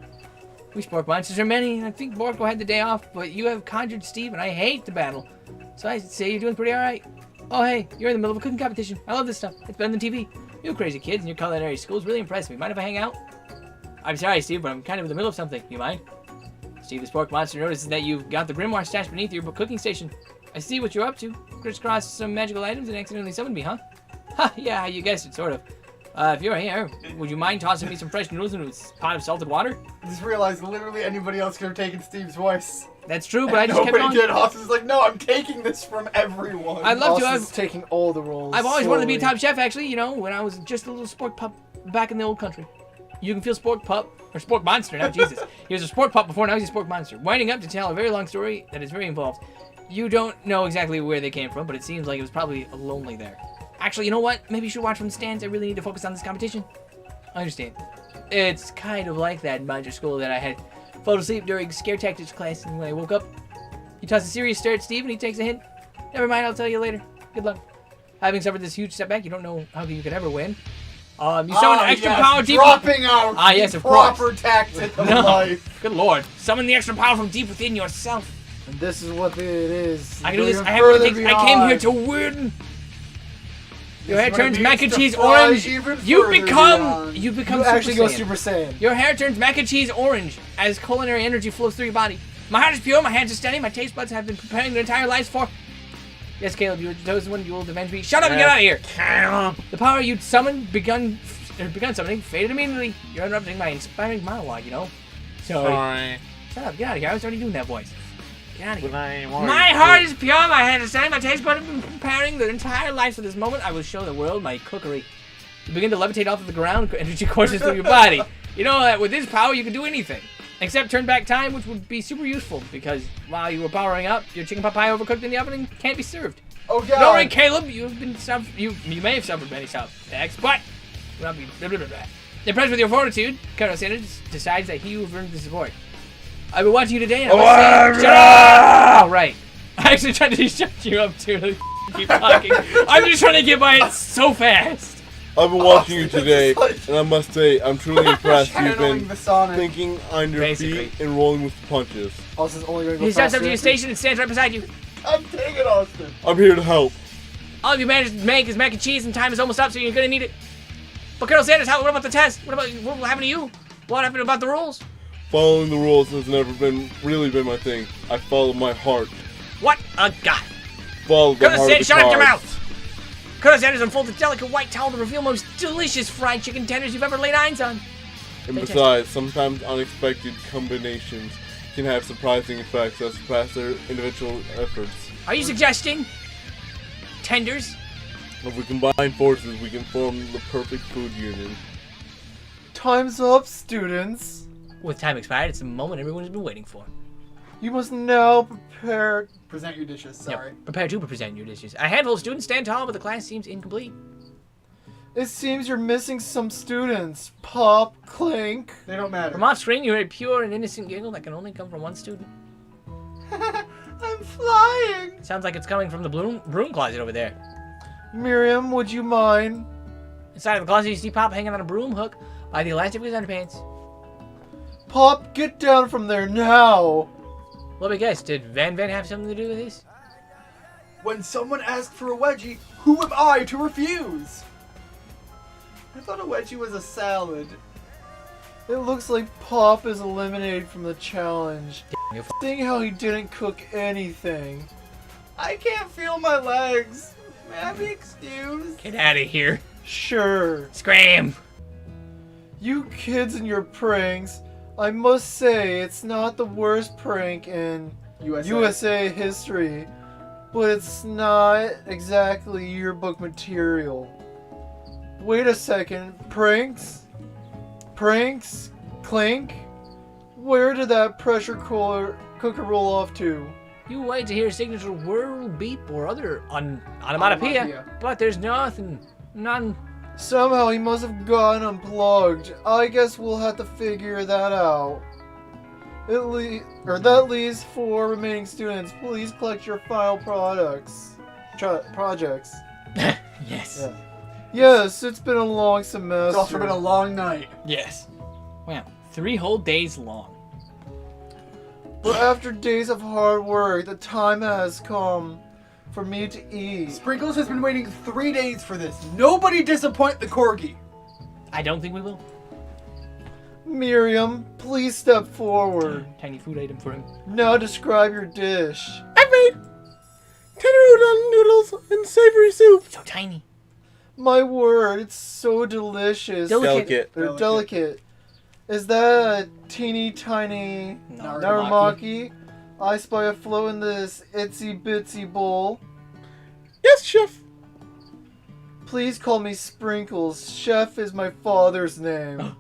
We Spork Monsters are many, and I think Borko had the day off, but you have conjured Steve, and I hate the battle. So I say you're doing pretty alright. Oh, hey, you're in the middle of a cooking competition. I love this stuff. It's better than TV. You crazy kids in your culinary schools really impress me. Mind if I hang out? I'm sorry, Steve, but I'm kind of in the middle of something. You mind? Steve the Spork Monster notices that you've got the Grimoire stashed beneath your cooking station. I see what you're up to. Crisscrossed some magical items and accidentally summoned me, huh? Ha, yeah, you guessed it, sort of. If you're here, would you mind tossing me some fresh noodles into a pot of salted water? I just realized literally anybody else could have taken Steve's voice. That's true, but I just kept Nobody on. did. Austin's like, no, I'm taking this from everyone. I'd love to. Austin's taking all the roles. I've always wanted to be a slowly. top chef, actually, you know, when I was just a little spork pup back in the old country. You can feel spork pup, or spork monster now, Jesus. He was a spork pup before, now he's a spork monster. Winding up to tell a very long story that is very involved. You don't know exactly where they came from, but it seems like it was probably lonely there. Actually, you know what? Maybe you should watch from the stands. I really need to focus on this competition. I understand. It's kind of like that in Magic School that I had fell asleep during scare tactics class, and when I woke up, he tosses a serious stare at Steve, and he takes a hint. Never mind, I'll tell you later. Good luck. Having suffered this huge setback, you don't know how you could ever win. You summon extra power deep. dropping out. Ah, yes, of course. Proper tactic of No. life. Good lord. Summon the extra power from deep within yourself. And this is what it is. I can do this. Going I have what it further takes. I came here beyond. to win. Your hair This might turns be mac and extra cheese fry orange. even You further become. beyond. You become You actually Super go Saiyan. Super Saiyan. Your hair turns mac and cheese orange as culinary energy flows through your body. My heart is pure, my hands are steady, my taste buds have been preparing their entire lives for... Yes, Caleb, you were the chosen one, you will avenge me. Shut up and get out of here! The power you'd summoned, begun summoning, faded immediately. You're interrupting my inspiring monologue, you know? Sorry. Shut up, get out of here. I was already doing that voice. Get out of here. My My heart is pure, my hands are steady, my taste buds have been preparing their entire lives for this moment. I will show the world my cookery. You begin to levitate off of the ground, energy courses through your body. You know that with this power, you can do anything. Except turn back time, which would be super useful, because while you were powering up, your chicken pot pie overcooked in the oven and can't be served. Oh god. Don't worry, Caleb, you may have suffered many setbacks, but will not be blah, blah, blah, blah. Impressed with your fortitude, Colonel Sanders decides that he will earn the support. I've been watching you today, and I must say, shut up! Oh, right. I actually tried to shut you up too. To keep talking. I'm just trying to get by it so fast. I've been watching you today, and I must say, I'm truly impressed. You've Channeling been the Sonic. thinking on your Basically. feet and rolling with the punches. Austin's only going to go He steps faster. up to your station and stands right beside you. I'm taking Austin. I'm here to help. All you managed to make is mac and cheese, and time is almost up, so you're gonna need it. But Colonel Sanders, what about the test? What will happen to you? What happened about the rules? Following the rules has never really been my thing. I follow my heart. What a guy! Follow the Colonel heart Sanders, of the shut up your cards. mouth! Colonel Sanders unfolds a delicate white towel to reveal most delicious fried chicken tenders you've ever laid eyes on. And Fantastic. besides, sometimes unexpected combinations can have surprising effects that surpass their individual efforts. Are you suggesting tenders? If we combine forces, we can form the perfect food union. Time's up, students. With time expired, it's the moment everyone has been waiting for. You must now prepare. Present your dishes, sorry. Yep. Prepare to present your dishes. A handful of students stand tall, but the class seems incomplete. It seems you're missing some students. Pop, clink. They don't matter. From off screen, you hear a pure and innocent giggle that can only come from one student. I'm flying. Sounds like it's coming from the broom closet over there. Miriam, would you mind? Inside of the closet, you see Pop hanging on a broom hook by the elastic of his underpants. Pop, get down from there now. Let me guess, did Van have something to do with this? When someone asks for a wedgie, who am I to refuse? I thought a wedgie was a salad. It looks like Pop is eliminated from the challenge. You're Seeing how he didn't cook anything. I can't feel my legs. May I be excused? Get out of here. Sure. Scram! You kids and your pranks. I must say, it's not the worst prank in USA history, but it's not exactly yearbook material. Wait a second, pranks? Pranks? Clink? Where did that pressure cooker roll off to? You wait to hear a signature whirl, beep, or other onomatopoeia, but there's nothing. None. Somehow he must have gotten unplugged. I guess we'll have to figure that out. That leaves 4 remaining students. Please collect your final projects. Yes. Yeah. Yes, it's been a long semester. It's also been a long night. Yes. Wow. 3 whole days long. But after days of hard work, the time has come for me to eat. Sprinkles has been waiting 3 days for this. Nobody disappoint the corgi. I don't think we will. Miriam, please step forward. Tiny food item for him. Now describe your dish. I made tender udon noodles and savory soup. So tiny. My word, it's so delicious. Delicate. They're delicate. Is that a teeny tiny naramaki? I spy a flow in this itsy bitsy bowl. Yes, chef. Please call me Sprinkles. Chef is my father's name.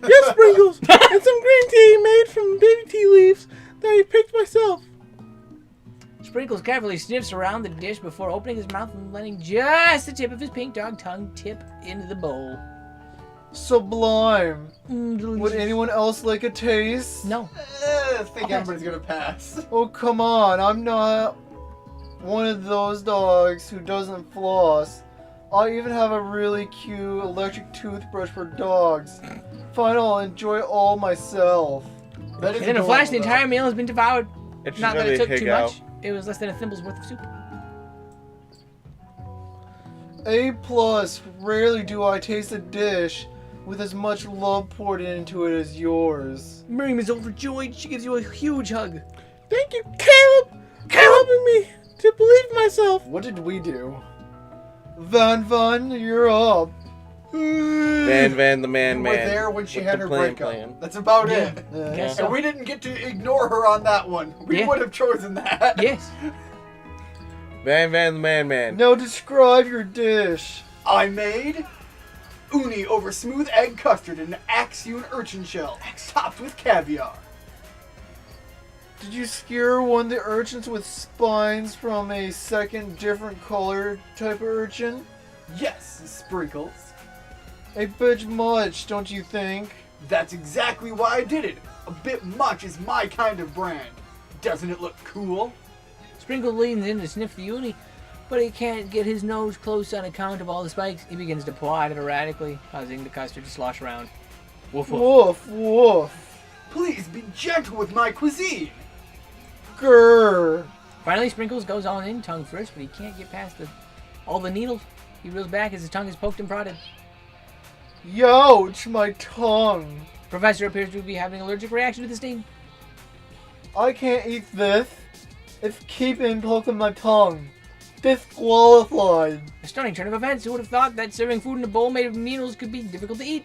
Yes, Sprinkles. And some green tea made from baby tea leaves that I picked myself. Sprinkles carefully sniffs around the dish before opening his mouth and letting just the tip of his pink dog tongue tip into the bowl. Sublime. Would Delicious. anyone else like a taste? No. I think everybody's gonna pass. Oh, come on. I'm not one of those dogs who doesn't floss. I even have a really cute electric toothbrush for dogs. Fine, I'll enjoy all myself. That is And in a flash, the adorable, entire meal has been devoured. It's Not that it took too much. It was less than a thimble's worth of soup. A+, rarely do I taste a dish with as much love poured into it as yours. Miriam is overjoyed. She gives you a huge hug. Thank you, Caleb, for helping me to believe myself. What did we do? Van, you're up. Van, the man, You man. were there when she with had the her plan, breakup. plan. That's about Yeah. it. Guess so. And we didn't get to ignore her on that one. We Yeah. would have chosen that. Yes. Van, the man, man. Now describe your dish. I made uni over smooth egg custard and Axion urchin shell, topped with caviar. Did you skewer one of the urchins with spines from a second different color type of urchin? Yes, sprinkles. A bit much, don't you think? That's exactly why I did it. A bit much is my kind of brand. Doesn't it look cool? Sprinkle leans in to sniff the uni, but he can't get his nose close on account of all the spikes. He begins to paw at it erratically, causing the custard to slosh around. Woof woof. Woof, woof. Please be gentle with my cuisine. Grr. Finally, Sprinkles goes on in, tongue first, but he can't get past all the needles. He reels back as his tongue is poked and prodded. Youch, my tongue. Professor appears to be having an allergic reaction to the sting. I can't eat this. It's keeping poking my tongue. Disqualified. A stunning turn of events. Who would have thought that serving food in a bowl made of needles could be difficult to eat?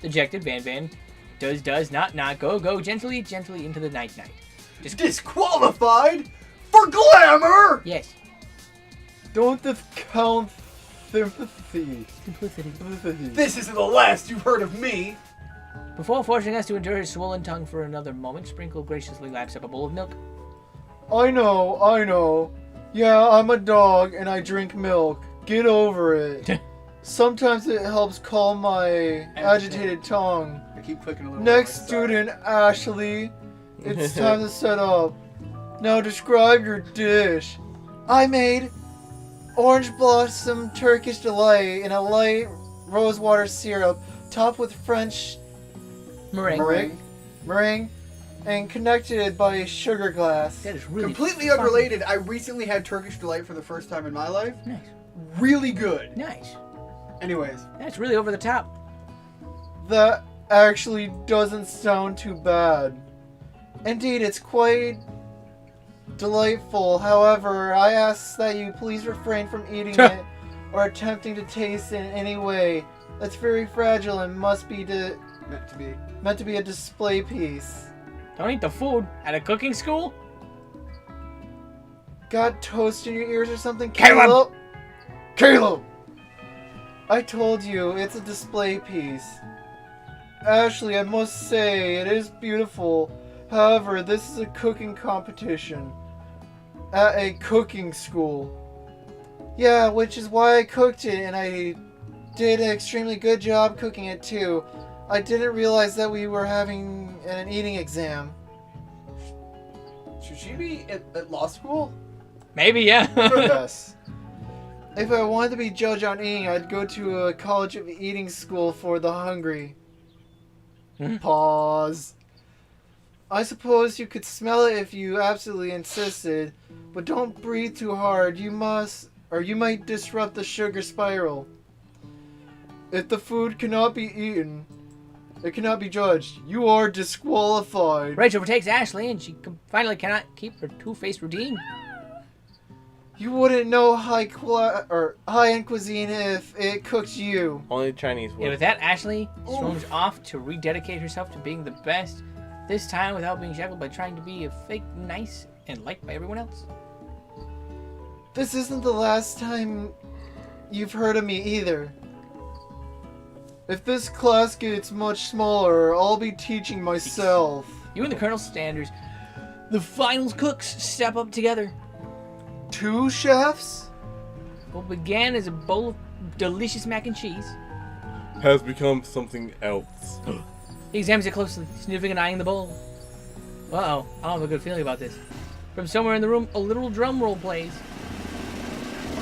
Dejected, Van does not go gently into the night. Disqualified? For glamour? Yes. Don't discount sympathy. Simplicity. This isn't the last you've heard of me. Before forcing us to endure his swollen tongue for another moment, Sprinkle graciously laps up a bowl of milk. I know. Yeah, I'm a dog and I drink milk. Get over it. Sometimes it helps calm my agitated tongue. I keep clicking a little. Next student, Ashley. It's time to set up. Now describe your dish. I made orange blossom Turkish delight in a light rosewater syrup topped with French meringue and connected by a sugar glass. That is really Completely fun. unrelated. I recently had Turkish delight for the first time in my life. Nice. Really good. Nice. Anyways, That's really over the top. That actually doesn't sound too bad. Indeed, it's quite delightful. However, I ask that you please refrain from eating it or attempting to taste it in any way. It's very fragile and must be meant to be a display piece. Don't eat the food at a cooking school. Got toast in your ears or something, Caleb? Caleb! I told you, it's a display piece. Ashley, I must say, it is beautiful. However, this is a cooking competition. At a cooking school. Yeah, which is why I cooked it, and I did an extremely good job cooking it too. I didn't realize that we were having an eating exam. should she be at law school? Maybe, yeah. Yes. If I wanted to be judged on eating, I'd go to a college of eating school for the hungry. Pause. I suppose you could smell it if you absolutely insisted, but don't breathe too hard. You might disrupt the sugar spiral. If the food cannot be eaten, it cannot be judged. You are disqualified. Rachel overtakes Ashley, and she finally cannot keep her two-faced routine. You wouldn't know high-end cuisine if it cooked you. Only Chinese And would. with that, Ashley storms off to rededicate herself to being the best, this time without being shackled by trying to be a fake nice and liked by everyone else. This isn't the last time you've heard of me either. If this class gets much smaller, I'll be teaching myself. You and the Colonel Standers, the finals cooks, step up together. 2 chefs? What began as a bowl of delicious mac and cheese. Has become something else. He examines it closely, sniffing and eyeing the bowl. Uh-oh, I don't have a good feeling about this. From somewhere in the room, a literal drum roll plays.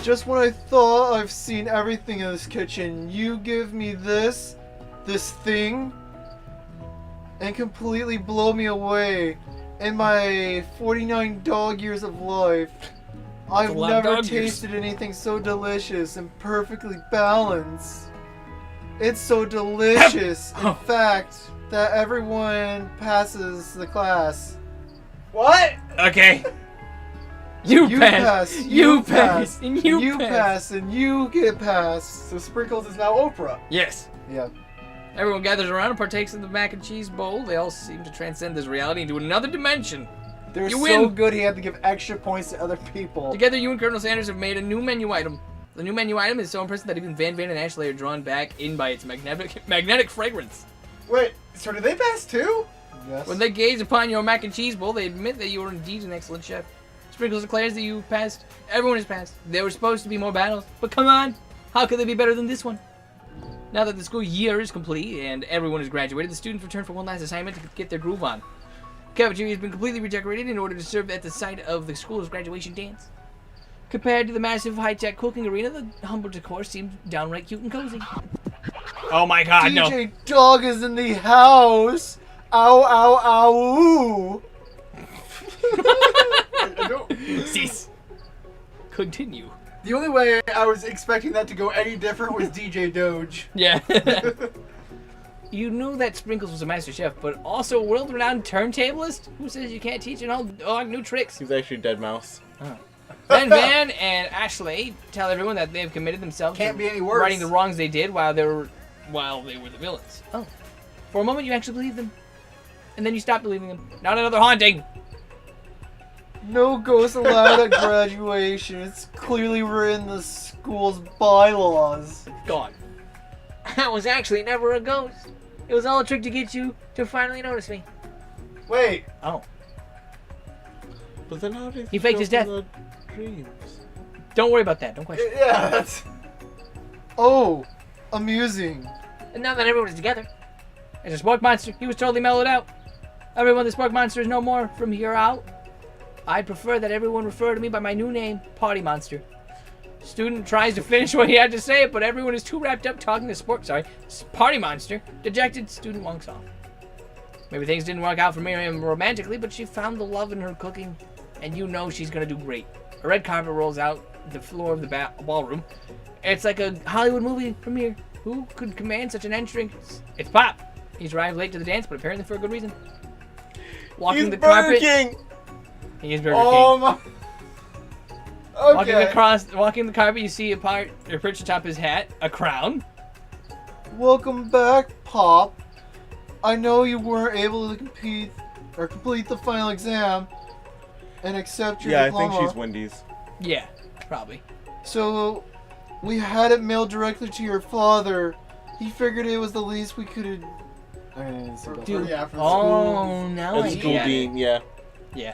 Just when I thought I've seen everything in this kitchen, you give me this thing, and completely blow me away. In my 49 dog years of life, I've a lot of never dog years. tasted anything so delicious and perfectly balanced. It's so delicious. Oh. In fact, that everyone passes the class. What? Okay. You pass. You pass. pass, And you pass. and you get passed. So Sprinkles is now Oprah. Yes. Yeah. Everyone gathers around and partakes in the mac and cheese bowl. They all seem to transcend this reality into another dimension. They're You so win. good he had to give extra points to other people. Together, you and Colonel Sanders have made a new menu item. The new menu item is so impressive that even Van Van and Ashley are drawn back in by its magnetic fragrance. Wait, so did they pass too? Yes. When they gaze upon your mac and cheese bowl, they admit that you are indeed an excellent chef. Sprinkles declares that you passed. Everyone has passed. There were supposed to be more battles, but come on, how could they be better than this one? Now that the school year is complete and everyone has graduated, the students return for one last assignment to get their groove on. The cafeteria has been completely redecorated in order to serve at the site of the school's graduation dance. Compared to the massive high-tech cooking arena, the humble decor seems downright cute and cozy. Oh my god, no. DJ Dog is in the house. Ow, ow, ow. I don't. Cease. Continue. The only way I was expecting that to go any different was DJ Doge. Yeah. You knew that Sprinkles was a master chef, but also a world-renowned turntablist? Who says you can't teach an old dog new tricks? He's actually dead mouse. Van Van and Ashley tell everyone that they have committed themselves Can't to be any worse. righting the wrongs they did while they were the villains. Oh. For a moment you actually believed them. And then you stopped believing them. Not another haunting. No ghosts allowed at graduation. It's clearly written in the school's bylaws. Gone. That was actually never a ghost. It was all a trick to get you to finally notice me. Wait, Oh. But then how did He faked his death. Dreams? Don't worry about that. Don't question. yeah, that's. Oh, amusing. And now that everyone's together, As a spark monster, he was totally mellowed out. Everyone, the spark monster is no more from here out. I'd prefer that everyone refer to me by my new name, Party Monster. Student tries to finish what he had to say, but everyone is too wrapped up talking to Party Monster. Dejected, student walks off. Maybe things didn't work out for Miriam romantically, but she found the love in her cooking, and you know she's gonna do great. A red carpet rolls out the floor of the ballroom. It's like a Hollywood movie premiere. Who could command such an entrance? It's Pop. He's arrived late to the dance, but apparently for a good reason. Walking He's the Burger carpet. King! He is Burger Oh King. my. Okay. Walking the carpet, you see perched atop his hat, a crown. Welcome back, Pop. I know you weren't able to complete the final exam and accept your Yeah, I diploma. think she's Wendy's. Yeah, probably. So, we had it mailed directly to your father. He figured it was the least we could. Dude. Yeah, for Oh, now I It's school get it. dean, yeah. Yeah.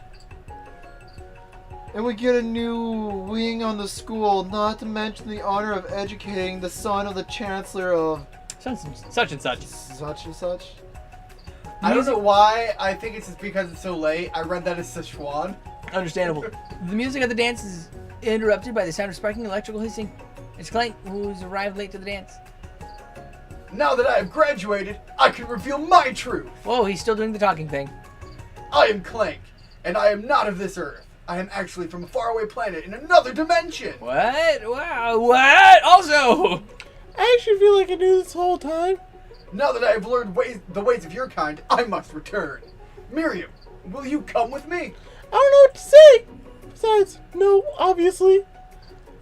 And we get a new wing on the school, not to mention the honor of educating the son of the chancellor of Such and such. such and such. I don't know why. I think it's just because it's so late. I read that as Sichuan. Understandable. The music of the dance is interrupted by the sound of sparking electrical hissing. It's Clank, who's arrived late to the dance. Now that I have graduated, I can reveal my truth. Whoa, he's still doing the talking thing. I am Clank, and I am not of this earth. I am actually from a faraway planet in another dimension. What? Wow, what? Also! I actually feel like I knew this whole time. Now that I have learned the ways of your kind, I must return. Miriam, will you come with me? I don't know what to say. Besides, no, obviously.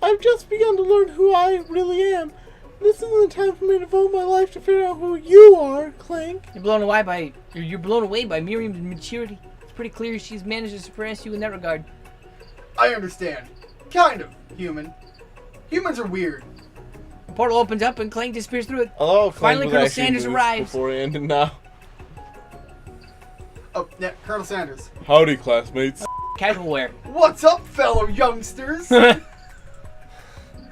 I've just begun to learn who I really am. This isn't the time for me to devote my life to figure out who you are, Clank. You're blown away by Miriam's maturity. It's pretty clear she's managed to surpass you in that regard. I understand. Kind of, human. Humans are weird. The portal opens up and Clank disappears through it. Oh, Finally, Colonel Sanders arrives. Before it ended now. Oh, yeah, Colonel Sanders. Howdy, classmates. Casual wear. What's up, fellow youngsters?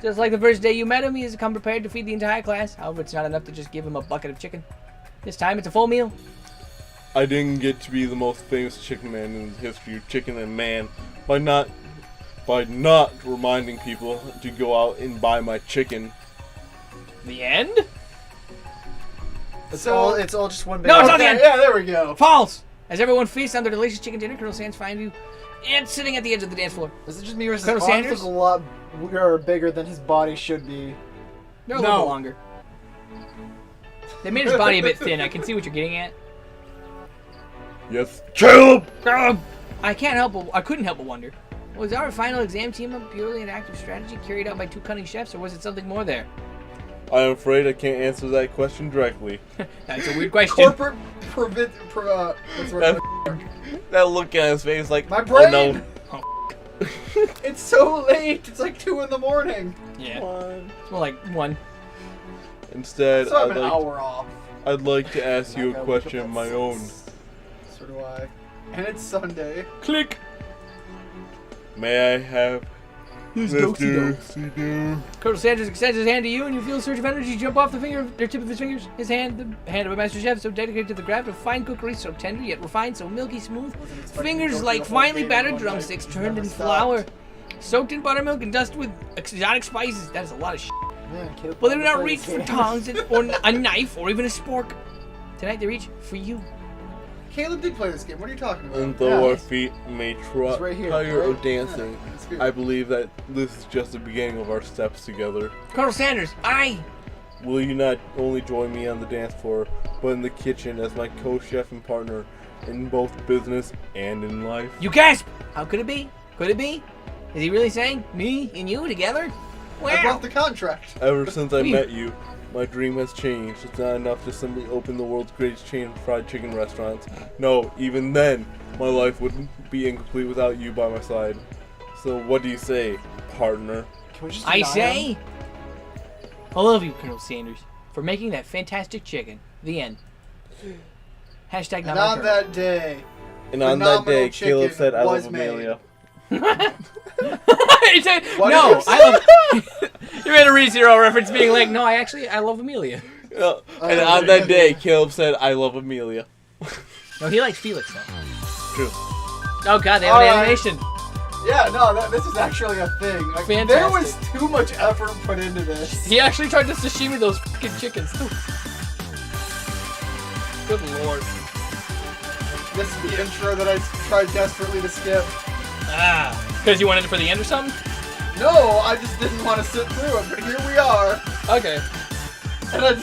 Just like the first day you met him, he has come prepared to feed the entire class. However, it's not enough to just give him a bucket of chicken. This time, it's a full meal. I didn't get to be the most famous chicken man in the history of chicken and man by not reminding people to go out and buy my chicken. The end? It's So- all just one big. No, it's not the Okay, end. yeah, there we go. False! As everyone feasts on their delicious chicken dinner, Colonel Sanders finds you and sitting at the edge of the dance floor. Is it just me or is his Colonel arms Sanders? look a lot bigger than his body should be? They're a No. little longer. They made his body a bit thin. I can see what you're getting at. Yes. Caleb! I couldn't help but wonder. Was our final exam team up purely an act of strategy carried out by two cunning chefs, or was it something more there? I'm afraid I can't answer that question directly. That's a weird question. Corporate what's the word? That look on his face like, My brain! oh no. It's so late. It's like 2 in the morning. Yeah. One. It's more like 1. Instead, So I'm an hour off. I'd like to ask you a I gotta question wake of up my at own. 6. So do I. And it's Sunday. Click. May I have Colonel Mr. Sanders extends his hand to you, and you feel a surge of energy jump off the tip of his fingers. His hand, the hand of a master chef, so dedicated to the craft of fine cookery, so tender yet refined, so milky smooth. Fingers like finely battered drumsticks turned in flour, soaked in buttermilk and dusted with exotic spices. That is a lot of shit. Man, Caleb, But they do not play reach this for game. tongs or a knife or even a spork. Tonight they reach for you. Caleb did play this game. What are you talking about? And though Yeah. our feet may It's right here, tire right? of dancing, Yeah, it's here. I believe that this is just the beginning of our steps together. Colonel Sanders, Will you not only join me on the dance floor, but in the kitchen as my co-chef and partner in both business and in life? You gasp! How could it be? Could it be? Is he really saying me and you together? I Wow! brought the contract. Ever since I We- met you, my dream has changed. It's not enough to simply open the world's greatest chain of fried chicken restaurants. No, even then, my life would be incomplete without you by my side. So what do you say, partner? Can we just I deny say, him? I love you, Colonel Sanders, for making that fantastic chicken. The end. Hashtag not And my on turn. that day, And on that day, Phenomenal Caleb chicken said, "I was love made." Amelia." He said, What no, did you say? I love. You made a ReZero reference being like, no, I love Amelia. Yeah. And on that day, Caleb said, "I love Amelia." No, he likes Felix though. True. Oh god, they have an Alright. animation. yeah, no, this is actually a thing. Like, there was Fantastic. too much effort put into this. He actually tried to sashimi those fucking chickens too. Good lord. This is the intro that I tried desperately to skip. Because you wanted it for the end or something? No, I just didn't want to sit through it, but here we are. Okay. And I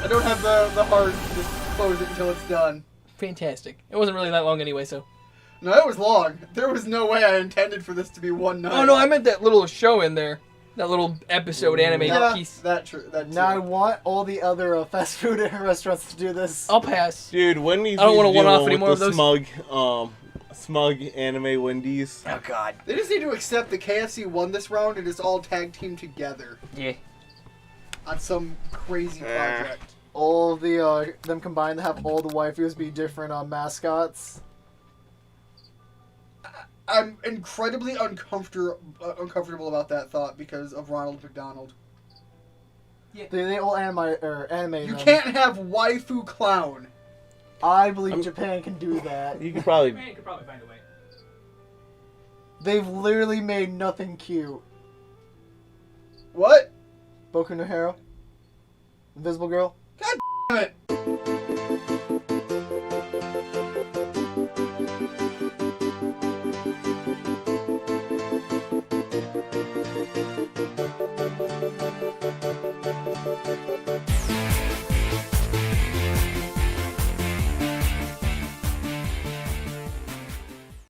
don't have the heart to just close it until it's done. Fantastic. It wasn't really that long anyway, so. No, it was long. There was no way I intended for this to be one night. Oh no, I meant that little show in there. That little episode anime yeah, piece. that true. That Now I too. want all the other fast food restaurants to do this. I'll pass. Dude, Wendy's I don't wanna needs to do one-off one any with more of the those. smug anime Wendy's. Oh god. They just need to accept that KFC won this round and it's all tag team together Yeah. on some crazy project. All of the them combined to have all the waifus be different mascots. I'm incredibly uncomfortable about that thought because of Ronald McDonald. They all anime. You them. can't have waifu clown. I believe Japan can do that. You could probably. You could probably find a way. They've literally made nothing cute. What? Boku no Hero, Invisible Girl.